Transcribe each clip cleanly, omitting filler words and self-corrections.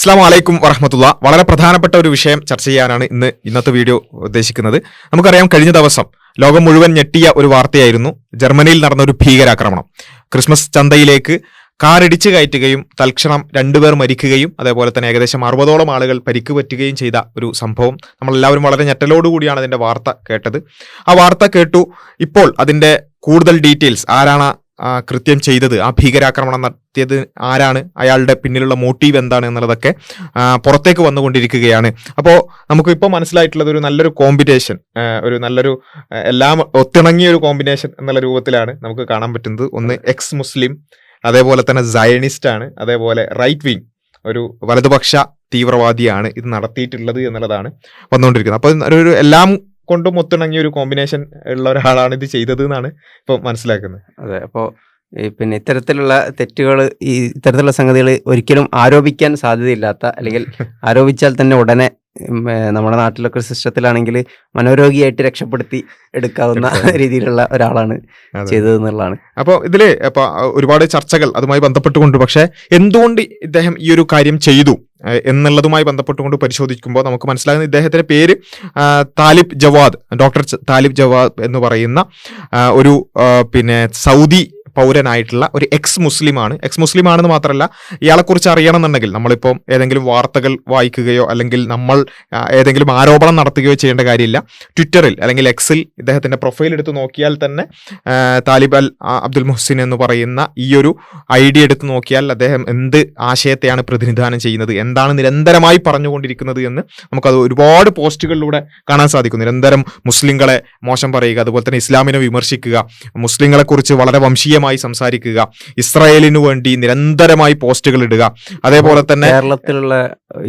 അസ്സലാമു അലൈക്കും വറഹ്മത്തുള്ളാഹി. വളരെ പ്രധാനപ്പെട്ട ഒരു വിഷയം ചർച്ച ചെയ്യാനാണ് ഇന്നത്തെ വീഡിയോ ഉദ്ദേശിക്കുന്നത്. നമുക്കറിയാം, കഴിഞ്ഞ ദിവസം ലോകം മുഴുവൻ ഞെട്ടിയ ഒരു വാർത്തയായിരുന്നു ജർമ്മനിയിൽ നടന്ന ഒരു ഭീകരാക്രമണം. ക്രിസ്മസ് ചന്തയിലേക്ക് കാറിടിച്ചു കയറ്റുകയും തൽക്ഷണം 2 പേർ മരിക്കുകയും അതേപോലെ തന്നെ ഏകദേശം 60ഓളം ആളുകൾ പരിക്ക് പറ്റുകയും ചെയ്ത ഒരു സംഭവം. നമ്മളെല്ലാവരും വളരെ ഞെട്ടലോടുകൂടിയാണ് അതിൻ്റെ വാർത്ത കേട്ടത്. ആ വാർത്ത കേട്ടു. ഇപ്പോൾ അതിൻ്റെ കൂടുതൽ ഡീറ്റെയിൽസ്, ആരാണ് കൃത്യം ചെയ്തത്, ആ ഭീകരാക്രമണം നടത്തിയത് ആരാണ്, അയാളുടെ പിന്നിലുള്ള മോട്ടീവ് എന്താണ് എന്നുള്ളതൊക്കെ പുറത്തേക്ക് വന്നുകൊണ്ടിരിക്കുകയാണ്. അപ്പോൾ നമുക്കിപ്പോൾ മനസ്സിലായിട്ടുള്ളത് ഒരു നല്ലൊരു കോമ്പിനേഷൻ, ഒരു നല്ലൊരു എല്ലാം ഒത്തിണങ്ങിയ ഒരു കോമ്പിനേഷൻ എന്നുള്ള രൂപത്തിലാണ് നമുക്ക് കാണാൻ പറ്റുന്നത്. ഒന്ന് എക്സ് മുസ്ലിം, അതേപോലെ തന്നെ സയനിസ്റ്റ് ആണ്, അതേപോലെ റൈറ്റ് വിങ് ഒരു വലതുപക്ഷ തീവ്രവാദിയാണ് ഇത് നടത്തിയിട്ടുള്ളത് എന്നുള്ളതാണ് വന്നുകൊണ്ടിരിക്കുന്നത്. അപ്പോൾ ഒരു എല്ലാം കൊണ്ടും ഒത്തിണങ്ങിയ ഒരു കോമ്പിനേഷൻ ഉള്ള ഒരാളാണ് ഇത് ചെയ്തത് എന്നാണ് ഇപ്പോൾ മനസ്സിലാക്കുന്നത്. അതെ, അപ്പോൾ പിന്നെ ഇത്തരത്തിലുള്ള തെറ്റുകൾ, ഇത്തരത്തിലുള്ള സംഗതികൾ ഒരിക്കലും ആരോപിക്കാൻ സാധ്യതയില്ലാത്ത, അല്ലെങ്കിൽ ആരോപിച്ചാൽ തന്നെ ഉടനെ നമ്മുടെ നാട്ടിലൊക്കെ സിസ്റ്റത്തിലാണെങ്കിൽ മനോരോഗിയായിട്ട് രക്ഷപ്പെടുത്തി എടുക്കാവുന്ന രീതിയിലുള്ള ഒരാളാണ് ചെയ്തതെന്നുള്ളതാണ്. അപ്പോൾ ഇതില് ഒരുപാട് ചർച്ചകൾ അതുമായി ബന്ധപ്പെട്ടുകൊണ്ട്, പക്ഷേ എന്തുകൊണ്ട് ഇദ്ദേഹം ഈ ഒരു കാര്യം ചെയ്തു എന്നുള്ളതുമായി ബന്ധപ്പെട്ടുകൊണ്ട് പരിശോധിക്കുമ്പോൾ നമുക്ക് മനസ്സിലാകുന്ന ഇദ്ദേഹത്തിന്റെ പേര് താലിബ് ജവാദ്, ഡോക്ടർ താലിബ് ജവാദ് എന്ന് പറയുന്ന ഒരു സൗദി പൗരനായിട്ടുള്ള ഒരു എക്സ് മുസ്ലിം ആണെന്ന് മാത്രമല്ല, ഇയാളെക്കുറിച്ച് അറിയണമെന്നുണ്ടെങ്കിൽ നമ്മളിപ്പോൾ ഏതെങ്കിലും വാർത്തകൾ വായിക്കുകയോ അല്ലെങ്കിൽ നമ്മൾ ഏതെങ്കിലും ആരോപണം നടത്തുകയോ ചെയ്യേണ്ട കാര്യമില്ല. ട്വിറ്ററിൽ അല്ലെങ്കിൽ എക്സിൽ ഇദ്ദേഹത്തിന്റെ പ്രൊഫൈൽ എടുത്ത് നോക്കിയാൽ തന്നെ താലിബ് അബ്ദുൽ മുഹ്സിൻ എന്ന് പറയുന്ന ഈ ഒരു ഐഡി എടുത്ത് നോക്കിയാൽ അദ്ദേഹം എന്ത് ആശയത്തെയാണ് പ്രതിനിധാനം ചെയ്യുന്നത്, എന്താണ് നിരന്തരമായി പറഞ്ഞുകൊണ്ടിരിക്കുന്നത് എന്ന് നമുക്കത് ഒരുപാട് പോസ്റ്റുകളിലൂടെ കാണാൻ സാധിക്കും. നിരന്തരം മുസ്ലിങ്ങളെ മോശം പറയുക, അതുപോലെ തന്നെ ഇസ്ലാമിനെ വിമർശിക്കുക, മുസ്ലിങ്ങളെ കുറിച്ച് വളരെ വംശീയമായി സംസാരിക്കുക, ഇസ്രായേലിനു വേണ്ടി നിരന്തരമായി പോസ്റ്റുകൾ ഇടുക. അതേപോലെ തന്നെ കേരളത്തിലുള്ള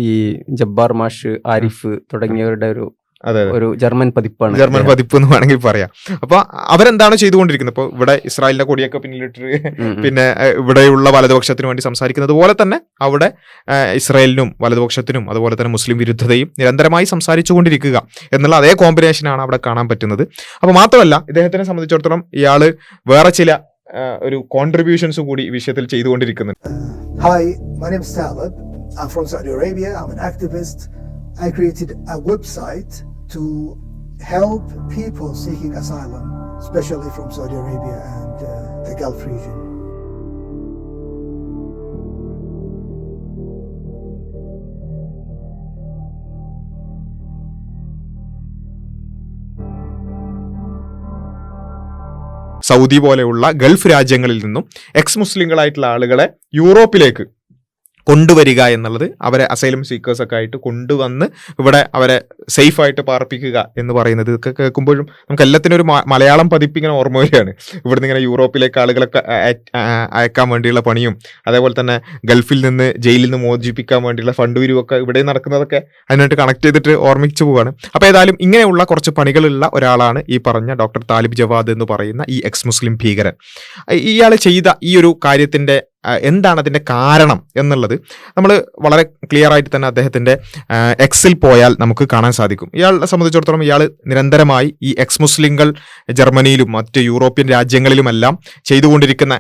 ഈ ജബ്ബാർ മാഷ്, ആരിഫ് തുടങ്ങിയവരുടെ ഒരു ജർമ്മൻ പതിപ്പ് എന്ന് വേണമെങ്കിൽ പറയാം. അപ്പൊ അവരെന്താണ് ചെയ്തുകൊണ്ടിരിക്കുന്നത്? ഇപ്പോൾ ഇവിടെ ഇസ്രായേലിന്റെ കൊടിയൊക്കെ പിന്നിലിട്ട് പിന്നെ ഇവിടെയുള്ള വലതുപക്ഷത്തിനു വേണ്ടി സംസാരിക്കുന്നത് പോലെ തന്നെ അവിടെ ഇസ്രായേലിനും വലതുപക്ഷത്തിനും അതുപോലെ തന്നെ മുസ്ലിം വിരുദ്ധതയും നിരന്തരമായി സംസാരിച്ചുകൊണ്ടിരിക്കുക എന്നുള്ള അതേ കോമ്പിനേഷനാണ് അവിടെ കാണാൻ പറ്റുന്നത്. അപ്പൊ മാത്രമല്ല, ഇദ്ദേഹത്തിനെ സംബന്ധിച്ചിടത്തോളം ഇയാള് വേറെ ചില ഒരു കോൺട്രിബ്യൂഷൻസ് കൂടി ഈ വിഷയത്തിൽ ചെയ്തുകൊണ്ടിരിക്കുന്നുണ്ട്. Hi, my name is Talib. I'm from Saudi Arabia. I'm an activist. I created a website to help people seeking asylum, especially from Saudi Arabia and the Gulf region. Saudi പോലെയുള്ള Gulf രാജ്യങ്ങളിൽ നിന്നും X മുസ്ലിങ്ങളായിട്ടുള്ള ആളുകളെ യൂറോപ്പിലേക്ക് കൊണ്ടുവരിക എന്നുള്ളത്, അവരെ asylum സീക്കേഴ്സൊക്കെ ആയിട്ട് കൊണ്ടുവന്ന് ഇവിടെ അവരെ സേഫായിട്ട് പാർപ്പിക്കുക എന്ന് പറയുന്നത്, ഇതൊക്കെ കേൾക്കുമ്പോഴും നമുക്ക് എല്ലാത്തിനും ഒരു മലയാളം പതിപ്പിങ്ങനെ ഓർമ്മ വരികയാണ്. ഇവിടുന്ന് ഇങ്ങനെ യൂറോപ്പിലേക്ക് ആളുകളൊക്കെ അയക്കാൻ വേണ്ടിയുള്ള പണിയും അതേപോലെ തന്നെ ഗൾഫിൽ നിന്ന് ജയിലിൽ നിന്ന് മോചിപ്പിക്കാൻ വേണ്ടിയുള്ള ഫണ്ട് പിരിവൊക്കെ ഇവിടെ നടക്കുന്നതൊക്കെ അതിനായിട്ട് കണക്ട് ചെയ്തിട്ട് ഓർമ്മിച്ചു പോവുകയാണ്. അപ്പോൾ ഏതായാലും ഇങ്ങനെയുള്ള കുറച്ച് പണികളുള്ള ഒരാളാണ് ഈ പറഞ്ഞ ഡോക്ടർ താലിബ് ജവാദ് എന്ന് പറയുന്ന ഈ എക്സ് മുസ്ലിം ഭീകരൻ. ഇയാൾ ചെയ്ത ഈ ഒരു കാര്യത്തിൻ്റെ എന്താണ് അതിൻ്റെ കാരണം എന്നുള്ളത് നമ്മൾ വളരെ ക്ലിയർ ആയിട്ട് തന്നെ അദ്ദേഹത്തിൻ്റെ എക്സിൽ പോയാൽ നമുക്ക് കാണാൻ സാധിക്കും. ഇയാളെ സംബന്ധിച്ചിടത്തോളം ഇയാൾ നിരന്തരമായി ഈ എക്സ് മുസ്ലിങ്ങൾ ജർമ്മനിയിലും മറ്റ് യൂറോപ്യൻ രാജ്യങ്ങളിലുമെല്ലാം ചെയ്തുകൊണ്ടിരിക്കുന്ന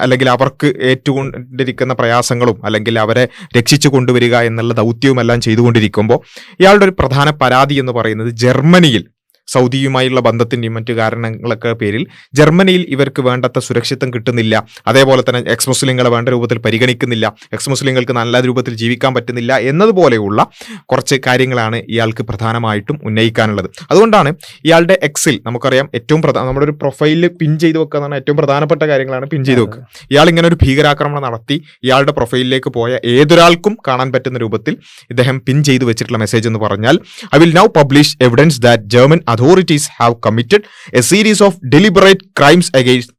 അല്ലെങ്കിൽ അവർക്ക് ഏറ്റുകൊണ്ടിരിക്കുന്ന പ്രയാസങ്ങളും അല്ലെങ്കിൽ അവരെ രക്ഷിച്ചു കൊണ്ടുവരിക എന്നുള്ള ദൗത്യവുമെല്ലാം ചെയ്തുകൊണ്ടിരിക്കുമ്പോൾ ഇയാളുടെ ഒരു പ്രധാന പരാതി എന്ന് പറയുന്നത് ജർമ്മനിയിൽ സൗദിയുമായുള്ള ബന്ധത്തിൻ്റെയും മറ്റു കാരണങ്ങളൊക്കെ പേരിൽ ജർമ്മനിയിൽ ഇവർക്ക് വേണ്ടത്ര സുരക്ഷിതം കിട്ടുന്നില്ല, അതേപോലെ തന്നെ എക്സ് മുസ്ലിങ്ങളെ വേണ്ട രൂപത്തിൽ പരിഗണിക്കുന്നില്ല, എക്സ് മുസ്ലിങ്ങൾക്ക് നല്ല രൂപത്തിൽ ജീവിക്കാൻ പറ്റുന്നില്ല എന്നതുപോലെയുള്ള കുറച്ച് കാര്യങ്ങളാണ് ഇയാൾക്ക് പ്രധാനമായിട്ടും ഉന്നയിക്കാനുള്ളത്. അതുകൊണ്ടാണ് ഇയാളുടെ എക്സിൽ നമുക്കറിയാം ഏറ്റവും നമ്മുടെ ഒരു പ്രൊഫൈലിൽ പിൻ ചെയ്ത് വെക്കുക എന്നാണ് ഏറ്റവും പ്രധാനപ്പെട്ട കാര്യങ്ങളാണ് പിൻ ചെയ്ത് വെക്കുക. ഇയാൾ ഇങ്ങനെ ഒരു ഭീകരാക്രമണം നടത്തി ഇയാളുടെ പ്രൊഫൈലിലേക്ക് പോയ ഏതൊരാൾക്കും കാണാൻ പറ്റുന്ന രൂപത്തിൽ ഇദ്ദേഹം പിൻ ചെയ്ത് വെച്ചിട്ടുള്ള മെസ്സേജ് എന്ന് പറഞ്ഞാൽ, I will now publish evidence that German authorities have committed a series of deliberate crimes against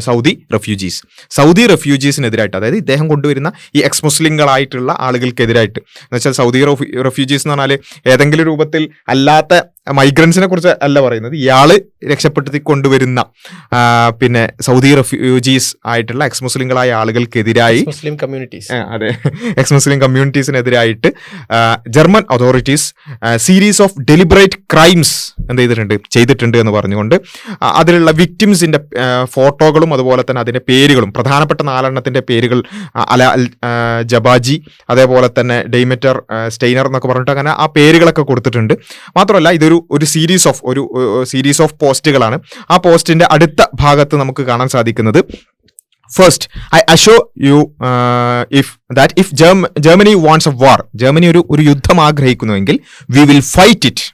Saudi refugees. Saudi റെഫ്യൂജീസിനെതിരായിട്ട്, അതായത് ഇദ്ദേഹം കൊണ്ടുവരുന്ന ഈ എക്സ് മുസ്ലിങ്ങളായിട്ടുള്ള ആളുകൾക്കെതിരായിട്ട് എന്ന് വെച്ചാൽ സൗദി റെഫ്യൂജീസ് എന്ന് പറഞ്ഞാൽ ഏതെങ്കിലും രൂപത്തിൽ അല്ലാത്ത മൈഗ്രൻസിനെ കുറിച്ച് അല്ല പറയുന്നത്, ഇയാള് രക്ഷപ്പെടുത്തി കൊണ്ടുവരുന്ന പിന്നെ സൗദി റെഫ്യൂജീസ് ആയിട്ടുള്ള എക്സ് മുസ്ലിങ്ങളായ ആളുകൾക്കെതിരായി മുസ്ലിം കമ്മ്യൂണിറ്റീസ്, അതെ, എക്സ് മുസ്ലിം കമ്മ്യൂണിറ്റീസിനെതിരായിട്ട് German authorities series of deliberate crimes ചെയ്തിട്ടുണ്ട് എന്ന് പറഞ്ഞുകൊണ്ട് അതിലുള്ള വിക്ടിംസിന്റെ ഫോട്ടോകളും അതുപോലെ തന്നെ അതിന്റെ പേരുകളും, പ്രധാനപ്പെട്ട 4 പേരുകൾ അല അൽ ജബാജി, അതേപോലെ തന്നെ ഡെയ്മെറ്റർ സ്റ്റെയ്നർ എന്നൊക്കെ പറഞ്ഞിട്ട് അങ്ങനെ ആ പേരുകളൊക്കെ കൊടുത്തിട്ടുണ്ട്. മാത്രമല്ല ഇതൊരു സീരീസ് ഓഫ് പോസ്റ്റുകളാണ്. ആ പോസ്റ്റിന്റെ അടുത്ത ഭാഗത്ത് നമുക്ക് കാണാൻ സാധിക്കുന്നത്, first I assure you if Germany wants a war, Germany ഒരു യുദ്ധം ആഗ്രഹിക്കുന്നുവെങ്കിൽ we will fight it.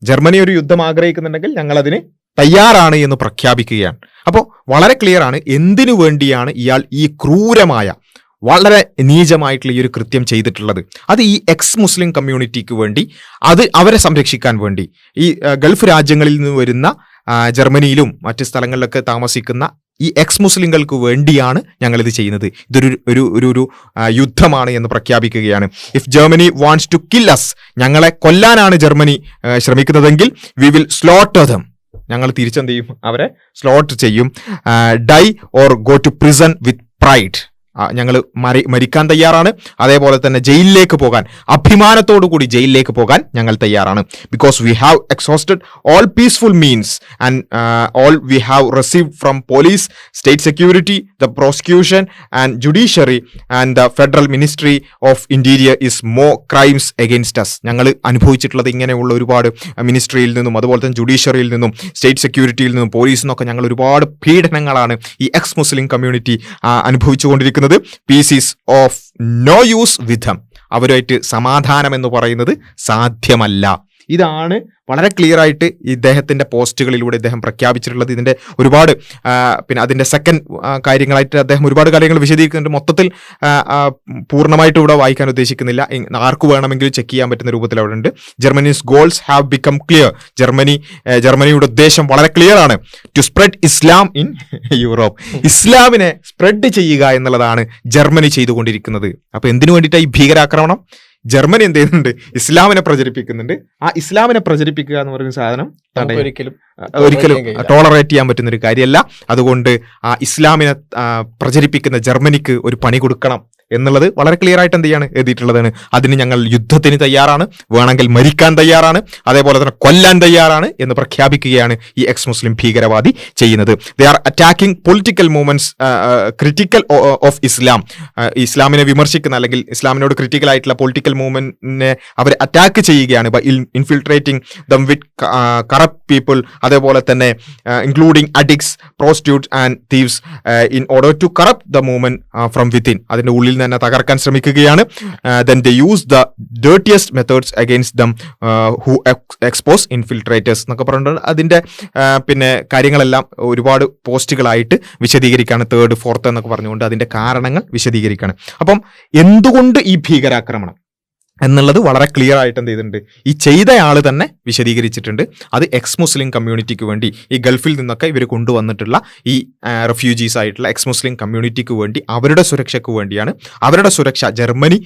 Germany ഒരു യുദ്ധം ആഗ്രഹിക്കുന്നുണ്ടെങ്കിൽ ഞങ്ങൾ അതിന് തയ്യാറാണ് എന്ന് പ്രഖ്യാപിക്കുകയാണ്. അപ്പോൾ വളരെ ക്ലിയർ ആണ് എന്തിനു വേണ്ടിയാണ് ഇയാൾ ഈ ക്രൂരമായ വളരെ നീചമായിട്ടുള്ള ഈ ഒരു കൃത്യം ചെയ്തിട്ടുള്ളത്. അത് ഈ എക്സ് മുസ്ലിം കമ്മ്യൂണിറ്റിക്ക് വേണ്ടി, അത് അവരെ സംരക്ഷിക്കാൻ വേണ്ടി, ഈ ഗൾഫ് രാജ്യങ്ങളിൽ നിന്ന് വരുന്ന ജർമ്മനിയിലും മറ്റ് സ്ഥലങ്ങളിലൊക്കെ താമസിക്കുന്ന ഈ എക്സ് മുസ്ലിങ്ങൾക്ക് വേണ്ടിയാണ് ഞങ്ങളിത് ചെയ്യുന്നത്. ഇതൊരു യുദ്ധമാണ് എന്ന് പ്രഖ്യാപിക്കുകയാണ്. If Germany wants to kill us, ഞങ്ങളെ കൊല്ലാനാണ് ജർമ്മനി ശ്രമിക്കുന്നതെങ്കിൽ വി വിൽ സ്ലോട്ടർ ദം, ഞങ്ങൾ തിരിച്ചെന്ത് ചെയ്യും, അവരെ സ്ലോട്ട് ചെയ്യും. Die or go to prison with pride, ഞങ്ങൾ മരിക്കാൻ തയ്യാറാണ്. അതേപോലെ തന്നെ ജയിലിലേക്ക് പോകാൻ, അഭിമാനത്തോടു കൂടി ജയിലിലേക്ക് പോകാൻ ഞങ്ങൾ തയ്യാറാണ്. Because we have exhausted all peaceful means and all we have received from police, state security, the prosecution and judiciary and the federal ministry of interior is more crimes against us. ഞങ്ങൾ അനുഭവിച്ചിട്ടുള്ളത് ഇങ്ങനെയുള്ള ഒരുപാട് മിനിസ്ട്രിയിൽ നിന്നും അതുപോലെ തന്നെ ജുഡീഷ്യറിയിൽ നിന്നും state സെക്യൂരിറ്റിയിൽ നിന്നും പോലീസിൽ നിന്നൊക്കെ ഞങ്ങൾ ഒരുപാട് പീഡനങ്ങളാണ് ഈ എക്സ് മുസ്ലിം കമ്മ്യൂണിറ്റി അനുഭവിച്ചുകൊണ്ടിരിക്കുന്നത്. Peace is of no use with them, അവരുമായിട്ട് സമാധാനം എന്ന് പറയുന്നത് സാധ്യമല്ല. ഇതാണ് വളരെ ക്ലിയർ ആയിട്ട് ഇദ്ദേഹത്തിന്റെ പോസ്റ്റുകളിലൂടെ ഇദ്ദേഹം പ്രഖ്യാപിച്ചിട്ടുള്ളത്. ഇതിന്റെ ഒരുപാട് പിന്നെ അതിന്റെ സെക്കൻഡ് കാര്യങ്ങളായിട്ട് അദ്ദേഹം ഒരുപാട് കാര്യങ്ങൾ വിശദീകരിക്കുന്നുണ്ട്. മൊത്തത്തിൽ പൂർണ്ണമായിട്ട് ഇവിടെ വായിക്കാൻ ഉദ്ദേശിക്കുന്നില്ല, ആർക്ക് വേണമെങ്കിലും ചെക്ക് ചെയ്യാൻ പറ്റുന്ന രൂപത്തിൽ അവിടെ ഉണ്ട്. Germany's goals have become clear, ജർമ്മനിയുടെ ഉദ്ദേശം വളരെ ക്ലിയർ ആണ്. To spread Islam in Europe, ഇസ്ലാമിനെ സ്പ്രെഡ് ചെയ്യുക എന്നുള്ളതാണ് ജർമ്മനി ചെയ്തുകൊണ്ടിരിക്കുന്നത്. അപ്പൊ എന്തിനു വേണ്ടിയിട്ടാണ് ഈ ഭീകരാക്രമണം? ജർമ്മനി എന്ത് ചെയ്യുന്നുണ്ട്? ഇസ്ലാമിനെ പ്രചരിപ്പിക്കുന്നുണ്ട്. ആ ഇസ്ലാമിനെ പ്രചരിപ്പിക്കുക എന്ന് പറയുന്ന സാധനം ഒരിക്കലും ടോളറേറ്റ് ചെയ്യാൻ പറ്റുന്ന ഒരു കാര്യമല്ല. അതുകൊണ്ട് ആ ഇസ്ലാമിനെ പ്രചരിപ്പിക്കുന്ന ജർമ്മനിക്ക് ഒരു പണി കൊടുക്കണം എന്നുള്ളത് വളരെ ക്ലിയർ ആയിട്ട് എന്ത് ചെയ്യാണ് എഴുതിയിട്ടുള്ളതാണ്. അതിന് ഞങ്ങൾ യുദ്ധത്തിന് തയ്യാറാണ്, വേണമെങ്കിൽ മരിക്കാൻ തയ്യാറാണ്, അതേപോലെ തന്നെ കൊല്ലാൻ തയ്യാറാണ് എന്ന് പ്രഖ്യാപിക്കുകയാണ് ഈ എക്സ് മുസ്ലിം ഭീകരവാദി ചെയ്യുന്നത്. They are attacking political movements critical of Islam. ഇസ്ലാമിനെ വിമർശിക്കുന്ന അല്ലെങ്കിൽ ഇസ്ലാമിനോട് ക്രിറ്റിക്കൽ ആയിട്ടുള്ള പൊളിറ്റിക്കൽ മൂവ്മെന്റിനെ അവർ അറ്റാക്ക് ചെയ്യുകയാണ് by infiltrating them with corrupt people, അതേപോലെ തന്നെ including addicts, prostitutes and thieves in order to corrupt the movement from within. അതിന്റെ ഉള്ളിൽ തന്നെ തകർക്കാൻ ശ്രമിക്കുകയാണ്. Then they use the dirtiest methods against them who expose infiltrators എന്നൊക്കെ പറഞ്ഞിട്ടുണ്ട്. അതിന്റെ പിന്നെ കാര്യങ്ങളെല്ലാം ഒരുപാട് പോസ്റ്റുകളായിട്ട് വിശദീകരിക്കുകയാണ്. 3rd 4th എന്നൊക്കെ പറഞ്ഞുകൊണ്ട് അതിന്റെ കാരണങ്ങൾ വിശദീകരിക്കുകയാണ്. അപ്പം എന്തുകൊണ്ട് ഈ ഭീകരാക്രമണം എന്നുള്ളത് വളരെ ക്ലിയർ ആയിട്ട് എന്ത് ചെയ്തിട്ടുണ്ട്, ഈ ചെയ്തയാൾ തന്നെ വിശദീകരിച്ചിട്ടുണ്ട്. അത് എക്സ് മുസ്ലിം കമ്മ്യൂണിറ്റിക്ക് വേണ്ടി, ഈ ഗൾഫിൽ നിന്നൊക്കെ ഇവർ കൊണ്ടുവന്നിട്ടുള്ള ഈ റെഫ്യൂജീസ് ആയിട്ടുള്ള എക്സ് മുസ്ലിം കമ്മ്യൂണിറ്റിക്ക് വേണ്ടി, അവരുടെ സുരക്ഷയ്ക്ക് വേണ്ടിയാണ്. അവരുടെ സുരക്ഷ ജർമ്മനി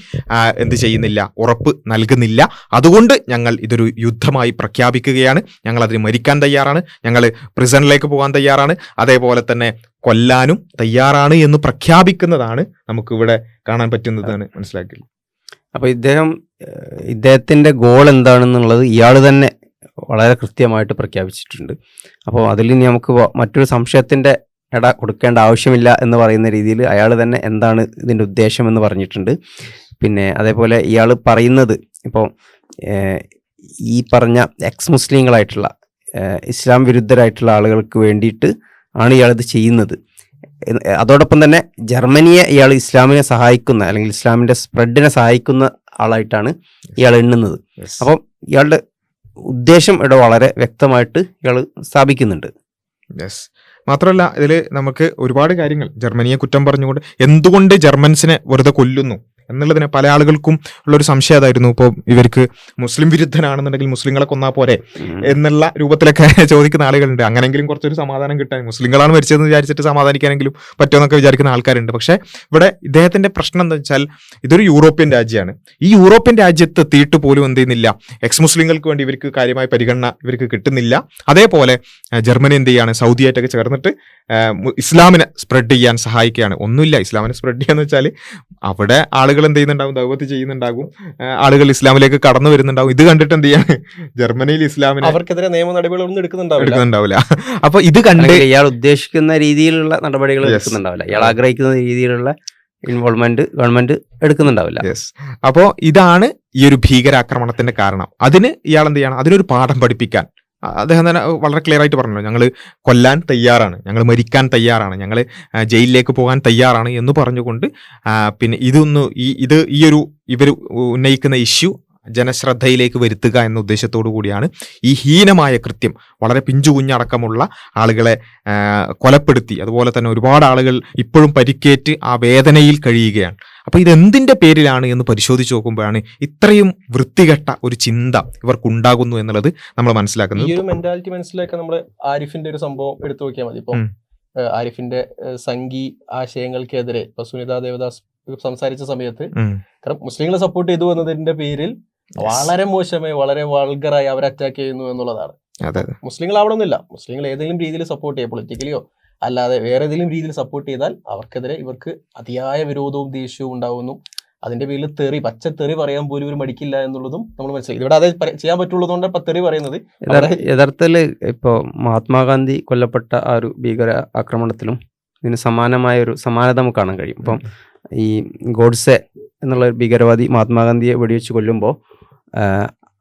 എന്ത് ചെയ്യുന്നില്ല, ഉറപ്പ് നൽകുന്നില്ല. അതുകൊണ്ട് ഞങ്ങൾ ഇതൊരു യുദ്ധമായി പ്രഖ്യാപിക്കുകയാണ്. ഞങ്ങൾ അതിന് മരിക്കാൻ തയ്യാറാണ്, ഞങ്ങൾ പ്രിസണിലേക്ക് പോകാൻ തയ്യാറാണ്, അതേപോലെ തന്നെ കൊല്ലാനും തയ്യാറാണ് എന്ന് പ്രഖ്യാപിക്കുന്നതാണ് നമുക്കിവിടെ കാണാൻ പറ്റുന്നതാണ് മനസ്സിലാക്കിയത്. അപ്പോൾ ഇദ്ദേഹത്തിന്റെ ഗോൾ എന്താണെന്നുള്ളത് ഇയാൾ തന്നെ വളരെ കൃത്യമായിട്ട് പ്രഖ്യാപിച്ചിട്ടുണ്ട്. അപ്പോൾ അതിൽ ഇനി നമുക്ക് മറ്റൊരു സംശയത്തിന്റെ ഇട കൊടുക്കേണ്ട ആവശ്യമില്ല എന്ന് പറയുന്ന രീതിയിൽ അയാൾ തന്നെ എന്താണ് ഇതിന്റെ ഉദ്ദേശം എന്ന് പറഞ്ഞിട്ടുണ്ട്. പിന്നെ അതേപോലെ ഇയാൾ പറയുന്നത് ഇപ്പോൾ ഈ പറഞ്ഞ എക്സ് മുസ്ലിങ്ങളായിട്ടുള്ള ഇസ്ലാം വിരുദ്ധരായിട്ടുള്ള ആളുകൾക്ക് വേണ്ടിയിട്ട് ആണ് ഇയാളിത് ചെയ്യുന്നത്. അതോടൊപ്പം തന്നെ ജർമ്മനിയെ ഇയാൾ ഇസ്ലാമിനെ സഹായിക്കുന്ന അല്ലെങ്കിൽ ഇസ്ലാമിന്റെ സ്പ്രെഡിനെ സഹായിക്കുന്ന ആളായിട്ടാണ് ഇയാൾ എണ്ണുന്നത്. അപ്പം ഇയാളുടെ ഉദ്ദേശം ഇവിടെ വളരെ വ്യക്തമായിട്ട് ഇയാൾ സ്ഥാപിക്കുന്നുണ്ട്. യെസ്, മാത്രമല്ല ഇതിൽ നമുക്ക് ഒരുപാട് കാര്യങ്ങൾ ജർമ്മനിയെ കുറ്റം പറഞ്ഞുകൊണ്ട് എന്തുകൊണ്ട് ജർമ്മൻസിനെ വെറുതെ കൊല്ലുന്നു, എന്നുള്ളതിന് പല ആളുകൾക്കും ഉള്ളൊരു സംശയം അതായിരുന്നു. ഇപ്പോൾ ഇവർക്ക് മുസ്ലിം വിരുദ്ധനാണെന്നുണ്ടെങ്കിൽ മുസ്ലിങ്ങളെ കൊന്നാൽ പോരെ എന്നുള്ള രൂപത്തിലൊക്കെ ചോദിക്കുന്ന ആളുകളുണ്ട്. അങ്ങനെങ്കിലും കുറച്ചൊരു സമാധാനം കിട്ടാൻ, മുസ്ലിങ്ങളാണ് മരിച്ചതെന്ന് വിചാരിച്ചിട്ട് സമാധാനിക്കാനെങ്കിലും പറ്റുമെന്നൊക്കെ വിചാരിക്കുന്ന ആൾക്കാരുണ്ട്. പക്ഷേ ഇവിടെ ഇദ്ദേഹത്തിന്റെ പ്രശ്നം എന്താ വെച്ചാൽ ഇതൊരു യൂറോപ്യൻ രാജ്യമാണ്. ഈ യൂറോപ്യൻ രാജ്യത്ത് എത്തിയിട്ട് പോലും എന്ത് ചെയ്യുന്നില്ല, എക്സ് മുസ്ലിങ്ങൾക്ക് വേണ്ടി ഇവർക്ക് കാര്യമായ പരിഗണന ഇവർക്ക് കിട്ടുന്നില്ല. അതേപോലെ ജർമ്മനി എന്ത് ചെയ്യാണ്, സൗദിയായിട്ടൊക്കെ ചേർന്നിട്ട് ഇസ്ലാമിനെ സ്പ്രെഡ് ചെയ്യാൻ സഹായിക്കുകയാണ്. ഒന്നുമില്ല, ഇസ്ലാമിനെ സ്പ്രെഡ് ചെയ്യാന്ന് വെച്ചാൽ അവിടെ ആളുകൾ എന്ത് ചെയ്യുന്നുണ്ടാവും, ദൗവത്ത് ചെയ്യുന്നുണ്ടാകും, ആളുകൾ ഇസ്ലാമിലേക്ക് കടന്നു വരുന്നുണ്ടാവും. ഇത് കണ്ടിട്ട് എന്ത് ചെയ്യാണ്, ജർമ്മനിയിൽ ഇസ്ലാമിനെ അവർക്കെതിരെ നിയമ നടപടികളൊന്നും എടുക്കുന്നുണ്ടാവില്ല. അപ്പൊ ഇത് കണ്ട് ഇയാൾ ഉദ്ദേശിക്കുന്ന രീതിയിലുള്ള നടപടികൾ എടുക്കുന്നുണ്ടാവില്ല, ഇയാൾ ആഗ്രഹിക്കുന്ന രീതിയിലുള്ള ഇൻവോൾവ്മെന്റ് ഗവൺമെന്റ് എടുക്കുന്നുണ്ടാവില്ല. യെസ്. അപ്പോൾ ഇതാണ് ഈ ഒരു ഭീകരാക്രമണത്തിന്റെ കാരണം. അതിന് ഇയാൾ എന്ത് ചെയ്യണം, അതിനൊരു പാഠം പഠിപ്പിക്കാൻ അദ്ദേഹം തന്നെ വളരെ ക്ലിയർ ആയിട്ട് പറഞ്ഞല്ലോ, ഞങ്ങൾ കൊല്ലാൻ തയ്യാറാണ്, ഞങ്ങൾ മരിക്കാൻ തയ്യാറാണ്, ഞങ്ങൾ ജയിലിലേക്ക് പോകാൻ തയ്യാറാണ് എന്ന് പറഞ്ഞുകൊണ്ട് പിന്നെ ഇവർ ഉന്നയിക്കുന്ന ഇഷ്യൂ ജനശ്രദ്ധയിലേക്ക് വരുത്തുക എന്ന ഉദ്ദേശത്തോടു കൂടിയാണ് ഈ ഹീനമായ കൃത്യം, വളരെ പിഞ്ചു കുഞ്ഞടക്കമുള്ള ആളുകളെ കൊലപ്പെടുത്തി, അതുപോലെ തന്നെ ഒരുപാട് ആളുകൾ ഇപ്പോഴും പരിക്കേറ്റ് ആ വേദനയിൽ കഴിയുകയാണ്. അപ്പൊ ഇതെന്തിന്റെ പേരിലാണ് എന്ന് പരിശോധിച്ച് നോക്കുമ്പോഴാണ് ഇത്രയും വൃത്തികെട്ട ഒരു ചിന്ത ഇവർക്കുണ്ടാകുന്നു എന്നുള്ളത് നമ്മൾ മനസ്സിലാക്കുന്നത്. ഈ ഒരു മെന്റാലിറ്റി മനസ്സിലാക്കാൻ നമ്മൾ ആരിഫിന്റെ ഒരു സംഭവം എടുത്തു നോക്കിയാൽ മതി. ഇപ്പൊ ആരിഫിന്റെ സംഘി ആശയങ്ങൾക്കെതിരെ ഇപ്പൊ സുനിത ദേവദാസ് സംസാരിച്ച സമയത്ത്, കാരണം മുസ്ലിങ്ങളെ സപ്പോർട്ട് ചെയ്തു എന്നതിന്റെ പേരിൽ വളരെ മോശമായി, വളരെ വൾഗറായി അവരെ അറ്റാക്ക് ചെയ്യുന്നു എന്നുള്ളതാണ്. മുസ്ലിങ്ങൾ ആവണമെന്നില്ല, മുസ്ലിങ്ങൾ ഏതെങ്കിലും രീതിയിൽ സപ്പോർട്ട് ചെയ്യുക, പൊളിറ്റിക്കലിയോ അല്ലാതെ വേറെ ഏതെങ്കിലും രീതിയിൽ സപ്പോർട്ട് ചെയ്താൽ അവർക്കെതിരെ ഇവർക്ക് അതിയായ വിരോധവും ദേഷ്യവും ഉണ്ടാവുന്നു. അതിന്റെ പേരിൽ പച്ചത്തെറി പറയാൻ പോലും ഒരു മടിക്കില്ല എന്നുള്ളതും നമ്മൾ മനസ്സിലാക്കി. ഇവിടെ അതേ ചെയ്യാൻ പറ്റുള്ളതുകൊണ്ട് തെറി പറയുന്നത്. യഥാർത്ഥത്തിൽ ഇപ്പോൾ മഹാത്മാഗാന്ധി കൊല്ലപ്പെട്ട ആ ഒരു ഭീകര ആക്രമണത്തിലും ഇതിന് സമാനമായ ഒരു സമാനത നമുക്ക് കാണാൻ കഴിയും. ഇപ്പം ഈ ഗോഡ്സെ എന്നുള്ള ഒരു ഭീകരവാദി മഹാത്മാഗാന്ധിയെ വെടിവെച്ച് കൊല്ലുമ്പോൾ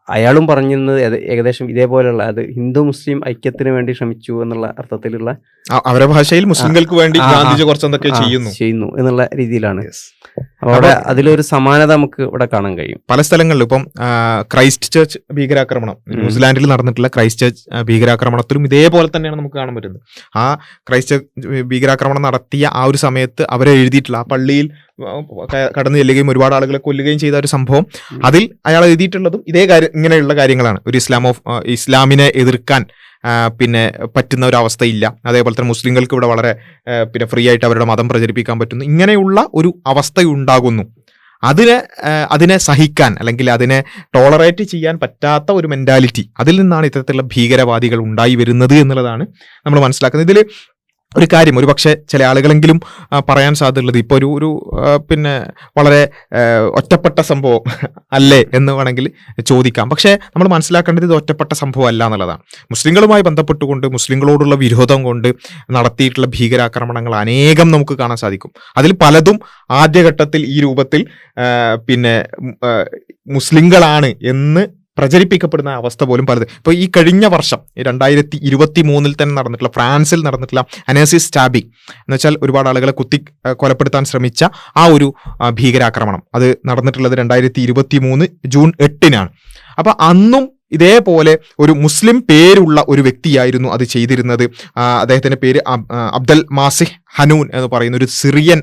അയാളും പറഞ്ഞിരുന്നത് ഏകദേശം ഇതേപോലെയുള്ള, അത് ഹിന്ദു മുസ്ലിം ഐക്യത്തിന് വേണ്ടി ശ്രമിച്ചു എന്നുള്ള അർത്ഥത്തിലുള്ള, അവരുടെ ഭാഷയിൽ മുസ്ലിങ്ങൾക്ക് വേണ്ടി ഗാന്ധിജി കുറച്ചെന്തൊക്കെ ചെയ്യുന്നു എന്നുള്ള രീതിയിലാണ്. അപ്പോൾ അവിടെ അതിലൊരു സമാനത നമുക്ക് ഇവിടെ കാണാൻ കഴിയും. പല സ്ഥലങ്ങളിലും ഇപ്പം ക്രൈസ്റ്റ് ചർച്ച് ഭീകരാക്രമണം, ന്യൂസിലാൻഡിൽ നടന്നിട്ടുള്ള ക്രൈസ്റ്റ് ചർച്ച് ഭീകരാക്രമണത്തിലും ഇതേപോലെ തന്നെയാണ് നമുക്ക് കാണാൻ പറ്റുന്നത്. ആ ക്രൈസ്റ്റ് ചർച്ച് ഭീകരാക്രമണം നടത്തിയ ആ ഒരു സമയത്ത് അവരെ എഴുതിയിട്ടുള്ള, ആ പള്ളിയിൽ കടന്നു ചെല്ലുകയും ഒരുപാട് ആളുകളെ കൊല്ലുകയും ചെയ്ത ഒരു സംഭവം, അതിൽ അയാൾ എഴുതിയിട്ടുള്ളതും ഇങ്ങനെയുള്ള കാര്യങ്ങളാണ്. ഒരു ഇസ്ലാമിനെ എതിർക്കാൻ പിന്നെ പറ്റുന്ന ഒരു അവസ്ഥയില്ല, അതേപോലെ തന്നെ മുസ്ലിങ്ങൾക്ക് ഇവിടെ വളരെ പിന്നെ ഫ്രീ ആയിട്ട് അവരുടെ മതം പ്രചരിപ്പിക്കാൻ പറ്റുന്നു, ഇങ്ങനെയുള്ള ഒരു അവസ്ഥ ഉണ്ടാകുന്നു. അതിനെ സഹിക്കാൻ അല്ലെങ്കിൽ അതിനെ ടോളറേറ്റ് ചെയ്യാൻ പറ്റാത്ത ഒരു മെന്റാലിറ്റി, അതിൽ നിന്നാണ് ഇത്തരത്തിലുള്ള ഭീകരവാദികൾ ഉണ്ടായി വരുന്നത് എന്നുള്ളതാണ് നമ്മൾ മനസ്സിലാക്കുന്നത്. ഇതിൽ ഒരു കാര്യം ഒരു പക്ഷേ ചില ആളുകളെങ്കിലും പറയാൻ സാധ്യതയുള്ളത്, ഇപ്പോൾ ഒരു പിന്നെ വളരെ ഒറ്റപ്പെട്ട സംഭവം അല്ലേ എന്ന് വേണമെങ്കിൽ ചോദിക്കാം. പക്ഷേ നമ്മൾ മനസ്സിലാക്കേണ്ടത് ഇത് ഒറ്റപ്പെട്ട സംഭവം അല്ല എന്നുള്ളതാണ്. മുസ്ലിങ്ങളുമായി ബന്ധപ്പെട്ടുകൊണ്ട്, മുസ്ലിങ്ങളോടുള്ള വിരോധം കൊണ്ട് നടത്തിയിട്ടുള്ള ഭീകരാക്രമണങ്ങൾ അനേകം നമുക്ക് കാണാൻ സാധിക്കും. അതിൽ പലതും ആദ്യഘട്ടത്തിൽ ഈ രൂപത്തിൽ പിന്നെ മുസ്ലിങ്ങളാണ് എന്ന് പ്രചരിപ്പിക്കപ്പെടുന്ന അവസ്ഥ പോലും പലത്. ഇപ്പോൾ ഈ കഴിഞ്ഞ വർഷം 2023 തന്നെ നടന്നിട്ടുള്ള, ഫ്രാൻസിൽ നടന്നിട്ടുള്ള അനേസിസ് സ്റ്റാബിംഗ് എന്ന് വെച്ചാൽ ഒരുപാട് ആളുകളെ കൊലപ്പെടുത്താൻ ശ്രമിച്ച ആ ഒരു ഭീകരാക്രമണം, അത് നടന്നിട്ടുള്ളത് 2023 ജൂൺ 8 അപ്പൊ അന്നും ഇതേപോലെ ഒരു മുസ്ലിം പേരുള്ള ഒരു വ്യക്തിയായിരുന്നു അത് ചെയ്തിരുന്നത്. അദ്ദേഹത്തിന്റെ പേര് അബ്ദൽ മാസിഹ് ഹനൂൻ എന്ന് പറയുന്ന ഒരു സിറിയൻ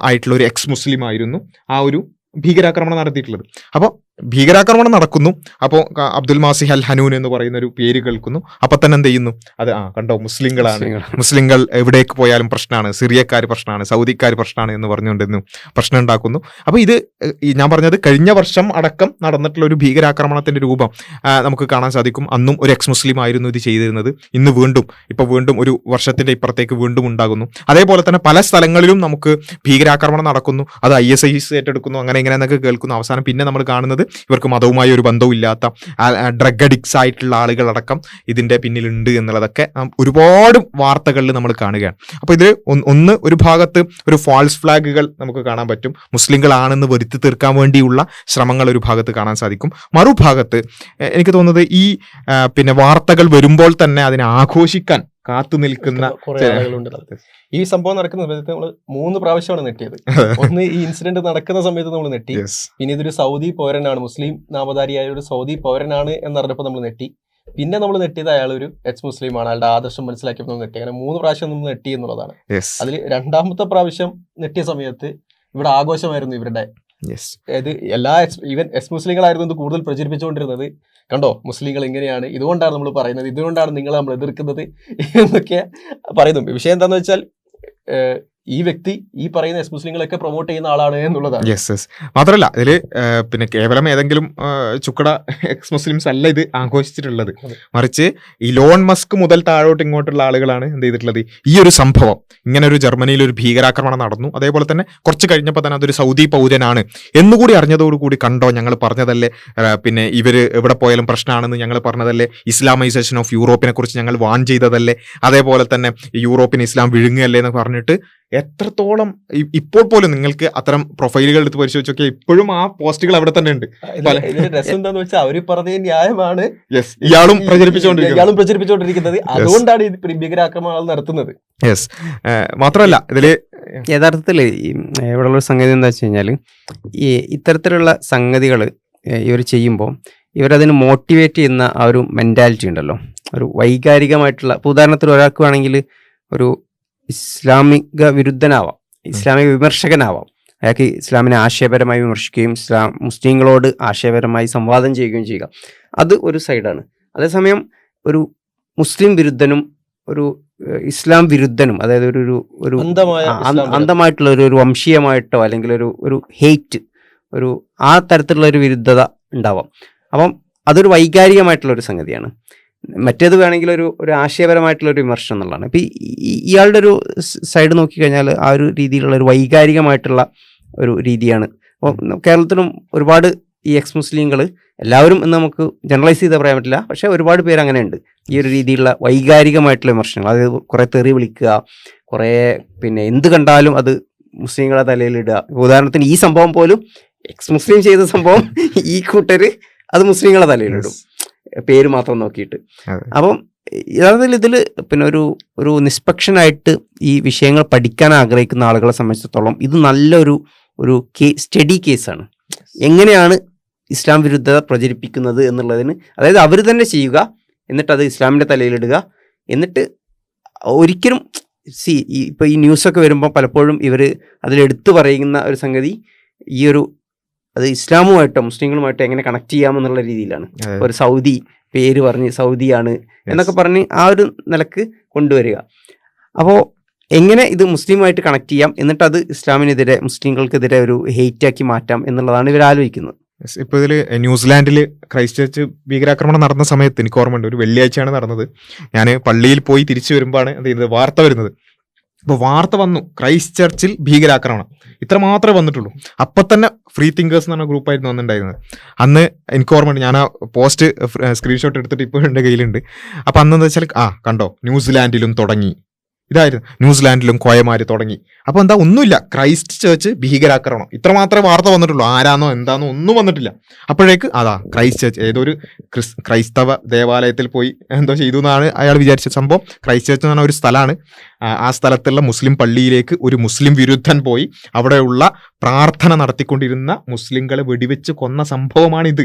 ആയിട്ടുള്ള ഒരു എക്സ് മുസ്ലിം ആയിരുന്നു ആ ഒരു ഭീകരാക്രമണം നടത്തിയിട്ടുള്ളത്. അപ്പോൾ ഭീകരാക്രമണം നടക്കുന്നു, അപ്പോൾ അബ്ദുൽ മാസിഹ് അൽ ഹനൂൻ എന്ന് പറയുന്ന ഒരു പേര് കേൾക്കുന്നു. അപ്പൊ തന്നെ എന്ത് ചെയ്യുന്നു, അത് കണ്ടോ മുസ്ലിങ്ങളാണ്, മുസ്ലിങ്ങൾ എവിടേക്ക് പോയാലും പ്രശ്നമാണ്, സിറിയക്കാർ പ്രശ്നമാണ്, സൗദിക്കാർ പ്രശ്നമാണ് എന്ന് പറഞ്ഞുകൊണ്ടിരുന്നു പ്രശ്നം ഉണ്ടാക്കുന്നു. അപ്പൊ ഇത് ഞാൻ പറഞ്ഞത് കഴിഞ്ഞ വർഷം അടക്കം നടന്നിട്ടുള്ള ഒരു ഭീകരാക്രമണത്തിന്റെ രൂപം നമുക്ക് കാണാൻ സാധിക്കും. അന്നും ഒരു എക്സ് മുസ്ലിം ആയിരുന്നു ഇത് ചെയ്തിരുന്നത്. ഇന്ന് വീണ്ടും ഒരു വർഷത്തിന്റെ ഇപ്പുറത്തേക്ക് വീണ്ടും ഉണ്ടാകുന്നു. അതേപോലെ തന്നെ പല സ്ഥലങ്ങളിലും നമുക്ക് ഭീകരാക്രമണം നടക്കുന്നു, അത് ISIS ഏറ്റെടുക്കുന്നു, അങ്ങനെ ഇങ്ങനെ എന്നൊക്കെ കേൾക്കുന്നു. അവസാനം പിന്നെ നമ്മൾ കാണുന്നത് ഇവർക്ക് മതവുമായി ഒരു ബന്ധവും ഇല്ലാത്ത ഡ്രഗ് അഡിക്ട്സ് ആയിട്ടുള്ള ആളുകളടക്കം ഇതിന്റെ പിന്നിലുണ്ട് എന്നുള്ളതൊക്കെ ഒരുപാട് വാർത്തകളിൽ നമ്മൾ കാണുകയാണ്. അപ്പോൾ ഇത് ഒരു ഭാഗത്ത് ഒരു ഫാൾസ് ഫ്ലാഗുകൾ നമുക്ക് കാണാൻ പറ്റും, മുസ്ലിങ്ങളാണെന്ന് വരുത്തി തീർക്കാൻ വേണ്ടിയുള്ള ശ്രമങ്ങൾ ഒരു ഭാഗത്ത് കാണാൻ സാധിക്കും. മറുഭാഗത്ത് എനിക്ക് തോന്നുന്നത് ഈ പിന്നെ വാർത്തകൾ വരുമ്പോൾ തന്നെ അതിനെ ആഘോഷിക്കാൻ കാത്തു നിൽക്കുന്ന കുറെ ആളുകളുണ്ട്. ഈ സംഭവം നടക്കുന്ന സമയത്ത് നമ്മൾ 3 പ്രാവശ്യമാണ് നെട്ടിയത്. ഒന്ന് ഈ ഇൻസിഡന്റ് നടക്കുന്ന സമയത്ത് നമ്മൾ നെട്ടി, പിന്നെ ഇതൊരു സൗദി പൗരനാണ്, മുസ്ലിം നാമധാരിയായ ഒരു സൗദി പൗരനാണ് എന്നറിഞ്ഞപ്പോൾ നമ്മൾ നെട്ടി, പിന്നെ നമ്മൾ നെട്ടിയത് അയാൾ ഒരു എക്സ് മുസ്ലിം ആണ്, അയാളുടെ ആദർശം മനസ്സിലാക്കിയപ്പോൾ നമ്മൾ നെട്ടി. അങ്ങനെ 3 പ്രാവശ്യം നമ്മൾ നെട്ടി എന്നുള്ളതാണ്. അതിൽ രണ്ടാമത്തെ പ്രാവശ്യം നെട്ടിയ സമയത്ത് ഇവിടെ ആഘോഷമായിരുന്നു, ഇവരുടെ യെസ്. അതായത് എല്ലാ ഈവൻ മുസ്ലിങ്ങളായിരുന്നു ഇത് കൂടുതൽ പ്രചരിപ്പിച്ചുകൊണ്ടിരുന്നത്. കണ്ടോ മുസ്ലിങ്ങൾ ഇങ്ങനെയാണ്, ഇതുകൊണ്ടാണ് നമ്മൾ പറയുന്നത്, ഇതുകൊണ്ടാണ് നിങ്ങൾ നമ്മൾ എതിർക്കുന്നത് എന്നൊക്കെ പറയുന്നു. വിഷയം എന്താണെന്ന് വെച്ചാൽ ഈ വ്യക്തി ഈ പറയുന്ന മുസ്ലിങ്ങളൊക്കെ പ്രൊമോട്ട് ചെയ്യുന്ന ആളാണ് എന്നുള്ളതാണ്. Yes yes. മാത്രമല്ല ഇതില് പിന്നെ കേവലം ഏതെങ്കിലും ചുക്കട എക്സ് മുസ്ലിംസ് അല്ല ഇത് ആഘോഷിച്ചിട്ടുള്ളത്, മറിച്ച് ഈ ലോൺ മസ്ക് മുതൽ താഴോട്ട് ഇങ്ങോട്ടുള്ള ആളുകളാണ് എന്ത് ചെയ്തിട്ടുള്ളത്. ഈ ഒരു സംഭവം ഇങ്ങനെ ഒരു ജർമ്മനിയിൽ ഒരു ഭീകരാക്രമണം നടന്നു, അതേപോലെ തന്നെ കുറച്ച് കഴിഞ്ഞപ്പോൾ തന്നെ അതൊരു സൗദി പൗരനാണ് എന്നുകൂടി അറിഞ്ഞതോടുകൂടി കണ്ടോ ഞങ്ങൾ പറഞ്ഞതല്ലേ, പിന്നെ ഇവര് എവിടെ പോയാലും പ്രശ്നമാണെന്ന് ഞങ്ങൾ പറഞ്ഞതല്ലേ, ഇസ്ലാമൈസേഷൻ ഓഫ് യൂറോപ്പിനെ കുറിച്ച് ഞങ്ങൾ വാൺ ചെയ്തതല്ലേ, അതേപോലെ തന്നെ യൂറോപ്പിന് ഇസ്ലാം വിഴുങ്ങുകയല്ലേ എന്ന് പറഞ്ഞിട്ട് എത്രത്തോളം ഇപ്പോൾ പോലും നിങ്ങൾക്ക് അത്തരം പ്രൊഫൈലുകൾ എടുത്ത് പരിശോധിച്ചൊക്കെ ഇപ്പോഴും ആ പോസ്റ്റുകൾ അവിടെ തന്നെ ഉണ്ട്. ഇതിന്റെ രസം എന്താന്ന് വെച്ചാൽ അവര് പറഞ്ഞ ന്യായമാണ് ഇയാളും പ്രചരിപ്പിച്ചുകൊണ്ടിരിക്കുന്നത്. അതുകൊണ്ടാണ് ഈ ഭീകരാക്രമണം നടത്തുന്നത്. യെസ്. മാത്രമല്ല ഇതില് യഥാർത്ഥത്തിൽ ഇവിടെയുള്ള ഒരു സംഗതി എന്താ വെച്ച് കഴിഞ്ഞാൽ, ഈ ഇത്തരത്തിലുള്ള സംഗതികൾ ഇവർ ചെയ്യുമ്പോൾ ഇവരതിന് മോട്ടിവേറ്റ് ചെയ്യുന്ന ആ ഒരു മെൻറ്റാലിറ്റി ഉണ്ടല്ലോ, ഒരു വൈകാരികമായിട്ടുള്ള. ഇപ്പോൾ ഉദാഹരണത്തിന് ഒരാൾക്ക് വേണമെങ്കിൽ ഒരു ഇസ്ലാമിക വിരുദ്ധനാവാം, ഇസ്ലാമിക വിമർശകനാവാം, അയാൾക്ക് ഇസ്ലാമിനെ ആശയപരമായി വിമർശിക്കുകയും മുസ്ലിങ്ങളോട് ആശയപരമായി സംവാദം ചെയ്യുകയും ചെയ്യുക, അത് ഒരു സൈഡാണ്. അതേസമയം ഒരു മുസ്ലിം വിരുദ്ധനും ഒരു ഇസ്ലാം വിരുദ്ധനും, അതായത് ഒരു അന്ധമായിട്ടുള്ള ഒരു വംശീയമായിട്ടോ അല്ലെങ്കിൽ ഒരു ഹെയ്റ്റ്, ഒരു ആ തരത്തിലുള്ള ഒരു വിരുദ്ധത ഉണ്ടാവാം. അപ്പം അതൊരു വൈകാരികമായിട്ടുള്ള ഒരു സംഗതിയാണ്. മറ്റേത് വേണമെങ്കിൽ ഒരു ആശയപരമായിട്ടുള്ള ഒരു വിമർശനം എന്നുള്ളതാണ്. ഇപ്പം ഇയാളുടെ ഒരു സൈഡ് നോക്കിക്കഴിഞ്ഞാൽ ആ ഒരു രീതിയിലുള്ള ഒരു വൈകാരികമായിട്ടുള്ള ഒരു രീതിയാണ്. അപ്പോൾ കേരളത്തിലും ഒരുപാട് ഈ എക്സ് മുസ്ലിങ്ങൾ, എല്ലാവരും എന്ന് നമുക്ക് ജനറലൈസ് ചെയ്ത് പറയാൻ പറ്റില്ല, പക്ഷേ ഒരുപാട് പേര് അങ്ങനെയുണ്ട്. ഈ ഒരു രീതിയിലുള്ള വൈകാരികമായിട്ടുള്ള വിമർശനങ്ങൾ, അതായത് കുറേ തെറി വിളിക്കുക, കുറേ പിന്നെ എന്ത് കണ്ടാലും അത് മുസ്ലിങ്ങളെ തലയിലിടുക. ഉദാഹരണത്തിന് ഈ സംഭവം പോലും എക്സ് മുസ്ലിം ചെയ്ത സംഭവം ഈ കൂട്ടര് അത് മുസ്ലിങ്ങളെ തലയിലിടും, പേര് മാത്രം നോക്കിയിട്ട്. അപ്പം യഥാർത്ഥത്തിൽ ഇതിൽ പിന്നെ ഒരു നിഷ്പക്ഷനായിട്ട് ഈ വിഷയങ്ങൾ പഠിക്കാൻ ആഗ്രഹിക്കുന്ന ആളുകളെ സംബന്ധിച്ചിടത്തോളം ഇത് നല്ലൊരു സ്റ്റഡി കേസാണ്. എങ്ങനെയാണ് ഇസ്ലാം വിരുദ്ധത പ്രചരിപ്പിക്കുന്നത് എന്നുള്ളതിന്, അതായത് അവർ തന്നെ ചെയ്യുക, എന്നിട്ട് അത് ഇസ്ലാമിൻ്റെ തലയിലിടുക, എന്നിട്ട് ഒരിക്കലും ഇപ്പോൾ ഈ ന്യൂസൊക്കെ വരുമ്പോൾ പലപ്പോഴും ഇവർ അതിലെടുത്ത് പറയുന്ന ഒരു സംഗതി അത് ഇസ്ലാമുമായിട്ടോ മുസ്ലിങ്ങളുമായിട്ടോ എങ്ങനെ കണക്ട് ചെയ്യാമെന്നുള്ള രീതിയിലാണ്. ഒരു സൗദി പേര് പറഞ്ഞ് സൗദിയാണ് എന്നൊക്കെ പറഞ്ഞ് ആ ഒരു നിലക്ക് കൊണ്ടുവരിക. അപ്പോൾ എങ്ങനെ ഇത് മുസ്ലിമായിട്ട് കണക്ട് ചെയ്യാം, എന്നിട്ട് അത് ഇസ്ലാമിനെതിരെ മുസ്ലിങ്ങൾക്കെതിരെ ഒരു ഹെയ്റ്റാക്കി മാറ്റാം എന്നുള്ളതാണ് ഇവർ ആലോചിക്കുന്നത്. ഇപ്പോൾ ഇതിൽ ന്യൂസിലാൻഡിൽ ക്രൈസ്റ്റ് ചർച്ച് ഭീകരാക്രമണം നടന്ന സമയത്ത് എനിക്ക് ഓർമ്മയുണ്ട്, ഒരു വെള്ളിയാഴ്ചയാണ് നടന്നത്. ഞാൻ പള്ളിയിൽ പോയി തിരിച്ചു വരുമ്പോഴാണ് എന്ത് ചെയ്യുന്നത്, വാർത്ത വരുന്നത്. അപ്പോൾ വാർത്ത വന്നു ക്രൈസ്റ്റ് ചർച്ചിൽ ഭീകരാക്രമണം, ഇത്ര മാത്രമേ വന്നിട്ടുള്ളൂ. അപ്പം തന്നെ ഫ്രീ തിങ്കേഴ്സ് എന്ന് പറഞ്ഞ ഗ്രൂപ്പായിരുന്നു വന്നിട്ടുണ്ടായിരുന്നത്. അന്ന് എനിക്ക് ഓർമ്മയുണ്ട്, ഞാൻ ആ പോസ്റ്റ് സ്ക്രീൻഷോട്ട് എടുത്തിട്ട് ഇപ്പോഴും എൻ്റെ കയ്യിലുണ്ട്. അപ്പം അന്നെന്ന് വെച്ചാൽ കണ്ടോ ന്യൂസിലാൻഡിലും തുടങ്ങി, ഇതായിരുന്നു ന്യൂസിലാൻഡിലും കോയമാര് തുടങ്ങി. അപ്പോൾ എന്താ, ഒന്നുമില്ല, ക്രൈസ്റ്റ് ചർച്ച് ഭീകരാക്രമണം, ഇത്ര മാത്രമേ വാർത്ത വന്നിട്ടുള്ളൂ. ആരാന്നോ എന്താന്നോ ഒന്നും വന്നിട്ടില്ല. അപ്പോഴേക്ക് ക്രൈസ്റ്റ് ചർച്ച് ഏതൊരു ക്രൈസ്തവ ദേവാലയത്തിൽ പോയി എന്തോ ചെയ്തു എന്നാണ് അയാൾ വിചാരിച്ച സംഭവം. ക്രൈസ്റ്റ് ചർച്ച് എന്ന് പറഞ്ഞ ഒരു സ്ഥലമാണ്. ആ സ്ഥലത്തുള്ള മുസ്ലിം പള്ളിയിലേക്ക് ഒരു മുസ്ലിം വിരുദ്ധൻ പോയി അവിടെയുള്ള പ്രാർത്ഥന നടത്തിക്കൊണ്ടിരുന്ന മുസ്ലിങ്ങളെ വെടിവെച്ച് കൊന്ന സംഭവമാണിത്.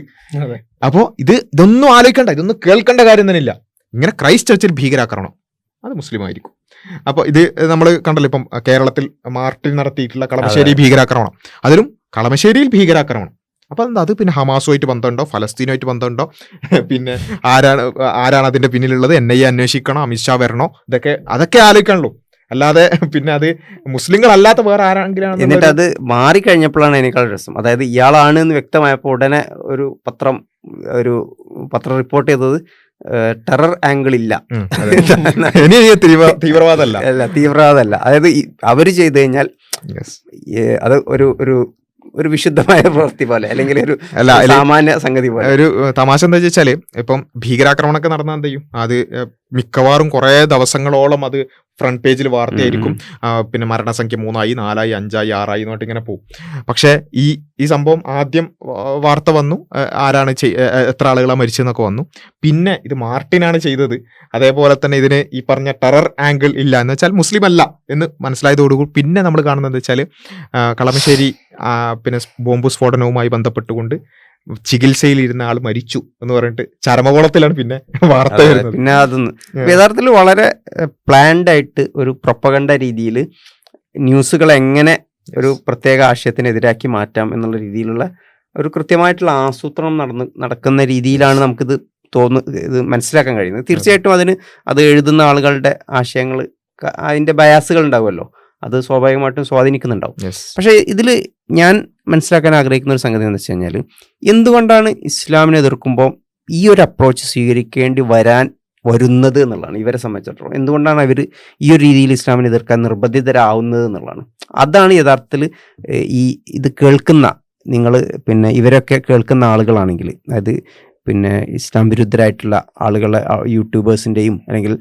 അപ്പോൾ ഇതൊന്നും ആലോചിക്കണ്ട, ഇതൊന്നും കേൾക്കേണ്ട കാര്യം തന്നെ ഇല്ല. ഇങ്ങനെ ക്രൈസ്റ്റ് ചർച്ചിൽ ഭീകരാക്രമണം, അത് മുസ്ലിം ആയിരിക്കും. അപ്പോൾ ഇത് നമ്മൾ കണ്ടല്ലോ, ഇപ്പം കേരളത്തിൽ മാർട്ടിൻ നടത്തിയിട്ടുള്ള കളമശ്ശേരി ഭീകരാക്രമണം, അതിലും കളമശ്ശേരിയിൽ ഭീകരാക്രമണം. അപ്പം എന്താ, അത് പിന്നെ ഹമാസുമായിട്ട് ബന്ധമുണ്ടോ, ഫലസ്തീനുമായിട്ട് ബന്ധമുണ്ടോ, പിന്നെ ആരാണ് അതിന്റെ പിന്നിലുള്ളത്, NIA അന്വേഷിക്കണോ, അമിത്ഷാ വരണോ, അതൊക്കെ ആലോചിക്കണല്ലോ. അല്ലാതെ പിന്നെ അത് മുസ്ലിങ്ങളല്ലാത്ത വേറെ ആരെങ്കിലും. എന്നിട്ട് അത് മാറിക്കഴിഞ്ഞപ്പോഴാണ് അതിനേക്കാൾ രസം. അതായത് ഇയാളാണ് എന്ന് വ്യക്തമായപ്പോൾ ഉടനെ ഒരു പത്രം റിപ്പോർട്ട് ചെയ്തത് ടെറർ ആംഗിൾ ഇല്ല, തീവ്രവാദമല്ല. അതായത് അവര് ചെയ്തു കഴിഞ്ഞാൽ അത് ഒരു വിശുദ്ധമായ പ്രവൃത്തി പോലെ, അല്ലെങ്കിൽ ഒരു സാമാന്യ സംഗതി പോലെ. ഒരു തമാശ എന്താ വെച്ചാല്, ഇപ്പം ഭീകരാക്രമണമൊക്കെ നടന്നാൽ എന്ത് ചെയ്യും, അത് മിക്കവാറും കുറെ ദിവസങ്ങളോളം അത് ഫ്രണ്ട് പേജിൽ വാർത്തയായിരിക്കും. പിന്നെ മരണസംഖ്യ 3 4 5 6 എന്നിട്ട് ഇങ്ങനെ പോകും. പക്ഷെ ഈ സംഭവം ആദ്യം വാർത്ത വന്നു, ആരാണ് എത്ര ആളുകളാണ് മരിച്ചെന്നൊക്കെ വന്നു. പിന്നെ ഇത് മാർട്ടിനാണ് ചെയ്തത്, അതേപോലെ തന്നെ ഇതിന് ഈ പറഞ്ഞ ടെറർ ആംഗിൾ ഇല്ല എന്ന് വെച്ചാൽ മുസ്ലിം അല്ല എന്ന് മനസ്സിലായതോടുകൂടി പിന്നെ നമ്മൾ കാണുന്നത് വെച്ചാൽ കളമശ്ശേരി പിന്നെ ബോംബ് സ്ഫോടനവുമായി ബന്ധപ്പെട്ടുകൊണ്ട് ചികിത്സയിലിരുന്ന ആൾ മരിച്ചു എന്ന് പറഞ്ഞിട്ട് ചരമകോളത്തിലാണ് പിന്നെ വാർത്ത വരുന്നത്. പിന്നെ അതൊന്ന് യഥാർത്ഥത്തിൽ വളരെ പ്ലാൻഡ് ആയിട്ട് ഒരു പ്രൊപ്പഗണ്ട രീതിയിൽ ന്യൂസുകൾ എങ്ങനെ ഒരു പ്രത്യേക ആശയത്തിനെതിരാക്കി മാറ്റാം എന്നുള്ള രീതിയിലുള്ള ഒരു കൃത്യമായിട്ടുള്ള ആസൂത്രണം നടക്കുന്ന രീതിയിലാണ് നമുക്കിത് ഇത് മനസ്സിലാക്കാൻ കഴിയുന്നത്. തീർച്ചയായിട്ടും അത് എഴുതുന്ന ആളുകളുടെ ആശയങ്ങൾ, അതിൻ്റെ ബയാസുകൾ ഉണ്ടാവുമല്ലോ, അത് സ്വാഭാവികമായിട്ടും സ്വാധീനിക്കുന്നുണ്ടാവും. പക്ഷേ ഇതിൽ ഞാൻ മനസ്സിലാക്കാൻ ആഗ്രഹിക്കുന്ന ഒരു സംഗതി എന്ന് വെച്ച് കഴിഞ്ഞാൽ, എന്തുകൊണ്ടാണ് ഇസ്ലാമിനെ എതിർക്കുമ്പോൾ ഈ ഒരു അപ്രോച്ച് സ്വീകരിക്കേണ്ടി വരുന്നത് എന്നുള്ളതാണ് ഇവരെ സംബന്ധിച്ചിടത്തോളം. എന്തുകൊണ്ടാണ് അവർ ഈ ഒരു രീതിയിൽ ഇസ്ലാമിനെ എതിർക്കാൻ നിർബന്ധിതരാവുന്നത് എന്നുള്ളതാണ്. അതാണ് യഥാർത്ഥത്തിൽ ഇത് കേൾക്കുന്ന നിങ്ങൾ ഇവരൊക്കെ കേൾക്കുന്ന ആളുകളാണെങ്കിൽ, അതായത് ഇസ്ലാം വിരുദ്ധരായിട്ടുള്ള ആളുകളെ യൂട്യൂബേഴ്സിൻ്റെയും അല്ലെങ്കിൽ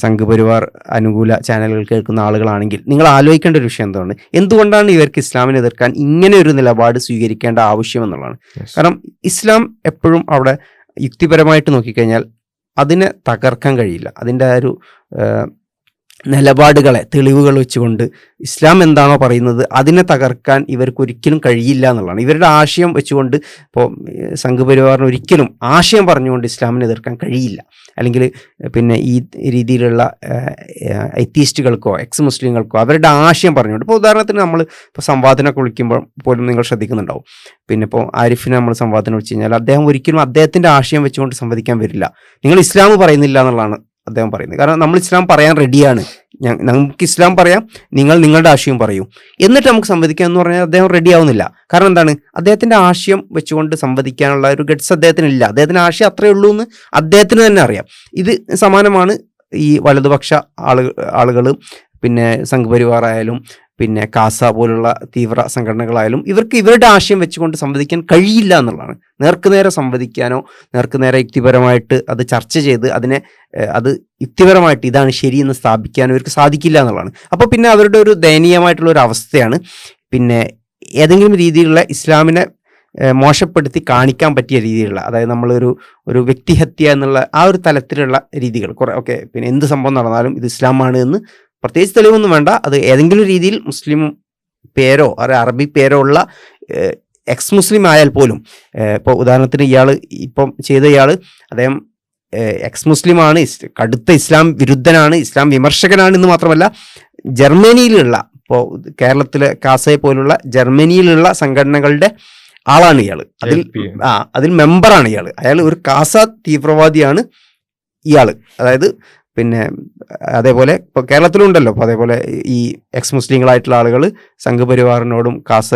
സംഘപരിവാർ അനുകൂല ചാനലുകൾ കേൾക്കുന്ന ആളുകളാണെങ്കിൽ നിങ്ങൾ ആലോചിക്കേണ്ട ഒരു വിഷയം എന്തുകൊണ്ടാണ് ഇവർക്ക് ഇസ്ലാമിനെ എതിർക്കാൻ ഇങ്ങനെ ഒരു നിലപാട് സ്വീകരിക്കേണ്ട ആവശ്യം എന്നുള്ളതാണ്. കാരണം ഇസ്ലാം എപ്പോഴും അവിടെ യുക്തിപരമായിട്ട് നോക്കിക്കഴിഞ്ഞാൽ അതിനെ തകർക്കാൻ കഴിയില്ല. അതിൻ്റെ ആ ഒരു നിലപാടുകളെ, തെളിവുകൾ വെച്ചുകൊണ്ട് ഇസ്ലാം എന്താണോ പറയുന്നത് അതിനെ തകർക്കാൻ ഇവർക്ക് ഒരിക്കലും കഴിയില്ല എന്നുള്ളതാണ്. ഇവരുടെ ആശയം വെച്ചുകൊണ്ട് ഇപ്പോൾ സംഘപരിവാറിന് ഒരിക്കലും ആശയം പറഞ്ഞുകൊണ്ട് ഇസ്ലാമിനെ എതിർക്കാൻ കഴിയില്ല. അല്ലെങ്കിൽ ഈ രീതിയിലുള്ള എത്തീസ്റ്റുകൾക്കോ എക്സ് മുസ്ലിങ്ങൾക്കോ അവരുടെ ആശയം പറഞ്ഞുകൊണ്ട്, ഇപ്പോൾ ഉദാഹരണത്തിന് നമ്മൾ ഇപ്പോൾ സംവാദനമൊക്കെ വിളിക്കുമ്പോൾ പോലും നിങ്ങൾ ശ്രദ്ധിക്കുന്നുണ്ടാവും, ഇപ്പോൾ ആരിഫിനെ നമ്മൾ സംവാദനം വിളിച്ചു കഴിഞ്ഞാൽ അദ്ദേഹം ഒരിക്കലും അദ്ദേഹത്തിൻ്റെ ആശയം വെച്ചുകൊണ്ട് സംവദിക്കാൻ വരില്ല. നിങ്ങൾ ഇസ്ലാം പറയുന്നില്ല എന്നുള്ളതാണ് അദ്ദേഹം പറയുന്നത്. കാരണം നമ്മൾ ഇസ്ലാം പറയാൻ റെഡിയാണ്, നമുക്ക് ഇസ്ലാം പറയാം, നിങ്ങൾ നിങ്ങളുടെ ആശയം പറയൂ, എന്നിട്ട് നമുക്ക് സംവദിക്കാം എന്ന് പറഞ്ഞാൽ അദ്ദേഹം റെഡി ആവുന്നില്ല. കാരണം എന്താണ്, അദ്ദേഹത്തിൻ്റെ ആശയം വെച്ചുകൊണ്ട് സംവദിക്കാനുള്ള ഒരു ഗട്സ് അദ്ദേഹത്തിനില്ല. അദ്ദേഹത്തിൻ്റെ ആശയം അത്രയേ ഉള്ളൂ എന്ന് അദ്ദേഹത്തിന് തന്നെ അറിയാം. ഇത് സമാനമാണ് ഈ വലതുപക്ഷ ആളുകൾ സംഘപരിവാറായാലും കാസ പോലുള്ള തീവ്ര സംഘടനകളായാലും ഇവർക്ക് ഇവരുടെ ആശയം വെച്ചുകൊണ്ട് സംവദിക്കാൻ കഴിയില്ല എന്നുള്ളതാണ്. നേർക്കുനേരെ സംവദിക്കാനോ നേർക്കുനേരെ യുക്തിപരമായിട്ട് അത് ചർച്ച ചെയ്ത് അത് യുക്തിപരമായിട്ട് ഇതാണ് ശരിയെന്ന് സ്ഥാപിക്കാനോ ഇവർക്ക് സാധിക്കില്ല എന്നുള്ളതാണ്. അപ്പോൾ അവരുടെ ഒരു ദയനീയമായിട്ടുള്ള ഒരു അവസ്ഥയാണ് ഏതെങ്കിലും രീതിയിലുള്ള ഇസ്ലാമിനെ മോശപ്പെടുത്തി കാണിക്കാൻ പറ്റിയ രീതിയിലുള്ള, അതായത് നമ്മളൊരു വ്യക്തിഹത്യ എന്നുള്ള ആ ഒരു തലത്തിലുള്ള രീതികൾ കുറെ ഒക്കെ എന്ത് സംഭവം നടന്നാലും ഇത് ഇസ്ലാമാണ് എന്ന് പ്രത്യേകിച്ച് തെളിവൊന്നും വേണ്ട, അത് ഏതെങ്കിലും രീതിയിൽ മുസ്ലിം പേരോ അറബി പേരോ ഉള്ള എക്സ് മുസ്ലിം ആയാൽ പോലും, ഇപ്പോൾ ഉദാഹരണത്തിന് ഇയാൾ അദ്ദേഹം എക്സ് മുസ്ലിമാണ്, കടുത്ത ഇസ്ലാം വിരുദ്ധനാണ്, ഇസ്ലാം വിമർശകനാണ് എന്ന് മാത്രമല്ല ജർമ്മനിയിലുള്ള, ഇപ്പോൾ കേരളത്തിലെ കാസയെ പോലുള്ള ജർമ്മനിയിലുള്ള സംഘടനകളുടെ ആളാണ് ഇയാൾ. അതിൽ മെമ്പറാണ് അയാൾ ഒരു കാസ തീവ്രവാദിയാണ് ഇയാൾ. അതായത് അതേപോലെ ഇപ്പോൾ കേരളത്തിലുണ്ടല്ലോ, അപ്പോൾ അതേപോലെ ഈ എക്സ് മുസ്ലിങ്ങളായിട്ടുള്ള ആളുകൾ സംഘപരിവാറിനോടും കാസ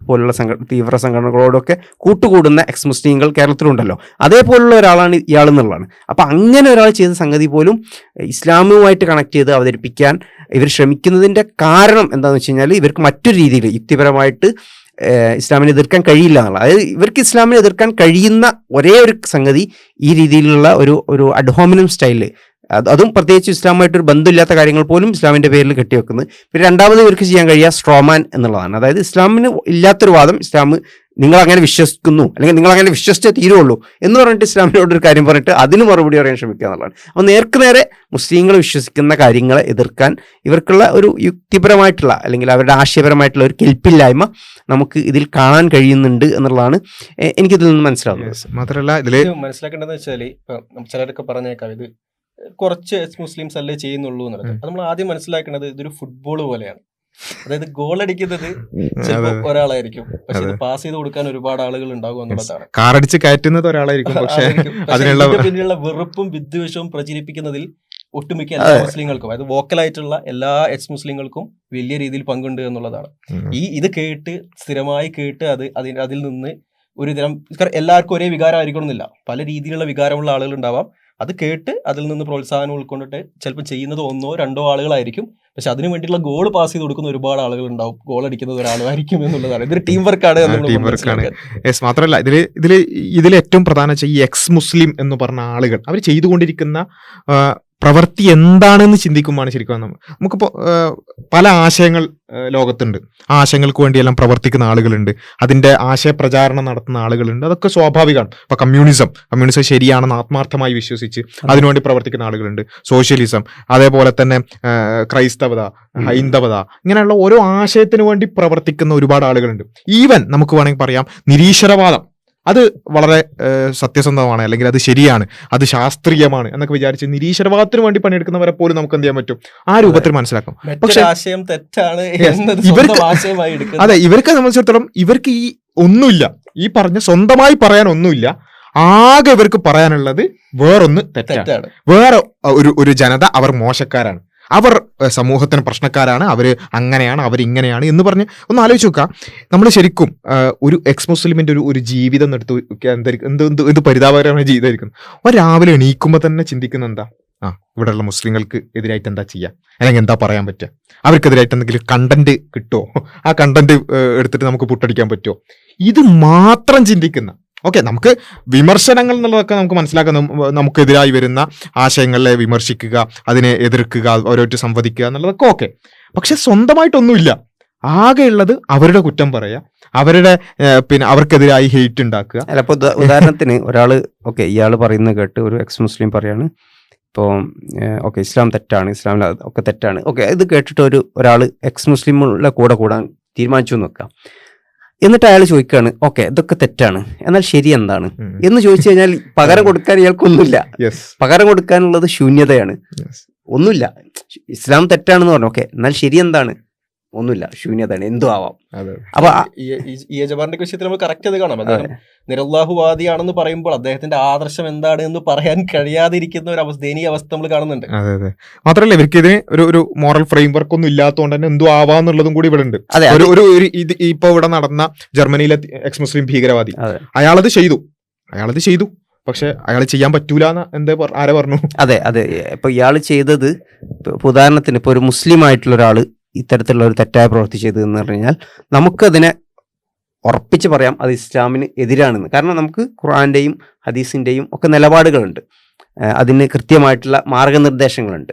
പോലുള്ള തീവ്ര സംഘടനകളോടൊക്കെ കൂട്ടുകൂടുന്ന എക്സ് മുസ്ലിങ്ങൾ കേരളത്തിലുണ്ടല്ലോ, അതേപോലുള്ള ഒരാളാണ് ഇയാൾ എന്നുള്ളതാണ്. അപ്പം അങ്ങനെ ഒരാൾ ചെയ്ത സംഗതി പോലും ഇസ്ലാമുമായിട്ട് കണക്ട് ചെയ്ത് അവതരിപ്പിക്കാൻ ഇവർ ശ്രമിക്കുന്നതിൻ്റെ കാരണം എന്താണെന്ന് വെച്ച് കഴിഞ്ഞാൽ ഇവർക്ക് മറ്റൊരു രീതിയിൽ യുക്തിപരമായിട്ട് ഇസ്ലാമിനെ എതിർക്കാൻ കഴിയില്ല എന്നുള്ള, അതായത് ഇവർക്ക് ഇസ്ലാമിനെ എതിർക്കാൻ കഴിയുന്ന ഒരേ ഒരു സംഗതി ഈ രീതിയിലുള്ള ഒരു അഡ്ഹോമിനം സ്റ്റൈലിൽ, അതും പ്രത്യേകിച്ച് ഇസ്ലാമായിട്ടൊരു ബന്ധമില്ലാത്ത കാര്യങ്ങൾ പോലും ഇസ്ലാമിൻ്റെ പേരിൽ കെട്ടിവെക്കുന്നത്. പിന്നെ രണ്ടാമത് ഇവർക്ക് ചെയ്യാൻ കഴിയുക സ്ട്രോമാൻ എന്നുള്ളതാണ്. അതായത് ഇസ്ലാമിന് ഇല്ലാത്തൊരു വാദം, ഇസ്ലാം നിങ്ങൾ അങ്ങനെ വിശ്വസിക്കുന്നു അല്ലെങ്കിൽ നിങ്ങൾ അങ്ങനെ വിശ്വസിച്ചേ തീരുള്ളൂ എന്ന് പറഞ്ഞിട്ട് ഇസ്ലാമിനോടൊരു കാര്യം പറഞ്ഞിട്ട് അതിന് മറുപടി പറയാൻ ശ്രമിക്കുക എന്നുള്ളതാണ്. അപ്പോൾ നേർക്കുനേരെ മുസ്ലിങ്ങൾ വിശ്വസിക്കുന്ന കാര്യങ്ങളെ എതിർക്കാൻ ഇവർക്കുള്ള ഒരു യുക്തിപരമായിട്ടുള്ള അല്ലെങ്കിൽ അവരുടെ ആശയപരമായിട്ടുള്ള ഒരു കെൽപ്പില്ലായ്മ നമുക്ക് ഇതിൽ കാണാൻ കഴിയുന്നുണ്ട് എന്നുള്ളതാണ് എനിക്കിതിൽ നിന്ന് മനസ്സിലാവുന്നത്. മാത്രമല്ല ഇതിൽ മനസ്സിലാക്കേണ്ടതെന്ന് വെച്ചാൽ ചിലരൊക്കെ പറഞ്ഞേക്കാം ഇത് കുറച്ച് എക്സ് മുസ്ലിംസ് അല്ലേ ചെയ്യുന്നുള്ളൂ എന്നുള്ളത്. അത് നമ്മൾ ആദ്യം മനസ്സിലാക്കേണ്ടത് ഇതൊരു ഫുട്ബോൾ പോലെയാണ്. അതായത് ഗോൾ അടിക്കുന്നത് ചിലപ്പോൾ ഒരാളായിരിക്കും, പക്ഷെ ഇത് പാസ് ചെയ്ത് കൊടുക്കാൻ ഒരുപാട് ആളുകൾ ഉണ്ടാകും എന്നുള്ളതാണ്. കാറടിച്ച് കയറ്റുന്നത് ഒരാളായിരിക്കും, പക്ഷേ പിന്നെയുള്ള വെറുപ്പും വിദ്വേഷവും പ്രചരിപ്പിക്കുന്നതിൽ ഒട്ടുമിക്ക എല്ലാ മുസ്ലിങ്ങൾക്കും, അതായത് വോക്കലായിട്ടുള്ള എല്ലാ എക്സ് മുസ്ലിങ്ങൾക്കും വലിയ രീതിയിൽ പങ്കുണ്ട് എന്നുള്ളതാണ്. ഇത് കേട്ട് സ്ഥിരമായി കേട്ട് അതിൽ നിന്ന് ഒരു തരം, എല്ലാവർക്കും ഒരേ വികാരമായിരിക്കണം എന്നില്ല, പല രീതിയിലുള്ള വികാരമുള്ള ആളുകൾ ഉണ്ടാവാം. അത് കേട്ട് അതിൽ നിന്ന് പ്രോത്സാഹനം ഉൾക്കൊണ്ടിട്ട് ചിലപ്പോൾ ചെയ്യുന്നത് 1 or 2 ആളുകളായിരിക്കും, പക്ഷെ അതിന് വേണ്ടിയിട്ടുള്ള ഗോൾ പാസ് ചെയ്ത് കൊടുക്കുന്ന ഒരുപാട് ആളുകൾ ഉണ്ടാവും, ഗോൾ അടിക്കുന്നത് ഒരാളായിരിക്കും എന്നുള്ളതാണ്. ഇതൊരു ടീം വർക്കാണ്. മാത്രമല്ല ഇതിൽ ഏറ്റവും പ്രധാനം വെച്ചാൽ ഈ എക്സ് മുസ്ലിം എന്ന് പറഞ്ഞ ആളുകൾ അവർ ചെയ്തുകൊണ്ടിരിക്കുന്ന പ്രവൃത്തി എന്താണെന്ന് ചിന്തിക്കുമ്പോഴാണ് ശരിക്കും നമുക്കിപ്പോൾ പല ആശയങ്ങൾ ലോകത്തുണ്ട്, ആ ആശയങ്ങൾക്ക് വേണ്ടിയെല്ലാം പ്രവർത്തിക്കുന്ന ആളുകളുണ്ട്, അതിൻ്റെ ആശയപ്രചാരണം നടത്തുന്ന ആളുകളുണ്ട്, അതൊക്കെ സ്വാഭാവികമാണ്. ഇപ്പോൾ കമ്മ്യൂണിസം ശരിയാണെന്ന് ആത്മാർത്ഥമായി വിശ്വസിച്ച് അതിനുവേണ്ടി പ്രവർത്തിക്കുന്ന ആളുകളുണ്ട്, സോഷ്യലിസം, അതേപോലെ തന്നെ ക്രൈസ്തവത, ഹൈന്ദവത, ഇങ്ങനെയുള്ള ഓരോ ആശയത്തിന് വേണ്ടി പ്രവർത്തിക്കുന്ന ഒരുപാട് ആളുകളുണ്ട്. ഈവൻ നമുക്ക് വേണമെങ്കിൽ പറയാം നിരീശ്വരവാദം, അത് വളരെ സത്യസന്ധമാണ്, അല്ലെങ്കിൽ അത് ശരിയാണ്, അത് ശാസ്ത്രീയമാണ് എന്നൊക്കെ വിചാരിച്ച് നിരീശ്വരവാദത്തിന് വേണ്ടി പണിയെടുക്കുന്നവരെ പോലും നമുക്ക് എന്ത് ചെയ്യാൻ പറ്റും, ആ രൂപത്തിൽ മനസ്സിലാക്കാം. പക്ഷെ ആശയം തെറ്റാണ് എന്നത് ഇവർക്ക് സ്വന്തം ആശയമായി എടുക്കുന്നത്. അതെ, ഇവർക്ക് സംബന്ധിച്ചിടത്തോളം ഇവർക്ക് ഈ ഒന്നുമില്ല, ഈ പറഞ്ഞ സ്വന്തമായി പറയാൻ ഒന്നുമില്ല. ആകെ ഇവർക്ക് പറയാനുള്ളത് വേറൊന്ന് തെറ്റാണ്, തെറ്റാണ്. വേറെ ഒരു ജനത അവർ മോശക്കാരാണ്, അവർ സമൂഹത്തിന് പ്രശ്നക്കാരാണ്, അവർ അങ്ങനെയാണ്, അവരിങ്ങനെയാണ് എന്ന് പറഞ്ഞ് ഒന്ന് ആലോചിച്ച് നോക്കുക. നമ്മൾ ശരിക്കും ഒരു എക്സ് മുസ്ലിമിന്റെ ഒരു ജീവിതം എടുത്ത് എന്ത് പരിതാപകരമായ ജീവിതമായിരിക്കും. രാവിലെ എണീക്കുമ്പോൾ തന്നെ ചിന്തിക്കുന്ന എന്താ, ഇവിടെയുള്ള മുസ്ലിങ്ങൾക്ക് എതിരായിട്ട് എന്താ ചെയ്യുക, അല്ലെങ്കിൽ എന്താ പറയാൻ പറ്റുക, അവർക്കെതിരായിട്ട് എന്തെങ്കിലും കണ്ടന്റ് കിട്ടുമോ, ആ കണ്ടന്റ് എടുത്തിട്ട് നമുക്ക് പുട്ടടിക്കാൻ പറ്റുമോ, ഇത് മാത്രം ചിന്തിക്കുന്ന. ഓക്കെ, നമുക്ക് വിമർശനങ്ങൾ എന്നുള്ളതൊക്കെ നമുക്ക് മനസ്സിലാക്കാം, നമുക്കെതിരായി വരുന്ന ആശയങ്ങളെ വിമർശിക്കുക, അതിനെ എതിർക്കുക, അവരുമായിട്ട് സംവദിക്കുക എന്നുള്ളതൊക്കെ ഓക്കെ. പക്ഷെ സ്വന്തമായിട്ടൊന്നുമില്ല, ആകെയുള്ളത് അവരുടെ കുറ്റം പറയുക, അവരുടെ പിന്നെ അവർക്കെതിരായി ഹെയ്റ്റ് ഉണ്ടാക്കുക. അല്ല, ഇപ്പോൾ ഉദാഹരണത്തിന് ഒരാൾ ഓക്കെ ഇയാൾ പറയുന്നത് കേട്ട് ഒരു എക്സ് മുസ്ലിം പറയാണ്, ഇപ്പോൾ ഓക്കെ ഇസ്ലാം തെറ്റാണ്, ഇസ്ലാമിൽ ഒക്കെ തെറ്റാണ്, ഓക്കെ ഇത് കേട്ടിട്ട് ഒരാൾ എക്സ് മുസ്ലിമുള്ള കൂടാൻ തീരുമാനിച്ചു എന്ന് വെക്കാം. എന്നിട്ട് അയാൾ ചോദിക്കുകയാണ്, ഓക്കെ ഇതൊക്കെ തെറ്റാണ്, എന്നാൽ ശരി എന്താണ് എന്ന് ചോദിച്ചു കഴിഞ്ഞാൽ പകരം കൊടുക്കാൻ ഇയാൾക്കൊന്നുമില്ല. പകരം കൊടുക്കാനുള്ളത് ശൂന്യതയാണ്, ഒന്നുമില്ല. ഇസ്ലാം തെറ്റാണെന്ന് പറഞ്ഞു, ഓക്കെ എന്നാൽ ശരി എന്താണ്, ഒന്നുമില്ല, ശൂന്യതയാണ്, എന്തും ആവാം. അപ്പൊ ഈ യജമാന്റെ വിഷയത്തിൽ നമ്മൾ കറക്റ്റ് അത് കാണാം. അദ്ദേഹം നിരല്ലാഹുവാദിയാണെന്ന് പറയുമ്പോൾ അദ്ദേഹത്തിന്റെ ആദർശം എന്താണ് എന്ന് പറയാൻ കഴിയാതിരിക്കുന്ന ഒരു ദയനീയ അവസ്ഥ നമ്മൾ കാണുന്നുണ്ട്. അതെ അതെ, മാത്രമല്ല ഇവർക്ക് ഇതിന് ഒരു മോറൽ ഫ്രെയിം വർക്ക് ഒന്നും ഇല്ലാത്തതുകൊണ്ട് തന്നെ എന്തോ ആവാന്നുള്ളതും കൂടി ഇവിടെ ഉണ്ട്. ഇത് ഇപ്പൊ ഇവിടെ നടന്ന ജർമ്മനിയിലെ എക്സ് മുസ്ലിം ഭീകരവാദി, അയാളത് ചെയ്തു, പക്ഷെ അയാൾ ചെയ്യാൻ പറ്റൂല എന്ന് ആരെ പറഞ്ഞു? അതെ, ഇപ്പൊ ഇയാൾ ചെയ്തത്, ഉദാഹരണത്തിന് ഇപ്പൊ ഒരു മുസ്ലിം ആയിട്ടുള്ള ഒരാള് ഇത്തരത്തിലുള്ള ഒരു തെറ്റായ പ്രവൃത്തി ചെയ്തു എന്ന് പറഞ്ഞു കഴിഞ്ഞാൽ നമുക്കതിനെ ഉറപ്പിച്ച് പറയാം അത് ഇസ്ലാമിന് എതിരാണെന്ന്. കാരണം നമുക്ക് ഖുർആന്റെയും ഹദീസിന്റെയും ഒക്കെ നിലപാടുകളുണ്ട്, അതിന് കൃത്യമായിട്ടുള്ള മാർഗനിർദ്ദേശങ്ങളുണ്ട്.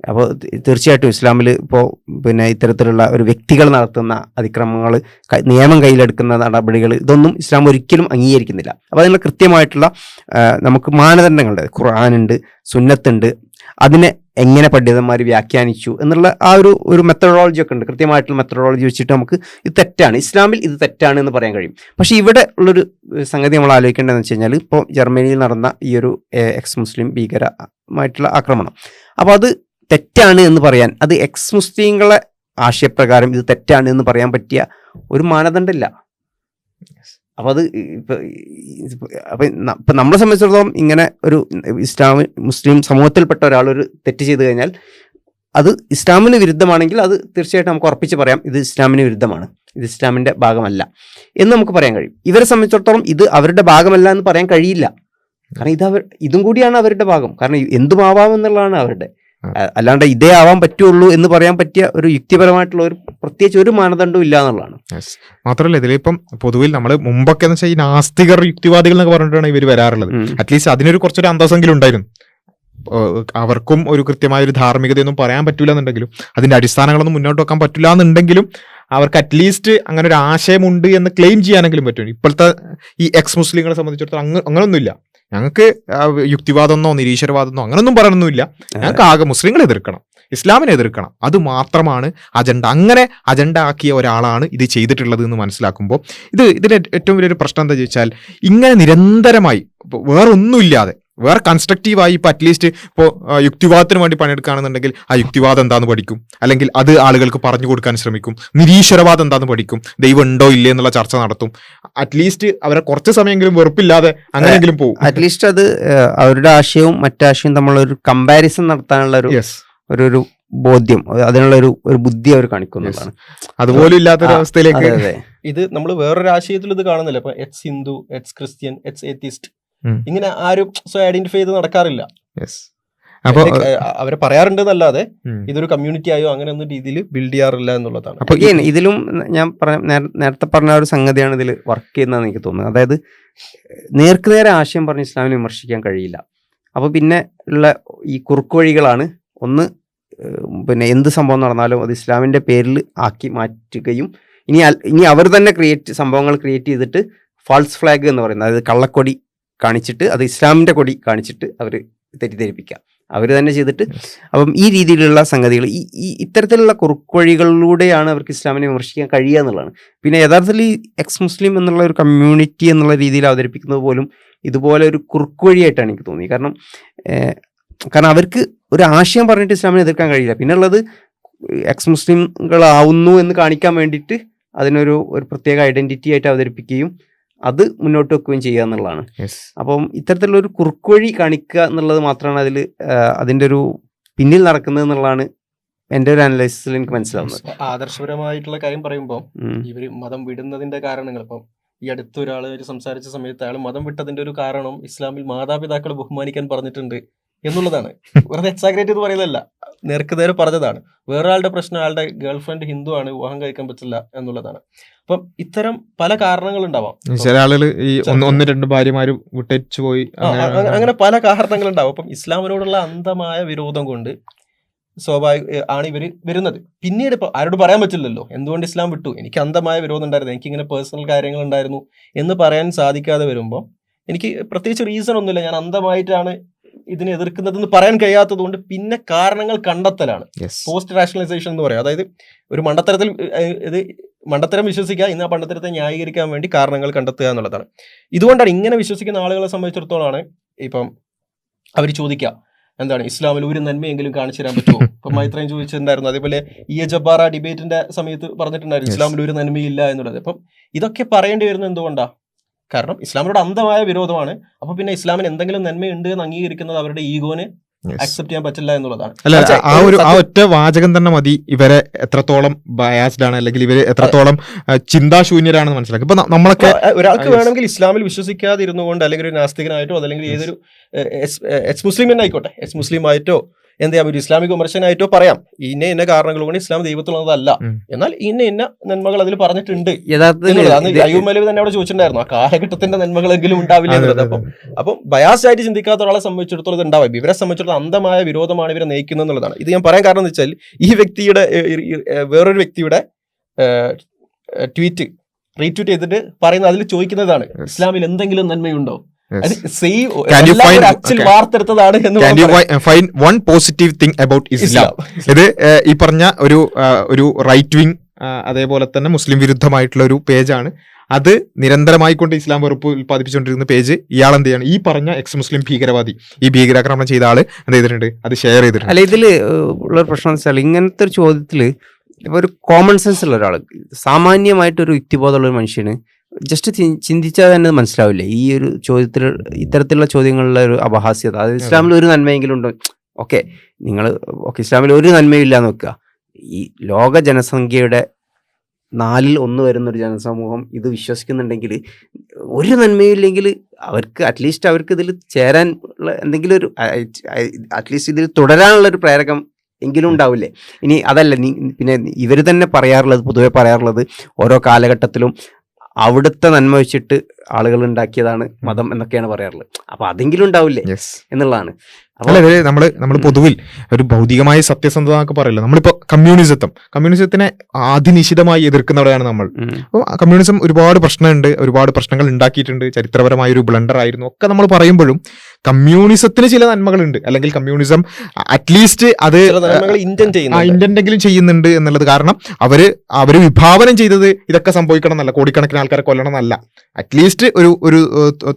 അപ്പോൾ തീർച്ചയായിട്ടും ഇസ്ലാമിൽ ഇപ്പോൾ പിന്നെ ഇത്തരത്തിലുള്ള ഒരു വ്യക്തികൾ നടത്തുന്ന അതിക്രമങ്ങൾ, നിയമം കയ്യിലെടുക്കുന്ന നടപടികൾ, ഇതൊന്നും ഇസ്ലാം ഒരിക്കലും അംഗീകരിക്കുന്നില്ല. അപ്പോൾ അതിനുള്ള കൃത്യമായിട്ടുള്ള നമുക്ക് മാനദണ്ഡങ്ങളുണ്ട്, ഖുർആനുണ്ട്, സുന്നത്തുണ്ട്, അതിനെ എങ്ങനെ പണ്ഡിതന്മാർ വ്യാഖ്യാനിച്ചു എന്നുള്ള ആ ഒരു മെത്തഡോളജി ഒക്കെ ഉണ്ട്. കൃത്യമായിട്ടുള്ള മെത്തഡോളജി വെച്ചിട്ട് നമുക്ക് ഇത് തെറ്റാണ്, ഇസ്ലാമിൽ ഇത് തെറ്റാണ് എന്ന് പറയാൻ കഴിയും. പക്ഷേ ഇവിടെ ഉള്ളൊരു സംഗതി നമ്മൾ ആലോചിക്കേണ്ടതെന്ന് വെച്ച് കഴിഞ്ഞാൽ, ഇപ്പോൾ ജർമ്മനിയിൽ നടന്ന ഈ ഒരു എക്സ് മുസ്ലിം ഭീകരമായിട്ടുള്ള ആക്രമണം, അപ്പോൾ അത് തെറ്റാണ് എന്ന് പറയാൻ, അത് എക്സ് മുസ്ലിങ്ങളെ ആശയപ്രകാരം ഇത് തെറ്റാണ് എന്ന് പറയാൻ പറ്റിയ ഒരു മാനദണ്ഡമില്ല. അപ്പം അത് ഇപ്പം നമ്മളെ സംബന്ധിച്ചിടത്തോളം ഇങ്ങനെ ഒരു മുസ്ലിം സമൂഹത്തിൽപ്പെട്ട ഒരാൾ ഒരു തെറ്റ് ചെയ്ത് കഴിഞ്ഞാൽ അത് ഇസ്ലാമിന് വിരുദ്ധമാണെങ്കിൽ അത് തീർച്ചയായിട്ടും നമുക്ക് ഉറപ്പിച്ച് പറയാം ഇത് ഇസ്ലാമിന് വിരുദ്ധമാണ്, ഇത് ഇസ്ലാമിൻ്റെ ഭാഗമല്ല എന്ന് നമുക്ക് പറയാൻ കഴിയും. ഇവരെ സംബന്ധിച്ചിടത്തോളം ഇത് അവരുടെ ഭാഗമല്ല എന്ന് പറയാൻ കഴിയില്ല. കാരണം ഇതും കൂടിയാണ് അവരുടെ ഭാഗം. കാരണം എന്തുമാവാമെന്നുള്ളതാണ് അവരുടെ, അല്ലാണ്ട് ഇതേ ആവാൻ പറ്റുള്ളൂ എന്ന് പറയാൻ പറ്റിയ ഒരു യുക്തിപരമായിട്ടുള്ള പ്രത്യേകിച്ച് ഒരു മാനദണ്ഡവും ഇല്ല എന്നുള്ളതാണ്. മാത്രമല്ല ഇതിലിപ്പം പൊതുവിൽ നമ്മൾ മുമ്പൊക്കെ എന്ന് വെച്ചാൽ ഈ നാസ്തികർ യുക്തിവാദികൾ എന്നൊക്കെ പറഞ്ഞിട്ടാണ് ഇവർ വരാറുള്ളത്. അറ്റ്ലീസ്റ്റ് അതിനൊരു കുറച്ചൊരു അന്തസ്സെങ്കിലും ഉണ്ടായിരുന്നു. അവർക്കും ഒരു കൃത്യമായ ഒരു ധാർമ്മികതയൊന്നും പറയാൻ പറ്റില്ല എന്നുണ്ടെങ്കിലും, അതിന്റെ അടിസ്ഥാനങ്ങളൊന്നും മുന്നോട്ട് വെക്കാൻ പറ്റില്ല എന്നുണ്ടെങ്കിലും അവർക്ക് അറ്റ്ലീസ്റ്റ് അങ്ങനെ ഒരു ആശയമുണ്ട് എന്ന് ക്ലെയിം ചെയ്യാനെങ്കിലും പറ്റും. ഇപ്പോഴത്തെ ഈ എക്സ് മുസ്ലിങ്ങളെ സംബന്ധിച്ചിടത്തോളം അങ്ങനൊന്നുമില്ല. ഞങ്ങൾക്ക് യുക്തിവാദമെന്നോ നിരീശ്വരവാദമെന്നോ അങ്ങനൊന്നും പറയണമെന്നില്ല. ഞങ്ങൾക്ക് ആകെ മുസ്ലിങ്ങളെ എതിർക്കണം, ഇസ്ലാമിനെ എതിർക്കണം, അത് മാത്രമാണ് അജണ്ട. അങ്ങനെ അജണ്ട ആക്കിയ ഒരാളാണ് ഇത് ചെയ്തിട്ടുള്ളത് എന്ന് മനസ്സിലാക്കുമ്പോൾ ഇതിന് ഏറ്റവും വലിയൊരു പ്രശ്നം എന്താ ചോദിച്ചാൽ, ഇങ്ങനെ നിരന്തരമായി വേറൊന്നുമില്ലാതെ, വേറെ കൺസ്ട്രക്റ്റീവായി ഇപ്പോൾ അറ്റ്ലീസ്റ്റ് ഇപ്പോൾ യുക്തിവാദത്തിന് വേണ്ടി പണിയെടുക്കുകയാണെന്നുണ്ടെങ്കിൽ ആ യുക്തിവാദം എന്താണെന്ന് പഠിക്കും, അല്ലെങ്കിൽ അത് ആളുകൾക്ക് പറഞ്ഞു കൊടുക്കാൻ ശ്രമിക്കും. നിരീശ്വരവാദം എന്താണെന്ന് പഠിക്കും, ദൈവം ഉണ്ടോ ഇല്ലേ എന്നുള്ള ചർച്ച നടത്തും. അറ്റ്ലീസ്റ്റ് അവരെ കുറച്ച് സമയമെങ്കിലും വെറുപ്പില്ലാതെ അങ്ങനെയെങ്കിലും പോകും. അറ്റ്ലീസ്റ്റ് അത് അവരുടെ ആശയവും മറ്റാശയവും തമ്മിലൊരു കമ്പാരിസൺ നടത്താനുള്ള ഒരു ബോധ്യം, അതിനുള്ള ഒരു ബുദ്ധി അവർ കാണിക്കുന്നതാണ്. അതുപോലും ഇല്ലാത്തൊരവസ്ഥയിലേക്ക് ഇത് നമ്മൾ വേറൊരു ആശയത്തിൽ ഇത് കാണുന്നില്ല. ഇപ്പൊ X Hindu, X Christian, X atheist, ഇങ്ങനെ ആരും ഐഡന്റിഫൈ ചെയ്ത് നടക്കാറില്ല. അപ്പൊ അവരെ പറയാറുണ്ട് എന്നല്ലാതെ ഇതൊരു കമ്മ്യൂണിറ്റി ആയോ അങ്ങനെ ഒന്നും രീതിയിൽ ബിൽഡ് ചെയ്യാറില്ല എന്നുള്ളതാണ്. അപ്പൊ ഇതിലും ഞാൻ നേരത്തെ പറഞ്ഞ ഒരു സംഗതിയാണ് ഇതിൽ വർക്ക് ചെയ്യുന്നതെന്ന് എനിക്ക് തോന്നുന്നത്. അതായത് നേർക്കുനേരെ ആശയം പറഞ്ഞ് ഇസ്ലാമിനെ വിമർശിക്കാൻ കഴിയില്ല. അപ്പൊ പിന്നെ ഉള്ള ഈ കുറുക്കുവഴികളാണ് ഒന്ന്, പിന്നെ എന്ത് സംഭവം നടന്നാലും അത് ഇസ്ലാമിന്റെ പേരിൽ ആക്കി മാറ്റുകയും ഇനി അവർ തന്നെ സംഭവങ്ങൾ ക്രിയേറ്റ് ചെയ്തിട്ട് ഫാൾസ് ഫ്ലാഗ് എന്ന് പറയുന്നത്, അതായത് കള്ളക്കൊടി കാണിച്ചിട്ട് അത് ഇസ്ലാമിന്റെ കൊടി കാണിച്ചിട്ട് അവർ തെറ്റിദ്ധരിപ്പിക്കുക. അവർ തന്നെ ചെയ്തിട്ട്. അപ്പം ഈ രീതിയിലുള്ള സംഗതികൾ, ഈ ഇത്തരത്തിലുള്ള കുറുക്കുവഴികളിലൂടെയാണ് അവർക്ക് ഇസ്ലാമിനെ വിമർശിക്കാൻ കഴിയുക എന്നുള്ളതാണ്. പിന്നെ യഥാർത്ഥത്തിൽ ഈ എക്സ് മുസ്ലിം എന്നുള്ള ഒരു കമ്മ്യൂണിറ്റി എന്നുള്ള രീതിയിൽ അവതരിപ്പിക്കുന്നത് പോലും ഇതുപോലെ ഒരു കുറുക്കുവഴിയായിട്ടാണ് എനിക്ക് തോന്നിയത്. കാരണം അവർക്ക് ഒരു ആശയം പറഞ്ഞിട്ട് ഇസ്ലാമിനെ എതിർക്കാൻ കഴിയില്ല. പിന്നെ ഉള്ളത് എക്സ് മുസ്ലിംകളാവുന്നു എന്ന് കാണിക്കാൻ വേണ്ടിയിട്ട് അതിനൊരു പ്രത്യേക ഐഡന്റിറ്റി ആയിട്ട് അവതരിപ്പിക്കുകയും അത് മുന്നോട്ട് വെക്കുകയും ചെയ്യുക എന്നുള്ളതാണ്. അപ്പം ഇത്തരത്തിലുള്ള ഒരു കുറുക്കുവഴി കാണിക്കുക എന്നുള്ളത് മാത്രമാണ് അതിൻ്റെ ഒരു പിന്നിൽ നടക്കുന്നത് എന്നുള്ളതാണ് എൻ്റെ ഒരു അനലൈസിൽ എനിക്ക് മനസ്സിലാവുന്നത്. ആദർശപരമായിട്ടുള്ള കാര്യം പറയുമ്പോൾ ഇവര് മതം വിടുന്നതിന്റെ കാരണങ്ങൾ, ഇപ്പം ഈ അടുത്ത ഒരാൾ സംസാരിച്ച സമയത്ത് അയാൾ മതം വിട്ടതിന്റെ ഒരു കാരണം ഇസ്ലാമിൽ മാതാപിതാക്കളെ ബഹുമാനിക്കാൻ പറഞ്ഞിട്ടുണ്ട് എന്നുള്ളതാണ്. വെറുതെ എക്സാഗ്രേറ്റ് ചെയ്ത് പറയുന്നതല്ല, നേർക്ക് നേരെ പറഞ്ഞതാണ്. വേറൊരാളുടെ പ്രശ്നം അയാളുടെ ഗേൾ ഫ്രണ്ട് ഹിന്ദു ആണ്, വിവാഹം കഴിക്കാൻ പറ്റില്ല എന്നുള്ളതാണ്. അപ്പം ഇത്തരം പല കാരണങ്ങൾ ഉണ്ടാവാം. ചില ആളുകൾ ഈ ഒന്ന് രണ്ട് ഭാര്യമാര് വിട്ടു പോയി, അങ്ങനെ പല കാരണങ്ങൾ ഉണ്ടാവും. അപ്പം ഇസ്ലാമിനോടുള്ള അന്ധമായ വിരോധം കൊണ്ട് സ്വാഭാവിക ആണ് ഇവര് വരുന്നത്. പിന്നീട് ഇപ്പൊ ആരോട് പറയാൻ പറ്റില്ലല്ലോ എന്തുകൊണ്ട് ഇസ്ലാം വിട്ടു, എനിക്ക് അന്ധമായ വിരോധം ഉണ്ടായിരുന്നു, എനിക്ക് ഇങ്ങനെ പേഴ്സണൽ കാര്യങ്ങൾ ഉണ്ടായിരുന്നു എന്ന് പറയാൻ സാധിക്കാതെ വരുമ്പോൾ എനിക്ക് പ്രത്യേകിച്ച് റീസൺ ഒന്നുമില്ല, ഞാൻ അന്ധമായിട്ടാണ് ഇതിനെ എതിർക്കുന്നതെന്ന് പറയാൻ കഴിയാത്തത് കൊണ്ട് പിന്നെ കാരണങ്ങൾ കണ്ടെത്തലാണ് പോസ്റ്റ് റാഷണലൈസേഷൻ എന്ന് പറയാം. അതായത് ഒരു മണ്ടത്തരം വിശ്വസിക്കുക, ഇന്ന് ആ മണ്ടത്തരത്തെ ന്യായീകരിക്കാൻ വേണ്ടി കാരണങ്ങൾ കണ്ടെത്തുക എന്നുള്ളതാണ്. ഇതുകൊണ്ടാണ് ഇങ്ങനെ വിശ്വസിക്കുന്ന ആളുകളെ സംബന്ധിച്ചിടത്തോളാണ് ഇപ്പം അവർ ചോദിക്കുക, എന്താണ് ഇസ്ലാമിൽ ഒരു നന്മയെങ്കിലും കാണിച്ചു തരാൻ പറ്റുമോ? ഇപ്പം മൈത്രയും ചോദിച്ചിട്ടുണ്ടായിരുന്നു. അതേപോലെ ജബ്ബാർ ആ ഡിബേറ്റിന്റെ സമയത്ത് പറഞ്ഞിട്ടുണ്ടായിരുന്നു ഇസ്ലാമിൽ ഒരു നന്മയില്ല എന്നുള്ളത്. അപ്പം ഇതൊക്കെ പറയേണ്ടി വരുന്നത് എന്തുകൊണ്ടാണ്? കാരണം ഇസ്ലാമിനോട് അന്ധമായ വിരോധമാണ്. അപ്പൊ പിന്നെ ഇസ്ലാമിന് എന്തെങ്കിലും നന്മയുണ്ട് എന്ന് അംഗീകരിക്കുന്നത് അവരുടെ ഈഗോനെ അക്സെപ്റ്റ് ചെയ്യാൻ പറ്റില്ല എന്നുള്ളതാണ്. അല്ല, ആ ഒറ്റ വാചകം തന്നെ മതി ഇവരെ എത്രത്തോളം ബയാസ്ഡ് ആണ്, അല്ലെങ്കിൽ ഇവര് എത്രത്തോളം ചിന്താശൂന്യരാണെന്ന് മനസ്സിലാക്കി. ഇപ്പൊ നമ്മളൊക്കെ ഒരാൾക്ക് വേണമെങ്കിൽ ഇസ്ലാമിൽ വിശ്വസിക്കാതിരുന്നുകൊണ്ട്, അല്ലെങ്കിൽ ഒരു നാസ്തികനായിട്ടോ അല്ലെങ്കിൽ ഏതൊരു എക്സ് മുസ്ലിം തന്നെ ആയിക്കോട്ടെ, എക്സ് മുസ്ലിം ആയിട്ടോ എന്ത് ചെയ്യാം, ഒരു ഇസ്ലാമിക വിമർശനമായിട്ടോ പറയാം ഇന്ന കാരണങ്ങൾ കൊണ്ട് ഇസ്ലാം ദൈവത്തിലുള്ളതല്ല, എന്നാൽ ഇന്ന നന്മകൾ അതിൽ പറഞ്ഞിട്ടുണ്ട്. അയ്യൂബ് മൗലവി തന്നെ അവിടെ ചോദിച്ചിട്ടുണ്ടായിരുന്നു ആ കാലഘട്ടത്തിന്റെ നന്മകളെങ്കിലും ഉണ്ടാവില്ല എന്നുള്ളത്. അപ്പം ബയാസ് ആയിട്ട് ചിന്തിക്കാത്ത ഒരാളെ സംബന്ധിച്ചിടത്തോളം ഇത് ഉണ്ടാവും. ഇവരെ സംബന്ധിച്ചിടത്തോളം അന്ധമായ വിരോധമാണ് ഇവരെ നയിക്കുന്നത് എന്നുള്ളതാണ്. ഇത് ഞാൻ പറയാൻ കാരണം എന്ന് വെച്ചാൽ ഈ വ്യക്തിയുടെ വേറൊരു വ്യക്തിയുടെ റീട്വീറ്റ് ചെയ്തിട്ട് പറയുന്ന അതിൽ ചോദിക്കുന്നതാണ് ഇസ്ലാമിൽ എന്തെങ്കിലും നന്മയുണ്ടോ? വാർത്തെടുത്തതാണ്. ഇത് ഈ പറഞ്ഞ ഒരു റൈറ്റ് വിങ് അതേപോലെ തന്നെ മുസ്ലിം വിരുദ്ധമായിട്ടുള്ള ഒരു പേജാണ്. അത് നിരന്തരമായി കൊണ്ട് ഇസ്ലാം വെറുപ്പ് ഉൽപ്പാദിപ്പിച്ചുകൊണ്ടിരുന്ന പേജ് ഇയാൾ എന്ത് ചെയ്യണം, ഈ പറഞ്ഞ എക്സ് മുസ്ലിം ഭീകരവാദി, ഈ ഭീകരാക്രമണം ചെയ്ത ആള് എന്ത് ചെയ്തിട്ടുണ്ട്, അത് ഷെയർ ചെയ്തിട്ടുണ്ട്. അല്ല, ഇതില് ഉള്ളൊരു പ്രശ്നം വെച്ചാൽ ഇങ്ങനത്തെ ഒരു ചോദ്യത്തില് ഇപ്പൊ ഒരു കോമൺ സെൻസ് ഉള്ള ഒരാൾ, സാമാന്യമായിട്ടൊരു യുക്തിബോധമുള്ള ഒരു മനുഷ്യന് ജസ്റ്റ് ചിന്തിച്ചാൽ തന്നെ മനസ്സിലാവില്ല ഈ ഒരു ചോദ്യത്തിൽ, ഇത്തരത്തിലുള്ള ചോദ്യങ്ങളിലെ ഒരു അപഹാസ്യത. അത് ഇസ്ലാമിൽ ഒരു നന്മയെങ്കിലും ഉണ്ടോ? ഓക്കെ, ഇസ്ലാമിൽ ഒരു നന്മയും ഇല്ലാന്ന് വെക്കുക. ഈ ലോക ജനസംഖ്യയുടെ 1/4 വരുന്നൊരു ജനസമൂഹം ഇത് വിശ്വസിക്കുന്നുണ്ടെങ്കിൽ, ഒരു നന്മയും ഇല്ലെങ്കിൽ അവർക്ക് അറ്റ്ലീസ്റ്റ് അവർക്ക് ഇതിൽ ചേരാൻ ഉള്ള എന്തെങ്കിലും ഒരു, അറ്റ്ലീസ്റ്റ് ഇതിൽ തുടരാനുള്ള ഒരു പ്രേരകം എങ്കിലും ഉണ്ടാവില്ലേ? ഇനി അതല്ല, പിന്നെ ഇവർ തന്നെ പൊതുവെ പറയാറുള്ളത് ഓരോ കാലഘട്ടത്തിലും അവിടുത്തെ നന്മ വെച്ചിട്ട് ആളുകൾ ഉണ്ടാക്കിയതാണ് മതം എന്നൊക്കെയാണ് പറയാറുള്ളത്. അപ്പൊ അതെങ്കിലും ഉണ്ടാവില്ലേ എന്നുള്ളതാണ്. അല്ല, നമ്മള് പൊതുവിൽ ഒരു ഭൗതികമായ സത്യസന്ധത എന്നൊക്കെ പറയില്ല. നമ്മളിപ്പോ കമ്മ്യൂണിസത്തിനെ അതിനിശിതമായി എതിർക്കുന്നവരാണ് നമ്മൾ. അപ്പോൾ കമ്മ്യൂണിസം ഒരുപാട് പ്രശ്നമുണ്ട്, ഒരുപാട് പ്രശ്നങ്ങൾ ഉണ്ടാക്കിയിട്ടുണ്ട്, ചരിത്രപരമായ ഒരു ബ്ലണ്ടർ ആയിരുന്നു ഒക്കെ നമ്മൾ പറയുമ്പോഴും കമ്മ്യൂണിസത്തിന് ചില നന്മകളുണ്ട്, അല്ലെങ്കിൽ കമ്മ്യൂണിസം അറ്റ്ലീസ്റ്റ് അത് ഇന്റന്റെങ്കിലും ചെയ്യുന്നുണ്ട് എന്നുള്ളത്. കാരണം അവര് വിഭാവനം ചെയ്തത് ഇതൊക്കെ സംഭവിക്കണം എന്നല്ല, കോടിക്കണക്കിന് ആൾക്കാരെ കൊല്ലണം എന്നല്ല, അറ്റ്ലീസ്റ്റ് ഒരു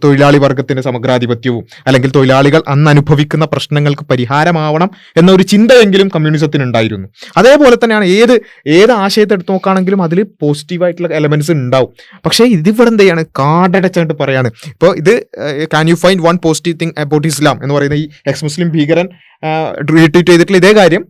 തൊഴിലാളി വർഗത്തിന്റെ സമഗ്രാധിപത്യവും അല്ലെങ്കിൽ തൊഴിലാളികൾ അന്ന് അനുഭവിക്കുന്ന പ്രശ്നങ്ങൾക്ക് പരിഹാരമാവണം എന്നൊരു ചിന്തയെങ്കിലും കമ്മ്യൂണിസത്തിന് ഉണ്ടായിരുന്നു. അതേപോലെ തന്നെയാണ് ഏത് ആശയത്തെ എടുത്ത് നോക്കുകയാണെങ്കിലും അതിൽ പോസിറ്റീവായിട്ടുള്ള എലമെന്റ്സ് ഉണ്ടാവും. പക്ഷേ ഇതിവിടെ എന്ത് ചെയ്യാണ്, കാടടച്ചായിട്ട് പറയാണ്. ഇപ്പോൾ ഇത് can you find one positive thing about Islam എന്ന് പറയുന്ന ഈ എക്സ് മുസ്ലിം ഭീകരൻ റീട്വീറ്റ് ചെയ്തിട്ടുള്ള ഇതേ കാര്യം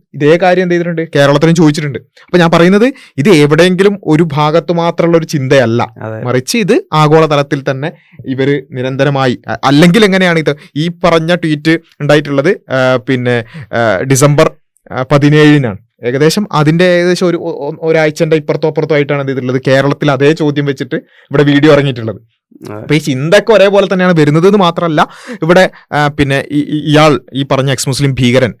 എന്ത് ചെയ്തിട്ടുണ്ട്, കേരളത്തിലും ചോദിച്ചിട്ടുണ്ട്. അപ്പൊ ഞാൻ പറയുന്നത് ഇത് എവിടെയെങ്കിലും ഒരു ഭാഗത്ത് മാത്രമുള്ള ഒരു ചിന്തയല്ല, മറിച്ച് ഇത് ആഗോളതലത്തിൽ തന്നെ ഇവര് നിരന്തരമായി, അല്ലെങ്കിൽ എങ്ങനെയാണ് ഇത് ഈ പറഞ്ഞ ട്വീറ്റ് ഉണ്ടായിട്ടുള്ളത് പിന്നെ ഡിസംബർ 17 ഏകദേശം അതിന്റെ ഏകദേശം ഒരാഴ്ചന്റെ ഇപ്പുറത്തോ അപ്പുറത്തോ ആയിട്ടാണ് എന്ത് ചെയ്തിട്ടുള്ളത്, കേരളത്തിൽ അതേ ചോദ്യം വെച്ചിട്ട് ഇവിടെ വീഡിയോ ഇറങ്ങിയിട്ടുള്ളത്. അപ്പൊ ഈ ചിന്തയൊക്കെ ഒരേപോലെ തന്നെയാണ് വരുന്നത് എന്ന് മാത്രമല്ല, ഇവിടെ പിന്നെ ഇയാൾ ഈ പറഞ്ഞ എക്സ് മുസ്ലിം ഭീകരൻ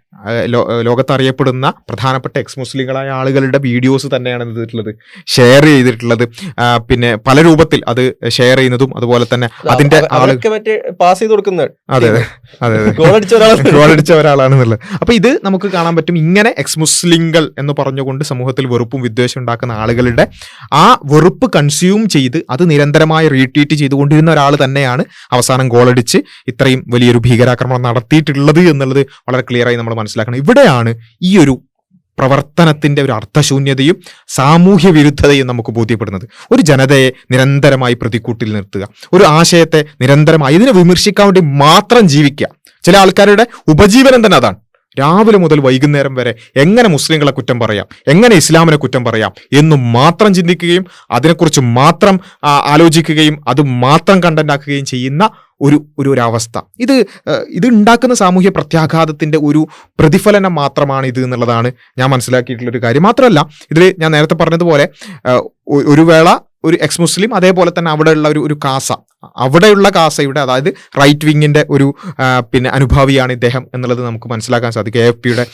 ലോകത്തറിയപ്പെടുന്ന പ്രധാനപ്പെട്ട എക്സ് മുസ്ലിങ്ങളായ ആളുകളുടെ വീഡിയോസ് തന്നെയാണ് എന്ത് ചെയ്തിട്ടുള്ളത്, ഷെയർ ചെയ്തിട്ടുള്ളത്. പിന്നെ പല രൂപത്തിൽ അത് ഷെയർ ചെയ്യുന്നതും അതുപോലെ തന്നെ അതിന്റെ മറ്റേ പാസ് ചെയ്ത് കൊടുക്കുന്നത്. അതെ അതെ അതെ ഗോളടിച്ച ഒരാളാണെന്നുള്ളത്. അപ്പൊ ഇത് നമുക്ക് കാണാൻ പറ്റും. ഇങ്ങനെ എക്സ് മുസ്ലിങ്ങൾ എന്ന് പറഞ്ഞുകൊണ്ട് സമൂഹത്തിൽ വെറുപ്പും വിദ്വേഷം ഉണ്ടാക്കുന്ന ആളുകളുടെ ആ വെറുപ്പ് കൺസ്യൂം ചെയ്ത് അത് നിരന്തരമായി റീട്വീറ്റ് ചെയ്തുകൊണ്ടിരുന്ന ഒരാൾ തന്നെയാണ് അവസാനം ഗോളടിച്ച് ഇത്രയും വലിയൊരു ഭീകരാക്രമണം നടത്തിയിട്ടുള്ളത് എന്നുള്ളത് വളരെ ക്ലിയറായി നമ്മൾ മനസ്സിലാക്കണം. ഇവിടെയാണ് ഈ ഒരു പ്രവർത്തനത്തിന്റെ ഒരു അർത്ഥശൂന്യതയും സാമൂഹ്യ വിരുദ്ധതയും നമുക്ക് ബോധ്യപ്പെടുന്നത്. ഒരു ജനതയെ നിരന്തരമായി പ്രതിക്കൂട്ടിൽ നിർത്തുക, ഒരു ആശയത്തെ നിരന്തരമായി ഇതിനെ വിമർശിക്കാൻ വേണ്ടി മാത്രം ജീവിക്കുക. ചില ആൾക്കാരുടെ ഉപജീവനം തന്നെ അതാണ്. രാവിലെ മുതൽ വൈകുന്നേരം വരെ എങ്ങനെ മുസ്ലിങ്ങളെ കുറ്റം പറയാം, എങ്ങനെ ഇസ്ലാമിനെ കുറ്റം പറയാം എന്ന് മാത്രം ചിന്തിക്കുകയും അതിനെക്കുറിച്ച് മാത്രം ആലോചിക്കുകയും അത് മാത്രം കണ്ടന്റ് ആക്കുകയും ചെയ്യുന്ന ഒരു അവസ്ഥ. ഇത് ഉണ്ടാക്കുന്ന സാമൂഹ്യ പ്രത്യാഘാതത്തിന്റെ ഒരു പ്രതിഫലനം മാത്രമാണ് ഇത് എന്നുള്ളതാണ് ഞാൻ മനസ്സിലാക്കിയിട്ടുള്ള ഒരു കാര്യം. മാത്രമല്ല ഇതിൽ ഞാൻ നേരത്തെ പറഞ്ഞതുപോലെ ഒരു വേള ഒരു എക്സ് മുസ്ലിം, അതേപോലെ തന്നെ അവിടെയുള്ള ഒരു കാസ, അവിടെയുള്ള കാസയുടെ, അതായത് റൈറ്റ് വിങ്ങിന്റെ ഒരു പിന്നെ അനുഭാവിയാണ് ഇദ്ദേഹം എന്നുള്ളത് നമുക്ക് മനസ്സിലാക്കാൻ സാധിക്കും. AFPയുടെ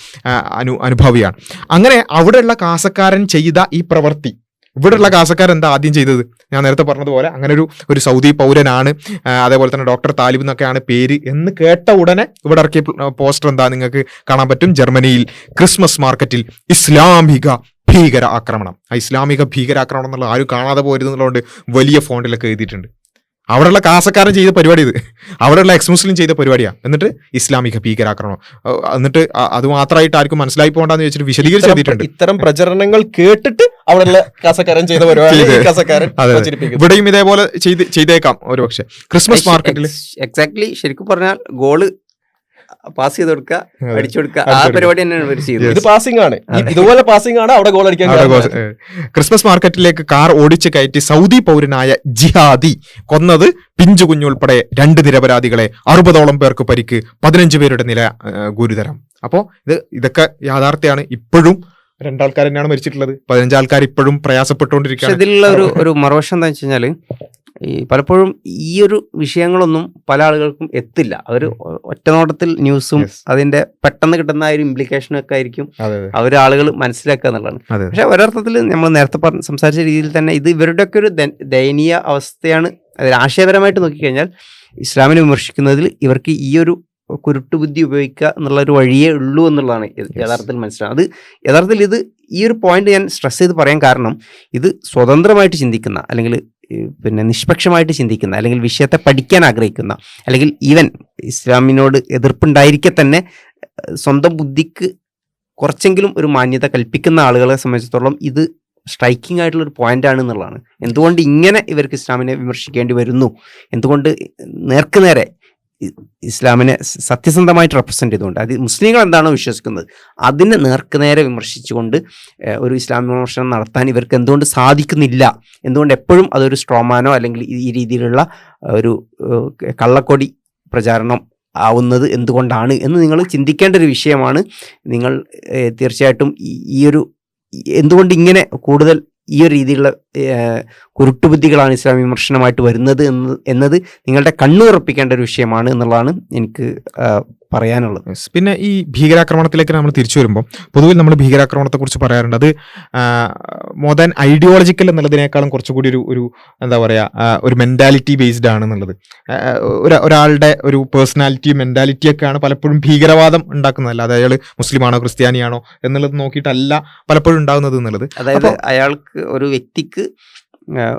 അനുഭാവിയാണ്. അങ്ങനെ അവിടെയുള്ള കാസക്കാരൻ ചെയ്ത ഈ പ്രവൃത്തി, ഇവിടെയുള്ള കാസക്കാരൻ എന്താ ആദ്യം ചെയ്തത്? ഞാൻ നേരത്തെ പറഞ്ഞതുപോലെ അങ്ങനെ ഒരു സൗദി പൗരനാണ്, അതേപോലെ തന്നെ ഡോക്ടർ താലിബ് എന്നൊക്കെയാണ് പേര് എന്ന് കേട്ട ഉടനെ ഇവിടെ ഇറക്കിയ പോസ്റ്റർ എന്താ നിങ്ങൾക്ക് കാണാൻ പറ്റും. ജർമ്മനിയിൽ ക്രിസ്മസ് മാർക്കറ്റിൽ ഇസ്ലാമിക ഭീകര ആക്രമണം. ആ ഇസ്ലാമിക ഭീകരാക്രമണം എന്നുള്ളത് ആരും കാണാതെ പോരുന്നുള്ളതുകൊണ്ട് വലിയ ഫോണ്ടിലൊക്കെ എഴുതിയിട്ടുണ്ട്. അവിടെയുള്ള കാസക്കാരൻ ചെയ്ത പരിപാടി ഇത്, അവിടെയുള്ള എക്സ് മുസ്ലിം ചെയ്ത പരിപാടിയാണ്. എന്നിട്ട് ഇസ്ലാമിക ഭീകരാക്രമണം, എന്നിട്ട് അത് മാത്രമായിട്ട് ആർക്കും മനസ്സിലായി പോകണ്ടെന്ന് വെച്ചിട്ട് വിശദീകരിച്ച് എഴുതിയിട്ടുണ്ട്. ഇത്തരം പ്രചരണങ്ങൾ കേട്ടിട്ട് അവിടെയുള്ള കാസക്കാരൻ ചെയ്ത പരിപാടി ഇവിടെയും ഇതേപോലെ ചെയ്തേക്കാം ഒരുപക്ഷെ. ക്രിസ്മസ് മാർക്കറ്റിൽ എക്സാക്ട്ലി ശരിക്കും പറഞ്ഞാൽ ഗോള് പാസ് ചെയ്ത് കൊടുക്കുക, അടിച്ചു കൊടുക്കുക, ആ പരിപാടി തന്നെയാണ് ഇവർ ചെയ്യുന്നത്. ഇത് പാസിംഗ് ആണ്, ഇതുപോലെ പാസിംഗ് ആണ് അവിടെ ഗോൾ അടിക്കാൻ. ക്രിസ്മസ് മാർക്കറ്റിലേക്ക് കാർ ഓടിച്ച് കയറ്റി സൗദി പൗരനായ ജിഹാദി കൊന്നത് പിഞ്ചു കുഞ്ഞുൾപ്പെടെ 2 നിരപരാധികളെ, 60ഓളം പേർക്ക് പരിക്ക്, 15 പേരുടെ നില ഗുരുതരം. അപ്പോ ഇതൊക്കെ യാഥാർത്ഥ്യമാണ്. ഇപ്പോഴും 2 ആൾക്കാർ തന്നെയാണ് മരിച്ചിട്ടുള്ളത്, 15 ആൾക്കാർ ഇപ്പോഴും പ്രയാസപ്പെട്ടുകൊണ്ടിരിക്കുകയാണ്. ഇതിലുള്ള ഒരു മറുവശം എന്താ വെച്ച് കഴിഞ്ഞാല്, ഈ പലപ്പോഴും ഈ ഒരു വിഷയങ്ങളൊന്നും പല ആളുകൾക്കും എത്തില്ല. അവർ ഒറ്റനോട്ടത്തിൽ ന്യൂസും അതിന്റെ പെട്ടെന്ന് കിട്ടുന്ന ഒരു ഇംപ്ലിക്കേഷനും ഒക്കെ ആയിരിക്കും ആളുകൾ മനസ്സിലാക്കുക എന്നുള്ളതാണ്. പക്ഷെ ഒരർത്ഥത്തിൽ നമ്മൾ നേരത്തെ സംസാരിച്ച രീതിയിൽ തന്നെ ഇത് ഇവരുടെയൊക്കെ ഒരു ദയനീയ അവസ്ഥയാണ്. അതിൽ ആശയപരമായിട്ട് നോക്കിക്കഴിഞ്ഞാൽ ഇസ്ലാമിനെ വിമർശിക്കുന്നതിൽ ഇവർക്ക് ഈ ഒരു കുരുട്ടുബുദ്ധി ഉപയോഗിക്കുക എന്നുള്ള ഒരു വഴിയേ ഉള്ളൂ എന്നുള്ളതാണ് യഥാർത്ഥത്തിൽ മനസ്സിലാവുന്നത്. യഥാർത്ഥത്തിൽ ഈ ഒരു പോയിന്റ് ഞാൻ സ്ട്രെസ് ചെയ്ത് പറയാൻ കാരണം, ഇത് സ്വതന്ത്രമായിട്ട് ചിന്തിക്കുന്ന, അല്ലെങ്കിൽ പിന്നെ നിഷ്പക്ഷമായിട്ട് ചിന്തിക്കുന്ന, അല്ലെങ്കിൽ വിഷയത്തെ പഠിക്കാൻ ആഗ്രഹിക്കുന്ന, അല്ലെങ്കിൽ ഈവൻ ഇസ്ലാമിനോട് എതിർപ്പുണ്ടായിരിക്കെ തന്നെ സ്വന്തം ബുദ്ധിക്ക് കുറച്ചെങ്കിലും ഒരു മാന്യത കൽപ്പിക്കുന്ന ആളുകളെ സംബന്ധിച്ചിടത്തോളം ഇത് സ്ട്രൈക്കിംഗ് ആയിട്ടുള്ളൊരു പോയിന്റാണ് എന്നുള്ളതാണ്. എന്തുകൊണ്ട് ഇങ്ങനെ ഇവർക്ക് ഇസ്ലാമിനെ വിമർശിക്കേണ്ടി വരുന്നു, എന്തുകൊണ്ട് നേർക്കുനേരെ ഇസ്ലാമിനെ സത്യസന്ധമായിട്ട് റെപ്രസെന്റ് ചെയ്തുകൊണ്ട്, അത് മുസ്ലിങ്ങൾ എന്താണോ വിശ്വസിക്കുന്നത് അതിനെ നേർക്കുനേരെ വിമർശിച്ചുകൊണ്ട് ഒരു ഇസ്ലാമിക വിമർശനം നടത്താൻ ഇവർക്ക് എന്തുകൊണ്ട് സാധിക്കുന്നില്ല, എന്തുകൊണ്ട് എപ്പോഴും അതൊരു സ്ട്രോമാനോ അല്ലെങ്കിൽ ഈ രീതിയിലുള്ള ഒരു കള്ളക്കൊടി പ്രചാരണം ആവുന്നത് എന്തുകൊണ്ടാണ് എന്ന് നിങ്ങൾ ചിന്തിക്കേണ്ട ഒരു വിഷയമാണ്. നിങ്ങൾ തീർച്ചയായിട്ടും എന്തുകൊണ്ട് ഇങ്ങനെ കൂടുതൽ ഈ ഒരു രീതിയിലുള്ള കുരുട്ടുബുദ്ധികളാണ് ഇസ്ലാം വിമർശനമായിട്ട് വരുന്നത് എന്നത് നിങ്ങളുടെ കണ്ണുറപ്പിക്കേണ്ട ഒരു വിഷയമാണ് എന്നുള്ളതാണ് എനിക്ക് പറയാനുള്ളത്. പിന്നെ ഈ ഭീകരാക്രമണത്തിലേക്ക് നമ്മൾ തിരിച്ചു വരുമ്പോൾ പൊതുവിൽ നമ്മൾ ഭീകരാക്രമണത്തെക്കുറിച്ച് പറയാറുണ്ട്. അത് മോർ ദാൻ ഐഡിയോളജിക്കൽ എന്നുള്ളതിനേക്കാളും കുറച്ചുകൂടി ഒരു എന്താ പറയുക, ഒരു മെന്റാലിറ്റി ബേസ്ഡ് ആണ് എന്നുള്ളത്. ഒരാളുടെ ഒരു പേഴ്സണാലിറ്റി മെന്റാലിറ്റിയൊക്കെയാണ് പലപ്പോഴും ഭീകരവാദം ഉണ്ടാക്കുന്നത്. അല്ലാതെ അയാൾ മുസ്ലിമാണോ ക്രിസ്ത്യാനിയാണോ എന്നുള്ളത് നോക്കിയിട്ടല്ല പലപ്പോഴും ഉണ്ടാകുന്നത് എന്നുള്ളത്. അതായത് അയാൾക്ക് ഒരു വ്യക്തിക്ക്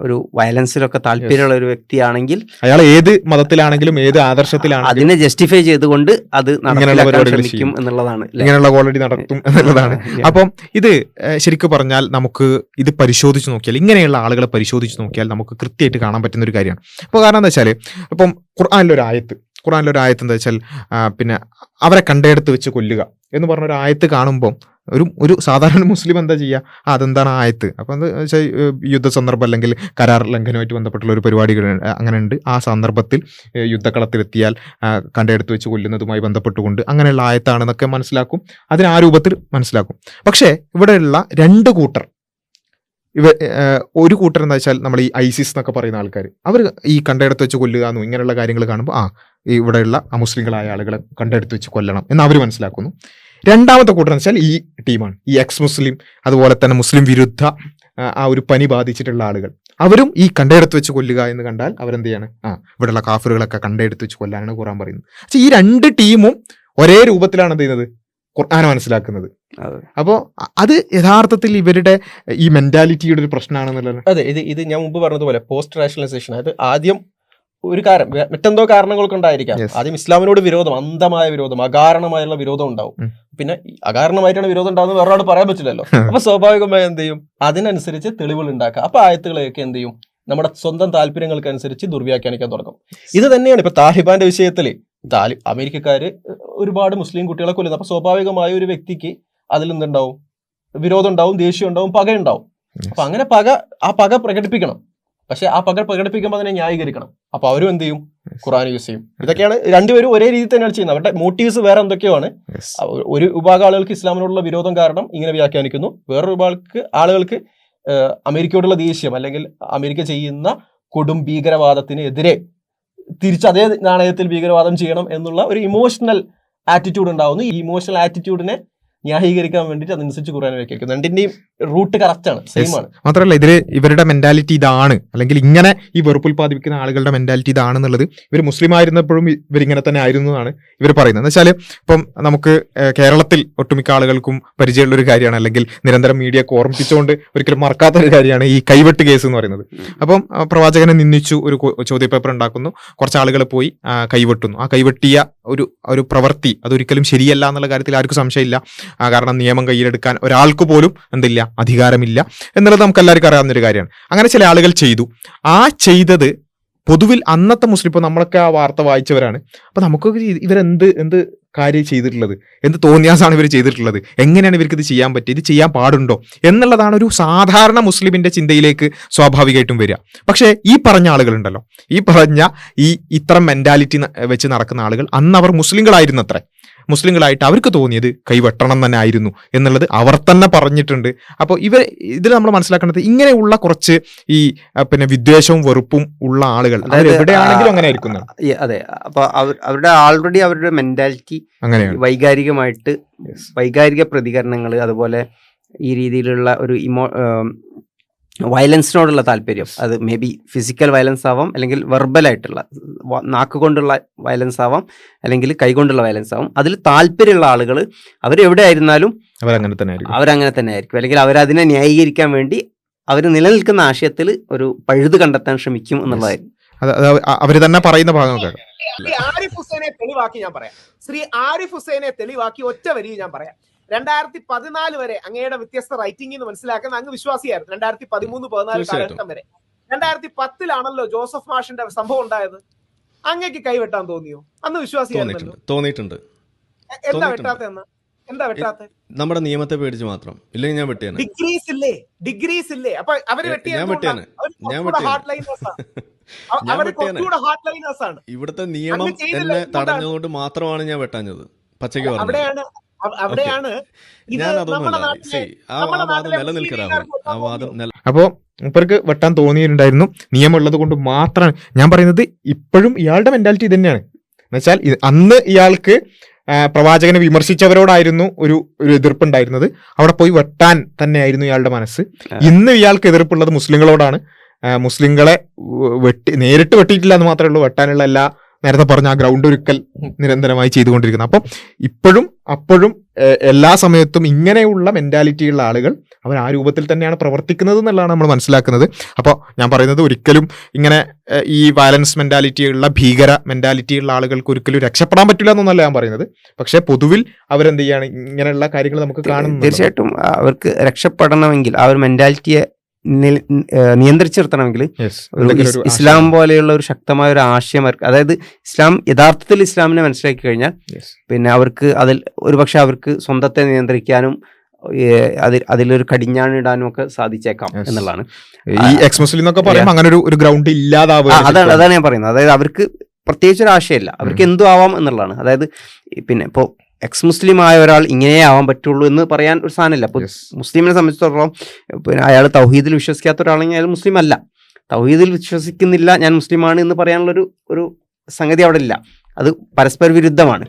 ഒരു വയലൻസിലൊക്കെ താല്പര്യമുള്ള ഒരു വ്യക്തിയാണെങ്കിൽ അയാൾ ഏത് മതത്തിലാണെങ്കിലും ഏത് ആദർശത്തിലാണെങ്കിലും അതിനെ ജസ്റ്റിഫൈ ചെയ്തുകൊണ്ട് അത് ശ്രമിക്കും എന്നുള്ളതാണ്, ഇങ്ങനെയുള്ള ഓൾറെഡി നടത്തും എന്നുള്ളതാണ്. അപ്പം ഇത് ശരിക്കും പറഞ്ഞാൽ നമുക്ക് ഇത് പരിശോധിച്ച് നോക്കിയാൽ, ഇങ്ങനെയുള്ള ആളുകളെ പരിശോധിച്ച് നോക്കിയാൽ നമുക്ക് കൃത്യമായിട്ട് കാണാൻ പറ്റുന്ന ഒരു കാര്യമാണ്. അപ്പോൾ കാരണം എന്താ വെച്ചാൽ, ഇപ്പം ഖുർആനിലൊരു ആയത്ത് എന്താ വെച്ചാൽ, പിന്നെ അവരെ കണ്ടെടുത്ത് വെച്ച് കൊല്ലുക എന്ന് പറഞ്ഞൊരു ആയത്ത് കാണുമ്പോൾ ഒരു സാധാരണ മുസ്ലിം എന്താ ചെയ്യുക, അതെന്താണ് ആയത്ത്, അപ്പം എന്താ വെച്ചാൽ യുദ്ധ സന്ദർഭം അല്ലെങ്കിൽ കരാർ ലംഘനവുമായിട്ട് ബന്ധപ്പെട്ടുള്ള ഒരു പരിപാടികൾ അങ്ങനെ ഉണ്ട്. ആ സന്ദർഭത്തിൽ യുദ്ധക്കളത്തിലെത്തിയാൽ കണ്ടെടുത്ത് വെച്ച് കൊല്ലുന്നതുമായി ബന്ധപ്പെട്ടുകൊണ്ട് അങ്ങനെയുള്ള ആയത്താണെന്നൊക്കെ മനസ്സിലാക്കും, അതിന് ആ രൂപത്തിൽ മനസ്സിലാക്കും. പക്ഷേ ഇവിടെയുള്ള 2 കൂട്ടർ, ഒരു കൂട്ടർ എന്താ വെച്ചാൽ നമ്മൾ ഈ ISIS എന്നൊക്കെ പറയുന്ന ആൾക്കാർ, അവർ ഈ കണ്ടെടുത്ത് വെച്ച് കൊല്ലുക എന്നും ഇങ്ങനെയുള്ള കാര്യങ്ങൾ കാണുമ്പോൾ ഇവിടെയുള്ള അമുസ്ലിങ്ങളായ ആളുകളെ കണ്ടെടുത്ത് വെച്ച് കൊല്ലണം എന്ന് അവർ മനസ്സിലാക്കുന്നു. രണ്ടാമത്തെ കൂട്ടർ എന്ന് വെച്ചാൽ ഈ ടീമാണ്, ഈ എക്സ് മുസ്ലിം, അതുപോലെ തന്നെ മുസ്ലിം വിരുദ്ധ ആ ഒരു പനി ബാധിച്ചിട്ടുള്ള ആളുകൾ. അവരും ഈ കണ്ടെടുത്ത് വെച്ച് കൊല്ലുക എന്ന് കണ്ടാൽ അവരെന്ത് ചെയ്യാണ്, ഇവിടെയുള്ള കാഫറുകളൊക്കെ കണ്ടെടുത്ത് വെച്ച് കൊല്ലാനാണ് ഖുർആൻ പറയുന്നത്. പക്ഷെ ഈ രണ്ട് ടീമും ഒരേ രൂപത്തിലാണ് എന്ത് ചെയ്യുന്നത്, ഖുർആൻ മനസ്സിലാക്കുന്നത്. അപ്പോൾ അത് യഥാർത്ഥത്തിൽ ഇവരുടെ ഈ മെന്റാലിറ്റിയുടെ ഒരു പ്രശ്നമാണെന്നുള്ളത്. അതെ, ഇത് ഞാൻ മുമ്പ് പറഞ്ഞതുപോലെ പോസ്റ്റ് റാഷണലൈസേഷൻ. അതായത് ആദ്യം ഒരു മറ്റെന്തോ കാരണങ്ങൾ കൊണ്ടായിരിക്കാം ആദ്യം ഇസ്ലാമിനോട് വിരോധം, അന്ധമായ വിരോധം, അകാരണമായുള്ള വിരോധം ഉണ്ടാവും. പിന്നെ അകാരണമായിട്ടാണ് വിരോധം ഉണ്ടാകുന്നത് വേറൊരാൾ പറയാൻ പറ്റില്ലല്ലോ. അപ്പൊ സ്വാഭാവികമായി എന്ത് ചെയ്യും, അതിനനുസരിച്ച് തെളിവുകൾ ഉണ്ടാക്കുക. അപ്പൊ ആയത്തുകളെയൊക്കെ എന്ത് ചെയ്യും, നമ്മുടെ സ്വന്തം താല്പര്യങ്ങൾക്കനുസരിച്ച് ദുർവ്യാഖ്യാനിക്കാൻ തുടങ്ങും. ഇത് തന്നെയാണ് ഇപ്പൊ താലിബാന്റെ വിഷയത്തിൽ അമേരിക്കക്കാര് ഒരുപാട് മുസ്ലിം കുട്ടികളെ കൊല്ലുന്നത്. അപ്പൊ സ്വാഭാവികമായ ഒരു വ്യക്തിക്ക് അതിൽ എന്തുണ്ടാവും, വിരോധം ഉണ്ടാവും, ദേഷ്യം ഉണ്ടാവും, പകയുണ്ടാവും. അപ്പൊ അങ്ങനെ ആ പക പ്രകടിപ്പിക്കണം. പക്ഷെ ആ പക പ്രകടിപ്പിക്കുമ്പോൾ അതിനെ ന്യായീകരിക്കണം. അപ്പൊ അവരും എന്ത് ചെയ്യും, ഖുർആൻ യൂസ് ചെയ്യും. ഇതൊക്കെയാണ് രണ്ടുപേരും ഒരേ രീതിയിൽ തന്നെയാണ് ചെയ്യുന്നത്. അവരുടെ മോട്ടീവ്സ് വേറെ എന്തൊക്കെയാണ്. ഒരു വിഭാഗം ആളുകൾക്ക് ഇസ്ലാമിനോടുള്ള വിരോധം കാരണം ഇങ്ങനെ വ്യാഖ്യാനിക്കുന്നു, വേറൊരു ആളുകൾക്ക് അമേരിക്കയോടുള്ള ദേഷ്യം അല്ലെങ്കിൽ അമേരിക്ക ചെയ്യുന്ന കൊടും ഭീകരവാദത്തിന് എതിരെ തിരിച്ച് അതേ നാണയത്തിൽ ഭീകരവാദം ചെയ്യണം എന്നുള്ള ഒരു ഇമോഷണൽ ആറ്റിറ്റ്യൂഡ് ഉണ്ടാവുന്നു. ഈ ഇമോഷണൽ ആറ്റിറ്റ്യൂഡിനെ ന്യായീകരിക്കാൻ വേണ്ടിയിട്ട് അതനുസരിച്ച് ഖുർആൻ വ്യാഖ്യാനിക്കുന്നു. രണ്ടിന്റെയും റൂട്ട് കറക്റ്റ് ആണ്, സെയിം ആണ്. മാത്രമല്ല ഇവരുടെ മെന്റാലിറ്റി ഇതാണ്, അല്ലെങ്കിൽ ഇങ്ങനെ ഈ വെറുപ്പ് ഉൽപ്പാദിപ്പിക്കുന്ന ആളുകളുടെ മെന്റാലിറ്റി ഇതാണെന്നുള്ളത് ഇവർ മുസ്ലിം ആയിരുന്നപ്പോഴും ഇവരിങ്ങനെ തന്നെ ആയിരുന്നു എന്നാണ് ഇവർ പറയുന്നത്. എന്ന് വെച്ചാൽ ഇപ്പം നമുക്ക് കേരളത്തിൽ ഒട്ടുമിക്ക ആളുകൾക്കും പരിചയമുള്ള ഒരു കാര്യമാണ്, അല്ലെങ്കിൽ നിരന്തരം മീഡിയക്ക് ഓർമ്മിപ്പിച്ചുകൊണ്ട് ഒരിക്കലും മറക്കാത്ത ഒരു കാര്യമാണ് ഈ കൈവെട്ട് കേസ് എന്ന് പറയുന്നത്. അപ്പം പ്രവാചകനെ നിന്ദിച്ചു ഒരു ചോദ്യപേപ്പർ ഉണ്ടാക്കുന്നു, കുറച്ച് ആളുകൾ പോയി കൈവെട്ടുന്നു. ആ കൈവെട്ടിയ ഒരു പ്രവൃത്തി അതൊരിക്കലും ശരിയല്ല എന്നുള്ള കാര്യത്തിൽ ആർക്കും സംശയമില്ല. കാരണം നിയമം കയ്യിലെടുക്കാൻ ഒരാൾക്ക് പോലും എന്തില്ല, അധികാരമില്ല എന്നുള്ളത് നമുക്ക് എല്ലാവർക്കും അറിയാവുന്ന ഒരു കാര്യമാണ്. അങ്ങനെ ചില ആളുകൾ ചെയ്തു. ആ ചെയ്തത് പൊതുവിൽ അന്നത്തെ മുസ്ലിം, ഇപ്പോൾ നമ്മളൊക്കെ ആ വാർത്ത വായിച്ചവരാണ്. അപ്പൊ നമുക്കൊക്കെ എന്ത് കാര്യം ചെയ്തിട്ടുള്ളത്, എന്ത് തോന്നിയാസാണ് ഇവർ ചെയ്തിട്ടുള്ളത്, എങ്ങനെയാണ് ഇവർക്ക് ഇത് ചെയ്യാൻ പറ്റുക, ഇത് ചെയ്യാൻ പാടുണ്ടോ എന്നുള്ളതാണ് ഒരു സാധാരണ മുസ്ലിമിന്റെ ചിന്തയിലേക്ക് സ്വാഭാവികമായിട്ടും വരിക. പക്ഷേ ഈ പറഞ്ഞ ആളുകളുണ്ടല്ലോ, ഈ പറഞ്ഞ ഇത്തരം മെന്റാലിറ്റി വെച്ച് നടക്കുന്ന ആളുകൾ അന്ന് അവർ മുസ്ലിങ്ങളായിരുന്നത്രേ. മുസ്ലിങ്ങളായിട്ട് അവർക്ക് തോന്നിയത് കൈവെട്ടണം തന്നെ ആയിരുന്നു എന്നുള്ളത് അവർ തന്നെ പറഞ്ഞിട്ടുണ്ട്. അപ്പോൾ ഇതിൽ നമ്മൾ മനസ്സിലാക്കേണ്ടത് ഇങ്ങനെയുള്ള കുറച്ച് ഈ വിദ്വേഷവും വെറുപ്പും ഉള്ള ആളുകൾ എവിടെയാണെങ്കിലും അങ്ങനെ ആയിരിക്കും. അതെ, അപ്പൊ അവരുടെ മെന്റാലിറ്റി അങ്ങനെയാണ്. വൈകാരിക പ്രതികരണങ്ങൾ, അതുപോലെ ഈ രീതിയിലുള്ള ഒരു വയലൻസിനോടുള്ള താല്പര്യം, അത് മേ ബി ഫിസിക്കൽ വയലൻസ് ആവാം, അല്ലെങ്കിൽ വെർബലായിട്ടുള്ള നാക്കുകൊണ്ടുള്ള വയലൻസ് ആവാം, അല്ലെങ്കിൽ കൈകൊണ്ടുള്ള വയലൻസ് ആവാം. അതിൽ താല്പര്യമുള്ള ആളുകൾ അവരെവിടെ ആയിരുന്നാലും അവരങ്ങനെ തന്നെ ആയിരിക്കും. അല്ലെങ്കിൽ അവരതിനെ ന്യായീകരിക്കാൻ വേണ്ടി അവർ നിലനിൽക്കുന്ന ആശയത്തിൽ ഒരു പഴുത് കണ്ടെത്താൻ ശ്രമിക്കും എന്നുള്ളതായിരുന്നു അവര് തന്നെ പറയുന്ന ഭാഗങ്ങൾ. ആരിഫ് ഹുസൈനെ തെളിവാക്കി ഞാൻ പറയാം. ശ്രീ ആരിഫ് ഹുസൈനെ തെളിവാക്കി ഒറ്റ വരി ഞാൻ പറയാം. 2014 വരെ അങ്ങയുടെ വ്യത്യസ്ത റൈറ്റിംഗ് എന്ന് മനസ്സിലാക്കാൻ അങ്ങ് വിശ്വാസിയായിരുന്നു. 2013-14 കാലഘട്ടം വരെ. 2010 ജോസഫ് മാഷിന്റെ സംഭവം ഉണ്ടായത്. അങ്ങക്ക് കൈവെട്ടാൻ തോന്നിയോ? അന്ന് വിശ്വാസിയായിരുന്നല്ലോ. തോന്നിയിട്ടുണ്ട്. എന്താ വെട്ടാത്ത? നമ്മുടെ നിയമത്തെ പേടിച്ച് മാത്രം. ഇല്ലെങ്കിൽ ഞാൻ വെട്ടിയാണ്. ഡിഗ്രീസ് ഇല്ലേ? അപ്പൊ അവര് ഇവിടുത്തെ നിയമം എന്നെ തടഞ്ഞതുകൊണ്ട് മാത്രമാണ് ഞാൻ വെട്ടാഞ്ഞത്. പച്ചയ്ക്ക് പറഞ്ഞു. അവിടെയാണ് അപ്പോ മൂപ്പർക്ക് വെട്ടാൻ തോന്നിയിട്ടുണ്ടായിരുന്നു. നിയമമുള്ളത് കൊണ്ട് മാത്രമാണ്. ഞാൻ പറയുന്നത് ഇപ്പോഴും ഇയാളുടെ മെന്റാലിറ്റി തന്നെയാണ്. എന്നുവെച്ചാൽ അന്ന് ഇയാൾക്ക് പ്രവാചകനെ വിമർശിച്ചവരോടായിരുന്നു ഒരു എതിർപ്പുണ്ടായിരുന്നത്. അവിടെ പോയി വെട്ടാൻ തന്നെയായിരുന്നു ഇയാളുടെ മനസ്സ്. ഇന്ന് ഇയാൾക്ക് എതിർപ്പുള്ളത് മുസ്ലിങ്ങളോടാണ്. മുസ്ലിങ്ങളെ നേരിട്ട് വെട്ടിയിട്ടില്ല എന്ന് മാത്രമേ ഉള്ളൂ, വെട്ടാനുള്ള എല്ലാ നേരത്തെ പറഞ്ഞ ആ ഗ്രൗണ്ട് ഒരുക്കൽ നിരന്തരമായി ചെയ്തുകൊണ്ടിരിക്കുന്നത്. അപ്പം ഇപ്പോഴും അപ്പോഴും എല്ലാ സമയത്തും ഇങ്ങനെയുള്ള മെന്റാലിറ്റിയുള്ള ആളുകൾ അവർ ആ രൂപത്തിൽ തന്നെയാണ് പ്രവർത്തിക്കുന്നത് എന്നുള്ളതാണ് നമ്മൾ മനസ്സിലാക്കുന്നത്. അപ്പോൾ ഞാൻ പറയുന്നത് ഒരിക്കലും ഇങ്ങനെ ഈ വയലൻസ് മെന്റാലിറ്റിയുള്ള ഭീകര മെന്റാലിറ്റിയുള്ള ആളുകൾക്ക് ഒരിക്കലും രക്ഷപ്പെടാൻ പറ്റില്ല എന്നൊന്നല്ല ഞാൻ പറയുന്നത്. പക്ഷെ പൊതുവിൽ അവരെന്ത് ചെയ്യാണ്, ഇങ്ങനെയുള്ള കാര്യങ്ങൾ നമുക്ക് കാണുന്നു. തീർച്ചയായിട്ടും അവർക്ക് രക്ഷപ്പെടണമെങ്കിൽ ആ ഒരു മെന്റാലിറ്റിയെ നിയന്ത്രിച്ചു നിർത്തണമെങ്കിൽ ഇസ്ലാം പോലെയുള്ള ഒരു ശക്തമായ ഒരു ആശയം, അതായത് യഥാർത്ഥത്തിൽ ഇസ്ലാമിനെ മനസ്സിലാക്കി കഴിഞ്ഞാൽ പിന്നെ അവർക്ക് ഒരുപക്ഷെ അവർക്ക് സ്വന്തത്തെ നിയന്ത്രിക്കാനും അതിലൊരു കടിഞ്ഞാണിടാനും ഒക്കെ സാധിച്ചേക്കാം എന്നുള്ളതാണ്. ഈ എക്സ് മുസ്ലിം എന്നൊക്കെ പറയുമ്പോൾ അങ്ങനെ ഒരു ഗ്രൗണ്ട് ഇല്ലാതാവുക. അതാണ് ഞാൻ പറയുന്നത്. അതായത് അവർക്ക് പ്രത്യേകിച്ച് ഒരു ആശയമില്ല, അവർക്ക് എന്തും ആവാം എന്നുള്ളതാണ്. അതായത് പിന്നെ ഇപ്പോൾ എക്സ് മുസ്ലിം ആയ ഒരാൾ ഇങ്ങനെയേ ആവാൻ പറ്റുള്ളൂ എന്ന് പറയാൻ ഒരു സാധനമില്ല. അപ്പോൾ മുസ്ലിമിനെ സംബന്ധിച്ചിടത്തോളം പിന്നെ അയാൾ തൗഹീദിൽ വിശ്വസിക്കാത്ത ഒരാളെങ്കിൽ അയാൾ മുസ്ലിം അല്ല. തൗഹീദിൽ വിശ്വസിക്കുന്നില്ല, ഞാൻ മുസ്ലിമാണ് എന്ന് പറയാനുള്ളൊരു സംഗതി അവിടെ ഇല്ല. അത് പരസ്പര വിരുദ്ധമാണ്.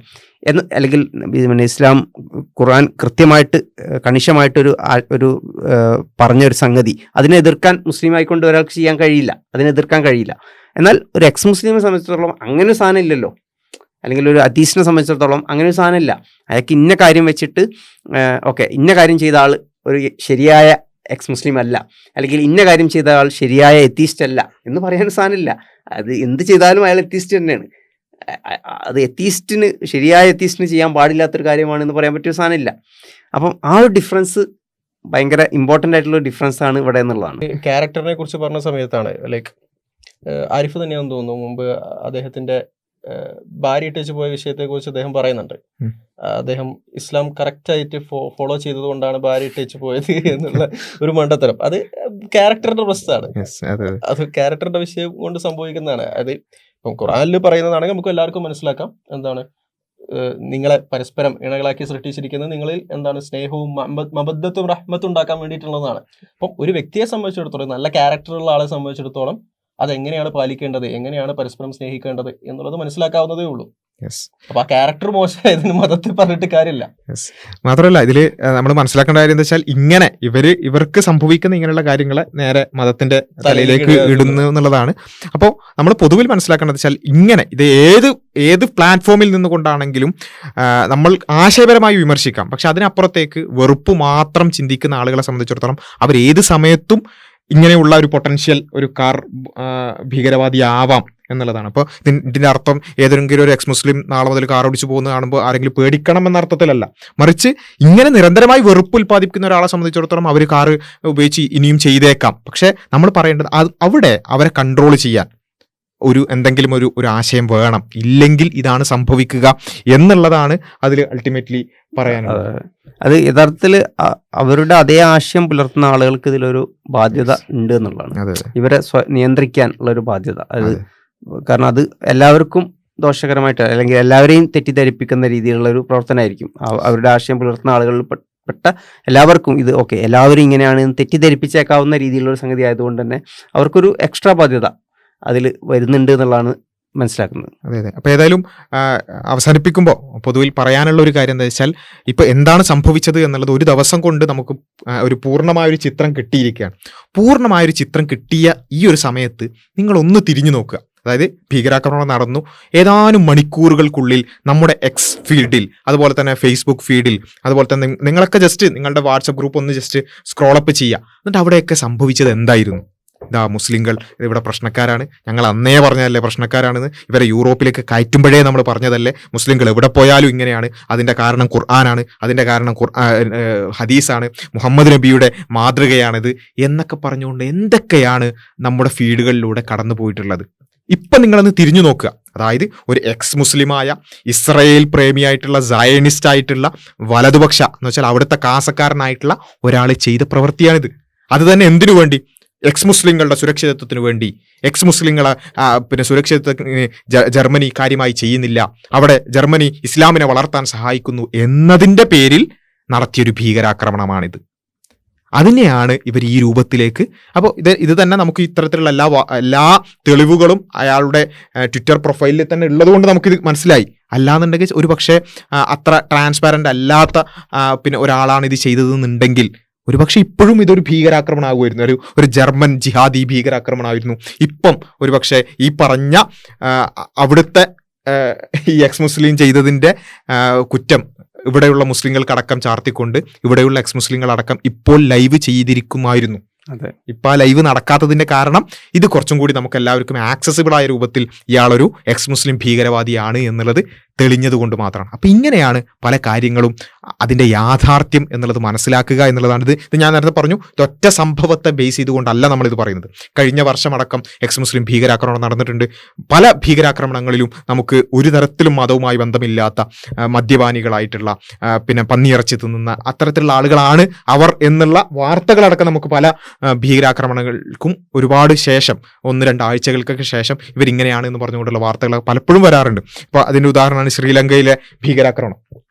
അല്ലെങ്കിൽ പിന്നെ ഇസ്ലാം ഖുർആൻ കൃത്യമായിട്ട് കണിശമായിട്ടൊരു പറഞ്ഞൊരു സംഗതി അതിനെ എതിർക്കാൻ മുസ്ലിം ആയിക്കൊണ്ട് ഒരാൾക്ക് ചെയ്യാൻ കഴിയില്ല, അതിനെ എതിർക്കാൻ കഴിയില്ല. എന്നാൽ ഒരു എക്സ് മുസ്ലിമിനെ സംബന്ധിച്ചിടത്തോളം അങ്ങനെ ഒരു സാധനം ഇല്ലല്ലോ, അല്ലെങ്കിൽ ഒരു അത്തീസ്റ്റിനെ സംബന്ധിച്ചിടത്തോളം അങ്ങനെ ഒരു സാധനം ഇല്ല. അയാൾക്ക് ഇന്ന കാര്യം വെച്ചിട്ട് ഓക്കെ ഇന്ന കാര്യം ചെയ്ത ആൾ ഒരു ശരിയായ എക്സ് മുസ്ലിം അല്ല, അല്ലെങ്കിൽ ഇന്ന കാര്യം ചെയ്ത ആൾ ശരിയായ എത്തീസ്റ്റ് അല്ല എന്ന് പറയാൻ സാധനമില്ല. അത് എന്ത് ചെയ്താലും അയാൾ എത്തീസ്റ്റ് തന്നെയാണ്. അത് ശരിയായ എത്തീസ്റ്റിന് ചെയ്യാൻ പാടില്ലാത്തൊരു കാര്യമാണെന്ന് പറയാൻ പറ്റിയ സാധനമില്ല. അപ്പം ആ ഒരു ഡിഫറൻസ് ഭയങ്കര ഇമ്പോർട്ടൻ്റ് ആയിട്ടുള്ള ഡിഫറൻസ് ആണ് ഇവിടെ എന്നുള്ളതാണ്. ക്യാരക്ടറിനെ കുറിച്ച് പറഞ്ഞ സമയത്താണ് ലൈക്ക് ആരിഫ് തന്നെയാണെന്ന് തോന്നുന്നു മുമ്പ് അദ്ദേഹത്തിന്റെ ഭാര്യ ഇട്ടേച്ച് പോയ വിഷയത്തെ കുറിച്ച് അദ്ദേഹം പറയുന്നുണ്ട്. അദ്ദേഹം ഇസ്ലാം കറക്റ്റ് ആയിട്ട് ഫോളോ ചെയ്തത് കൊണ്ടാണ് ഭാര്യ ഇട്ടേച്ച് പോയത് എന്നുള്ള ഒരു മണ്ടത്തരം. അത് ക്യാരക്ടറിന്റെ പ്രശ്നമാണ്, അത് ക്യാരക്ടറിന്റെ വിഷയം കൊണ്ട് സംഭവിക്കുന്നതാണ്. അത് ഇപ്പം ഖുർആനിൽ പറയുന്നതാണെങ്കിൽ നമുക്ക് എല്ലാവർക്കും മനസ്സിലാക്കാം. എന്താണ് നിങ്ങളെ പരസ്പരം ഇണകളാക്കി സൃഷ്ടിച്ചിരിക്കുന്നത് നിങ്ങളിൽ എന്താണ് സ്നേഹവും മബദ്ധത്തും റഹ്മത്തും ഉണ്ടാക്കാൻ വേണ്ടിയിട്ടുള്ളതാണ്. അപ്പം ഒരു വ്യക്തിയെ സംബന്ധിച്ചിടത്തോളം, നല്ല ക്യാരക്ടറുള്ള ആളെ സംബന്ധിച്ചിടത്തോളം അതെങ്ങനെയാണ് പാലിക്കേണ്ടത്, എങ്ങനെയാണ് പരസ്പരം സ്നേഹിക്കേണ്ടത് എന്നുള്ളത് മനസ്സിലാക്കാവുന്നതേ ഉള്ളൂ. അപ്പൊ ആ ക്യാരക്ടർ മോശമായതിന് മതത്തിൽ പറഞ്ഞിട്ട് കാര്യമില്ല. മാത്രമല്ല ഇതിൽ നമ്മൾ മനസ്സിലാക്കേണ്ട കാര്യം എന്താ വെച്ചാൽ ഇവർക്ക് സംഭവിക്കുന്ന ഇങ്ങനെയുള്ള കാര്യങ്ങളെ നേരെ മതത്തിന്റെ തലയിലേക്ക് ഇടുന്നു എന്നുള്ളതാണ്. അപ്പോൾ നമ്മൾ പൊതുവിൽ മനസ്സിലാക്കേണ്ടത് വെച്ചാൽ ഇത് ഏത് പ്ലാറ്റ്ഫോമിൽ നിന്നുകൊണ്ടാണെങ്കിലും നമ്മൾ ആശയപരമായി വിമർശിക്കാം. പക്ഷെ അതിനപ്പുറത്തേക്ക് വെറുപ്പ് മാത്രം ചിന്തിക്കുന്ന ആളുകളെ സംബന്ധിച്ചിടത്തോളം അവർ ഏത് സമയത്തും ഇങ്ങനെയുള്ള ഒരു പൊട്ടൻഷ്യൽ ഒരു ഭീകരവാദി ആവാം എന്നുള്ളതാണ്. അപ്പോൾ ഇതിന്റെ അർത്ഥം ഏതെങ്കിലും ഒരു എക്സ് മുസ്ലിം നാളെ മുതൽ കാർ ഓടിച്ചു പോകുന്ന കാണുമ്പോൾ ആരെങ്കിലും പേടിക്കണം എന്ന അർത്ഥത്തിലല്ല, മറിച്ച് ഇങ്ങനെ നിരന്തരമായി വെറുപ്പ് ഉൽപ്പാദിപ്പിക്കുന്ന ഒരാളെ സംബന്ധിച്ചിടത്തോളം അവർ കാറ് ഉപയോഗിച്ച് ഇനിയും ചെയ്തേക്കാം. പക്ഷെ നമ്മൾ പറയേണ്ടത് അവിടെ അവരെ കൺട്രോൾ ചെയ്യാൻ എന്തെങ്കിലും ഒരു ആശയം വേണം, ഇല്ലെങ്കിൽ ഇതാണ് സംഭവിക്കുക എന്നുള്ളതാണ് അതിൽ അൾട്ടിമേറ്റ്ലി പറയാനുള്ളത്. അത് യഥാർത്ഥത്തിൽ അവരുടെ അതേ ആശയം പുലർത്തുന്ന ആളുകൾക്ക് ഇതിലൊരു ബാധ്യത ഉണ്ട് എന്നുള്ളതാണ്, ഇവരെ നിയന്ത്രിക്കാൻ ഉള്ള ഒരു ബാധ്യത. കാരണം അത് എല്ലാവർക്കും ദോഷകരമായിട്ട് അല്ലെങ്കിൽ എല്ലാവരെയും തെറ്റിദ്ധരിപ്പിക്കുന്ന രീതിയിലുള്ള ഒരു പ്രവർത്തനമായിരിക്കും. അവരുടെ ആശയം പുലർത്തുന്ന ആളുകളിൽ പെട്ട എല്ലാവർക്കും ഇത് എല്ലാവരും ഇങ്ങനെയാണ് തെറ്റിദ്ധരിപ്പിച്ചേക്കാവുന്ന രീതിയിലുള്ള ഒരു സംഗതി ആയതുകൊണ്ട് തന്നെ അവർക്കൊരു എക്സ്ട്രാ ബാധ്യത അതിൽ വരുന്നുണ്ട് എന്നുള്ളതാണ് മനസ്സിലാക്കുന്നത്. അതെ. അപ്പോൾ ഏതായാലും അവസാനിപ്പിക്കുമ്പോൾ പൊതുവിൽ പറയാനുള്ള ഒരു കാര്യം എന്താ വെച്ചാൽ ഇപ്പോൾ എന്താണ് സംഭവിച്ചത് എന്നുള്ളത് ഒരു ദിവസം കൊണ്ട് നമുക്ക് ഒരു പൂർണ്ണമായൊരു ചിത്രം കിട്ടിയിരിക്കുകയാണ്. പൂർണ്ണമായൊരു ചിത്രം കിട്ടിയ ഈ ഒരു സമയത്ത് നിങ്ങളൊന്ന് തിരിഞ്ഞു നോക്കുക. അതായത് ഭീകരാക്രമണം നടന്നു, ഏതാനും മണിക്കൂറുകൾക്കുള്ളിൽ നമ്മുടെ എക്സ് ഫീൽഡിൽ, അതുപോലെ തന്നെ ഫേസ്ബുക്ക് ഫീഡിൽ, അതുപോലെ തന്നെ നിങ്ങളൊക്കെ ജസ്റ്റ് നിങ്ങളുടെ വാട്സപ്പ് ഗ്രൂപ്പ് ഒന്ന് ജസ്റ്റ് സ്ക്രോളപ്പ് ചെയ്യുക. എന്നിട്ട് അവിടെയൊക്കെ സംഭവിച്ചത് എന്തായിരുന്നു? മുസ്ലിങ്ങൾ ഇവിടെ പ്രശ്നക്കാരാണ്, ഞങ്ങൾ അന്നേ പറഞ്ഞതല്ലേ പ്രശ്നക്കാരാണെന്ന്, ഇവരെ യൂറോപ്പിലേക്ക് കയറ്റുമ്പോഴേ നമ്മൾ പറഞ്ഞതല്ലേ മുസ്ലിങ്ങൾ എവിടെ പോയാലും ഇങ്ങനെയാണ്, അതിൻ്റെ കാരണം ഖുർആനാണ്, അതിൻ്റെ കാരണം ഹദീസാണ്, മുഹമ്മദ് നബിയുടെ മാതൃകയാണിത് എന്നൊക്കെ പറഞ്ഞുകൊണ്ട് എന്തൊക്കെയാണ് നമ്മുടെ ഫീഡുകളിലൂടെ കടന്നു പോയിട്ടുള്ളത്. ഇപ്പം നിങ്ങളൊന്ന് തിരിഞ്ഞു നോക്കുക. അതായത് ഒരു എക്സ് മുസ്ലിമായ ഇസ്രയേൽ പ്രേമിയായിട്ടുള്ള സയനിസ്റ്റ് ആയിട്ടുള്ള വലതുപക്ഷ എന്ന് വെച്ചാൽ അവിടുത്തെ കാസക്കാരനായിട്ടുള്ള ഒരാൾ ചെയ്ത പ്രവൃത്തിയാണിത്. അത് തന്നെ എന്തിനു വേണ്ടി? എക്സ് മുസ്ലിങ്ങളുടെ സുരക്ഷിതത്വത്തിന് വേണ്ടി. എക്സ് മുസ്ലിങ്ങളെ സുരക്ഷിതത്വത്തിന് ജർമ്മനി കാര്യമായി ചെയ്യുന്നില്ല, അവിടെ ജർമ്മനി ഇസ്ലാമിനെ വളർത്താൻ സഹായിക്കുന്നു എന്നതിൻ്റെ പേരിൽ നടത്തിയൊരു ഭീകരാക്രമണമാണിത്. അതിനെയാണ് ഇവർ ഈ രൂപത്തിലേക്ക്. അപ്പോൾ ഇത് തന്നെ നമുക്ക് ഇത്തരത്തിലുള്ള എല്ലാ തെളിവുകളും അയാളുടെ ട്വിറ്റർ പ്രൊഫൈലിൽ തന്നെ ഉള്ളതുകൊണ്ട് നമുക്കിത് മനസ്സിലായി. അല്ലാന്നുണ്ടെങ്കിൽ ഒരു പക്ഷേ അത്ര ട്രാൻസ്പാരൻ്റ് അല്ലാത്ത ഒരാളാണ് ഇത് ചെയ്തതെന്നുണ്ടെങ്കിൽ ഒരുപക്ഷെ ഇപ്പോഴും ഇതൊരു ഭീകരാക്രമണമാകുമായിരുന്നു, ഒരു ജർമ്മൻ ജിഹാദി ഭീകരാക്രമണമായിരുന്നു. ഇപ്പം ഒരുപക്ഷെ ഈ പറഞ്ഞ അവിടുത്തെ ഈ എക്സ് മുസ്ലിം ചെയ്തതിൻ്റെ കുറ്റം ഇവിടെയുള്ള മുസ്ലിങ്ങൾക്കടക്കം ചാർത്തിക്കൊണ്ട് ഇവിടെയുള്ള എക്സ് മുസ്ലിങ്ങളടക്കം ഇപ്പോൾ ലൈവ് ചെയ്തിരിക്കുമായിരുന്നു. അതെ. ഇപ്പം ആ ലൈവ് നടക്കാത്തതിൻ്റെ കാരണം ഇത് കുറച്ചും കൂടി നമുക്ക് എല്ലാവർക്കും ആക്സസിബിൾ ആയ രൂപത്തിൽ ഇയാളൊരു എക്സ് മുസ്ലിം ഭീകരവാദിയാണ് എന്നുള്ളത് തെളിഞ്ഞത് കൊണ്ട് മാത്രമാണ്. അപ്പം ഇങ്ങനെയാണ് പല കാര്യങ്ങളും അതിൻ്റെ യാഥാർത്ഥ്യം എന്നുള്ളത് മനസ്സിലാക്കുക എന്നുള്ളതാണ്. ഇത് ഞാൻ നേരത്തെ പറഞ്ഞു, ഒറ്റ സംഭവത്തെ ബേസ് ചെയ്തുകൊണ്ടല്ല നമ്മളിത് പറയുന്നത്. കഴിഞ്ഞ വർഷമടക്കം എക്സ് മുസ്ലിം ഭീകരാക്രമണം നടന്നിട്ടുണ്ട്. പല ഭീകരാക്രമണങ്ങളിലും നമുക്ക് ഒരു തരത്തിലും മതവുമായി ബന്ധമില്ലാത്ത മദ്യപാനികളായിട്ടുള്ള പന്നിയിറച്ചി തിന്നുന്ന അത്തരത്തിലുള്ള ആളുകളാണ് അവർ എന്നുള്ള വാർത്തകളടക്കം നമുക്ക് പല ഭീകരാക്രമണങ്ങൾക്കും ഒരുപാട് ശേഷം 1-2 ആഴ്ചകൾക്കൊക്കെ ശേഷം ഇവരിങ്ങനെയാണ് എന്ന് പറഞ്ഞുകൊണ്ടുള്ള വാർത്തകൾ പലപ്പോഴും വരാറുണ്ട്. ഇപ്പോൾ അതിൻ്റെ ഉദാഹരണമാണ് ശ്രീലങ്കയിലെ ഭീകരാക്രമണം.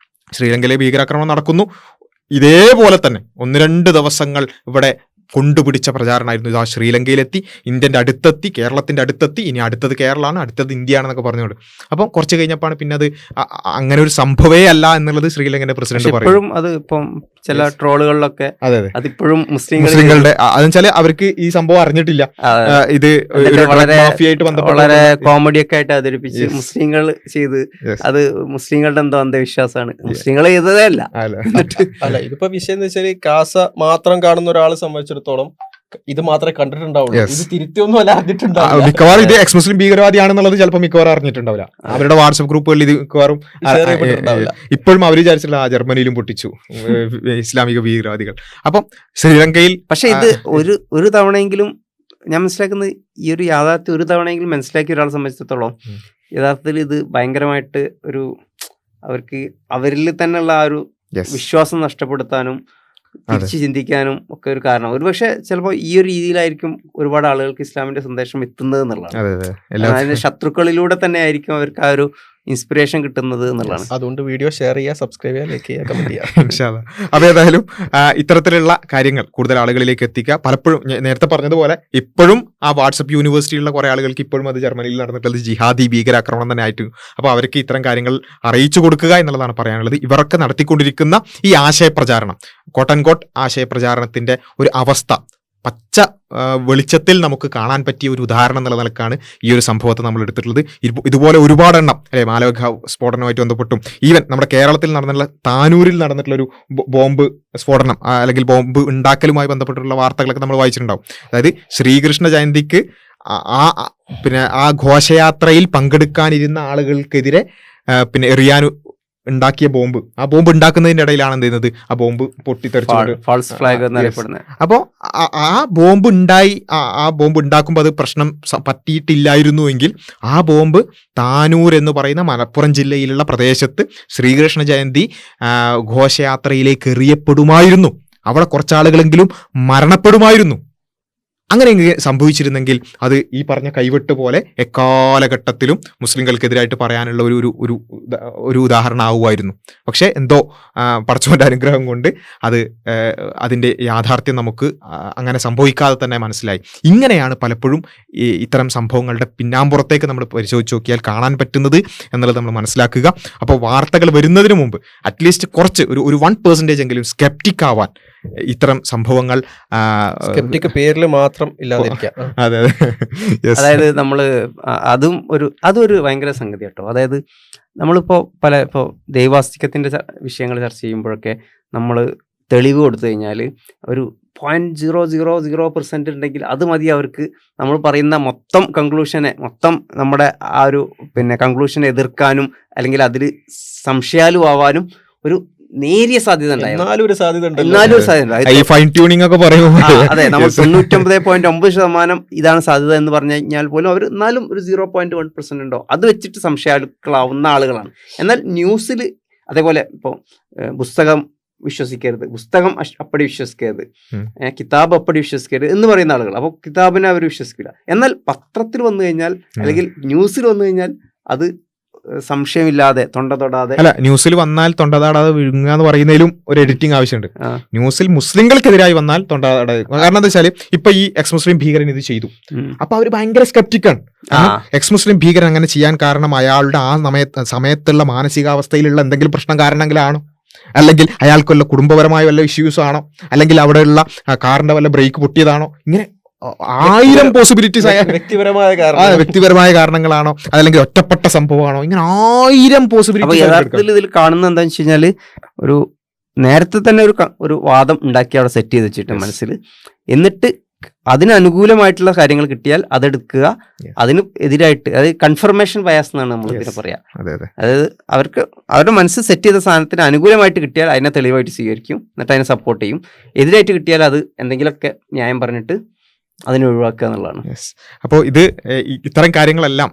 ശ്രീലങ്കയിലെ ഭീകരാക്രമണം നടക്കുന്നു, ഇതേപോലെ തന്നെ 1-2 ദിവസങ്ങൾ ഇവിടെ കൊണ്ടുപിടിച്ച പ്രചാരണമായിരുന്നു. ഇതാ ശ്രീലങ്കയിലെത്തി, ഇന്ത്യൻ്റെ അടുത്തെത്തി, കേരളത്തിൻ്റെ അടുത്തെത്തി, ഇനി അടുത്തത് കേരളമാണ്, അടുത്തത് ഇന്ത്യയാണെന്നൊക്കെ പറഞ്ഞുകൊണ്ട്. അപ്പം കുറച്ച് കഴിഞ്ഞപ്പോഴാണ് പിന്നെ അത് അങ്ങനെ ഒരു സംഭവമേ അല്ല എന്നുള്ളത് ശ്രീലങ്കൻ്റെ പ്രസിഡന്റ് പറയും. ഇപ്പോഴും അത് ഇപ്പം ചില ട്രോളുകളിലൊക്കെ അതെ അതിപ്പോഴും മുസ്ലിങ്ങളുടെ അതെന്നുവെച്ചാൽ അവർക്ക് ഈ സംഭവം അറിഞ്ഞിട്ടില്ല, ഇത് മാഫിയായിട്ട് ബന്ധപ്പെട്ട വളരെ കോമഡി ഒക്കെ ആയിട്ട് അവതരിപ്പിച്ച് മുസ്ലിങ്ങൾ ചെയ്ത് അത് മുസ്ലിങ്ങളുടെ എന്തോ അന്ധവിശ്വാസമാണ്, മുസ്ലിങ്ങൾ ചെയ്തതേ അല്ല. അല്ല ഇതിപ്പോ വിഷയം എന്ന് വെച്ചാൽ കാസ മാത്രം കാണുന്ന ഒരാളെ സംബന്ധിച്ചിടത്തോളം ഇത് മാത്രമേ കണ്ടിട്ടുണ്ടാവുള്ളൂ, ഇത് തിരുത്തിയൊന്നും അല്ല അറിഞ്ഞിട്ടുണ്ടാവും. മിക്കവാറും ഇത് എക്സ് മുസ്ലിം ഭീകരവാദിയാണെന്നുള്ളത് ചിലപ്പോൾ മിക്കവാറും അറിഞ്ഞിട്ടുണ്ടാവില്ല. അവരുടെ വാട്സപ്പ് ഗ്രൂപ്പുകളിൽ ഇത് മിക്കവാറും ഇപ്പോഴും അവർ വിചാരിച്ചില്ല ജർമ്മനിയിലും പൊട്ടിച്ചു ഇസ്ലാമിക ഭീകരവാദികൾ. അപ്പം ശ്രീലങ്കയിൽ പക്ഷെ ഇത് ഒരു തവണയെങ്കിലും ഞാൻ മനസ്സിലാക്കുന്നത് ഈ ഒരു യാഥാർത്ഥ്യം ഒരു തവണയെങ്കിലും മനസ്സിലാക്കിയ ഒരാളെ സംബന്ധിച്ചിടത്തോളം യഥാർത്ഥത്തിൽ ഇത് ഭയങ്കരമായിട്ട് ഒരു അവർക്ക് അവരിൽ തന്നെയുള്ള ആ ഒരു വിശ്വാസം നഷ്ടപ്പെടുത്താനും തിരിച്ച് ചിന്തിക്കാനും ഒക്കെ ഒരു കാരണം. ഒരുപക്ഷെ ചിലപ്പോൾ ഈ ഒരു രീതിയിലായിരിക്കും ഒരുപാട് ആളുകൾക്ക് ഇസ്ലാമിന്റെ സന്ദേശം എത്തുന്നത് എന്നുള്ളതാണ്. അതിന്റെ ശത്രുക്കളിലൂടെ തന്നെ ആയിരിക്കും അവർക്ക് ആ ഒരു ഇൻസ്പിറേഷൻ കിട്ടുന്നത് എന്നുള്ളതാണ്. അതുകൊണ്ട് വീഡിയോ ഷെയർ ചെയ്യുക, സബ്സ്ക്രൈബ് ചെയ്യുക, ലൈക്ക് ചെയ്യുക, കമന്റ് ചെയ്യുക. അപ്പോൾ ഏതായാലും ഇത്തരത്തിലുള്ള കാര്യങ്ങൾ കൂടുതൽ ആളുകളിലേക്ക് എത്തിക്കുക. പലപ്പോഴും നേരത്തെ പറഞ്ഞതുപോലെ ഇപ്പോഴും ആ വാട്സപ്പ് യൂണിവേഴ്സിറ്റിയിലുള്ള കുറേ ആളുകൾക്ക് ഇപ്പോഴും അത് ജർമ്മനിയിൽ നടന്നിട്ടുള്ളത് ജിഹാദി ഭീകരാക്രമണം തന്നെ ആയിട്ട്. അപ്പോൾ അവർക്ക് ഇത്തരം കാര്യങ്ങൾ അറിയിച്ചു കൊടുക്കുക എന്നുള്ളതാണ് പറയാനുള്ളത്. ഇവരൊക്കെ നടത്തിക്കൊണ്ടിരിക്കുന്ന ഈ ആശയപ്രചാരണം, കോട്ട് ആശയപ്രചാരണത്തിന്റെ ഒരു അവസ്ഥ പച്ച വെളിച്ചത്തിൽ നമുക്ക് കാണാൻ പറ്റിയ ഒരു ഉദാഹരണം എന്നുള്ള നിലക്കാണ് ഈ ഒരു സംഭവത്തെ നമ്മൾ എടുത്തിട്ടുള്ളത്. ഇതുപോലെ ഒരുപാടെണ്ണം അല്ലെ മാലവഖ സ്ഫോടനവുമായിട്ട് ബന്ധപ്പെട്ടും ഈവൻ നമ്മുടെ കേരളത്തിൽ നടന്നിട്ടുള്ള താനൂരിൽ നടന്നിട്ടുള്ള ഒരു ബോംബ് സ്ഫോടനം അല്ലെങ്കിൽ ബോംബ് ഉണ്ടാക്കലുമായി ബന്ധപ്പെട്ടുള്ള വാർത്തകളൊക്കെ നമ്മൾ വായിച്ചിട്ടുണ്ടാവും. അതായത് ശ്രീകൃഷ്ണ ജയന്തിക്ക് ആ ഘോഷയാത്രയിൽ പങ്കെടുക്കാനിരുന്ന ആളുകൾക്കെതിരെ എറിയാൻ ഉണ്ടാക്കിയ ബോംബ്, ആ ബോംബ് ഉണ്ടാക്കുന്നതിന്റെ ഇടയിലാണ് എന്ത് ചെയ്യുന്നത്, ആ ബോംബ് പൊട്ടിത്തെറിച്ചുകൊണ്ട് ഫാൾസ് ഫ്ലാഗ് എന്നറിയപ്പെടുന്നത്. അപ്പോൾ ആ ബോംബ് ആ ബോംബ് ഉണ്ടാക്കുമ്പോൾ അത് പ്രശ്നം പറ്റിയിട്ടില്ലായിരുന്നുവെങ്കിൽ ആ ബോംബ് താനൂർ എന്ന് പറയുന്ന മലപ്പുറം ജില്ലയിലുള്ള പ്രദേശത്ത് ശ്രീകൃഷ്ണ ജയന്തി ഘോഷയാത്രയിലേക്ക് എറിയപ്പെടുമായിരുന്നു. അവിടെ കുറച്ചാളുകളെങ്കിലും മരണപ്പെടുമായിരുന്നു. അങ്ങനെ സംഭവിച്ചിരുന്നെങ്കിൽ അത് ഈ പറഞ്ഞ കൈവെട്ട് പോലെ എക്കാലഘട്ടത്തിലും മുസ്ലിങ്ങൾക്കെതിരായിട്ട് പറയാനുള്ള ഒരു ഉദാഹരണം ആവുമായിരുന്നു. പക്ഷേ എന്തോ പടച്ചവന്റെ അനുഗ്രഹം കൊണ്ട് അതിൻ്റെ യാഥാർത്ഥ്യം നമുക്ക് അങ്ങനെ സംഭവിക്കാതെ തന്നെ മനസ്സിലായി. ഇങ്ങനെയാണ് പലപ്പോഴും ഇത്തരം സംഭവങ്ങളുടെ പിന്നാമ്പുറത്തേക്ക് നമ്മൾ പരിശോധിച്ച് നോക്കിയാൽ കാണാൻ പറ്റുന്നത് എന്നുള്ളത് നമ്മൾ മനസ്സിലാക്കുക. അപ്പോൾ വാർത്തകൾ വരുന്നതിന് മുമ്പ് അറ്റ്ലീസ്റ്റ് കുറച്ച് ഒരു 1% എങ്കിലും സ്കെപ്റ്റിക് ആവാൻ ഇത്തരം സംഭവങ്ങൾ പേരിൽ മാത്രം ഇല്ലാതിരിക്കുക. അതായത് നമ്മള് അതൊരു ഭയങ്കര സംഗതി കേട്ടോ. അതായത് നമ്മളിപ്പോ ഇപ്പോൾ ദൈവാസ്തികത്തിന്റെ വിഷയങ്ങൾ ചർച്ച ചെയ്യുമ്പോഴൊക്കെ നമ്മൾ തെളിവ് കൊടുത്തു കഴിഞ്ഞാൽ ഒരു 0.000% ഉണ്ടെങ്കിൽ അത് മതി അവർക്ക് നമ്മൾ പറയുന്ന മൊത്തം നമ്മുടെ ആ ഒരു കൺക്ലൂഷനെ എതിർക്കാനും അല്ലെങ്കിൽ അതിൽ സംശയാലുമാവാനും ഒരു നേരിയ സാധ്യത അതെ. നമ്മൾ 99.9% ഇതാണ് സാധ്യത എന്ന് പറഞ്ഞു കഴിഞ്ഞാൽ പോലും അവർ എന്നാലും ഒരു 0.1% ഉണ്ടോ അത് വെച്ചിട്ട് സംശയാലുക്കളാവുന്ന ആളുകളാണ്. എന്നാൽ ന്യൂസിൽ അതേപോലെ ഇപ്പോൾ പുസ്തകം വിശ്വസിക്കരുത്, പുസ്തകം അപ്പടി വിശ്വസിക്കരുത്, കിതാബ് അപ്പടി വിശ്വസിക്കരുത് എന്ന് പറയുന്ന ആളുകൾ. അപ്പോൾ കിതാബിനെ അവർ വിശ്വസിക്കില്ല. എന്നാൽ പത്രത്തിൽ വന്നു കഴിഞ്ഞാൽ അല്ലെങ്കിൽ ന്യൂസിൽ വന്നു കഴിഞ്ഞാൽ അത് സംശയമില്ലാതെ തൊണ്ട തൊടാതെ. അല്ല, ന്യൂസിൽ വന്നാൽ തൊണ്ട തൊടാതെ വിഴുങ്ങുക എന്ന് പറയുന്നതിലും ഒരു എഡിറ്റിംഗ് ആവശ്യമുണ്ട്. ന്യൂസിൽ മുസ്ലിങ്ങൾക്കെതിരായി വന്നാൽ തൊണ്ട തൊടാതെ. കാരണം എന്താ വെച്ചാൽ ഇപ്പൊ ഈ എക്സ് മുസ്ലിം ഭീകരൻ ഇത് ചെയ്തു, അപ്പൊ അവര് ഭയങ്കര സ്കെപ്റ്റിക്കാണ്. എക്സ് മുസ്ലിം ഭീകരൻ അങ്ങനെ ചെയ്യാൻ കാരണം അയാളുടെ ആ സമയത്തുള്ള മാനസികാവസ്ഥയിലുള്ള എന്തെങ്കിലും പ്രശ്നം കാരണമെങ്കിലാണോ, അല്ലെങ്കിൽ അയാൾക്കുള്ള കുടുംബപരമായ വല്ല ഇഷ്യൂസ് ആണോ, അല്ലെങ്കിൽ അവിടെയുള്ള കാറിന്റെ വല്ല ബ്രേക്ക് പൊട്ടിയതാണോ, ഇങ്ങനെ 1000 പോസിബിലിറ്റീസ്. വ്യക്തിപരമായ കാരണങ്ങളാണോ, അതല്ലെങ്കിൽ ഒറ്റപ്പെട്ട സംഭവമാണോ, ഇങ്ങനെ 1000 പോസിബിലിറ്റീസ്. യഥാർത്ഥത്തിൽ ഇതിൽ കാണുന്നത് എന്താണെന്ന് വെച്ച് കഴിഞ്ഞാൽ ഒരു നേരത്തെ തന്നെ ഒരു വാദം ഉണ്ടാക്കി അവിടെ സെറ്റ് ചെയ്ത് വെച്ചിട്ട് മനസ്സിൽ, എന്നിട്ട് അതിന് അനുകൂലമായിട്ടുള്ള കാര്യങ്ങൾ കിട്ടിയാൽ അതെടുക്കുക, അതിന് എതിരായിട്ട് അത് കൺഫർമേഷൻ ബയാസ് എന്നാണ് നമ്മൾ ഇതിനെ പറയാം. അതായത് അവർക്ക് അവരുടെ മനസ്സ് സെറ്റ് ചെയ്ത സാധനത്തിന് അനുകൂലമായിട്ട് കിട്ടിയാൽ അതിനെ തെളിവായിട്ട് സ്വീകരിക്കും, എന്നിട്ട് അതിനെ സപ്പോർട്ട് ചെയ്യും. എതിരായിട്ട് കിട്ടിയാൽ അത് എന്തെങ്കിലുമൊക്കെ ന്യായം പറഞ്ഞിട്ട് അതിനെ ഒഴിവാക്കുക എന്നുള്ളതാണ്. യെസ്. അപ്പോൾ ഇത് ഇത്തരം കാര്യങ്ങളെല്ലാം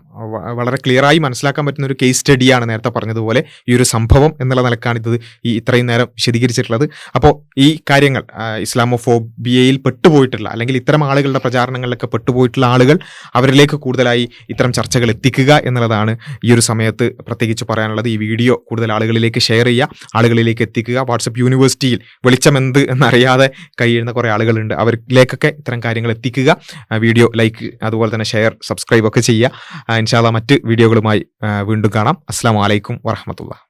വളരെ ക്ലിയറായി മനസ്സിലാക്കാൻ പറ്റുന്ന ഒരു കേസ് സ്റ്റഡിയാണ് നേരത്തെ പറഞ്ഞതുപോലെ ഈ ഒരു സംഭവം എന്നുള്ള നിലക്കാണ് ഇത് ഇത്രയും നേരം വിശദീകരിച്ചിട്ടുള്ളത്. അപ്പോൾ ഈ കാര്യങ്ങൾ ഇസ്ലാമോഫോബിയയിൽ പെട്ടുപോയിട്ടുള്ള അല്ലെങ്കിൽ ഇത്തരം ആളുകളുടെ പ്രചാരണങ്ങളിലൊക്കെ പെട്ടുപോയിട്ടുള്ള ആളുകൾ അവരിലേക്ക് കൂടുതലായി ഇത്തരം ചർച്ചകൾ എത്തിക്കുക എന്നുള്ളതാണ് ഈ ഒരു സമയത്ത് പ്രത്യേകിച്ച് പറയാനുള്ളത്. ഈ വീഡിയോ കൂടുതൽ ആളുകളിലേക്ക് ഷെയർ ചെയ്യുക, ആളുകളിലേക്ക് എത്തിക്കുക. വാട്സപ്പ് യൂണിവേഴ്സിറ്റിയിൽ വെളിച്ചം എന്ത് എന്നറിയാതെ കഴിയുന്ന കുറേ ആളുകളുണ്ട്, അവരിലേക്കൊക്കെ ഇത്തരം കാര്യങ്ങൾ എത്തിക്കുക. വീഡിയോ ലൈക്ക്, അതുപോലെ തന്നെ ഷെയർ, സബ്സ്ക്രൈബ് ഒക്കെ ചെയ്യുക. ഇൻഷാ അല്ലാഹ് മറ്റ് വീഡിയോകളുമായി വീണ്ടും കാണാം. അസ്സലാമു അലൈക്കും വറഹ്മത്തുള്ളാഹി.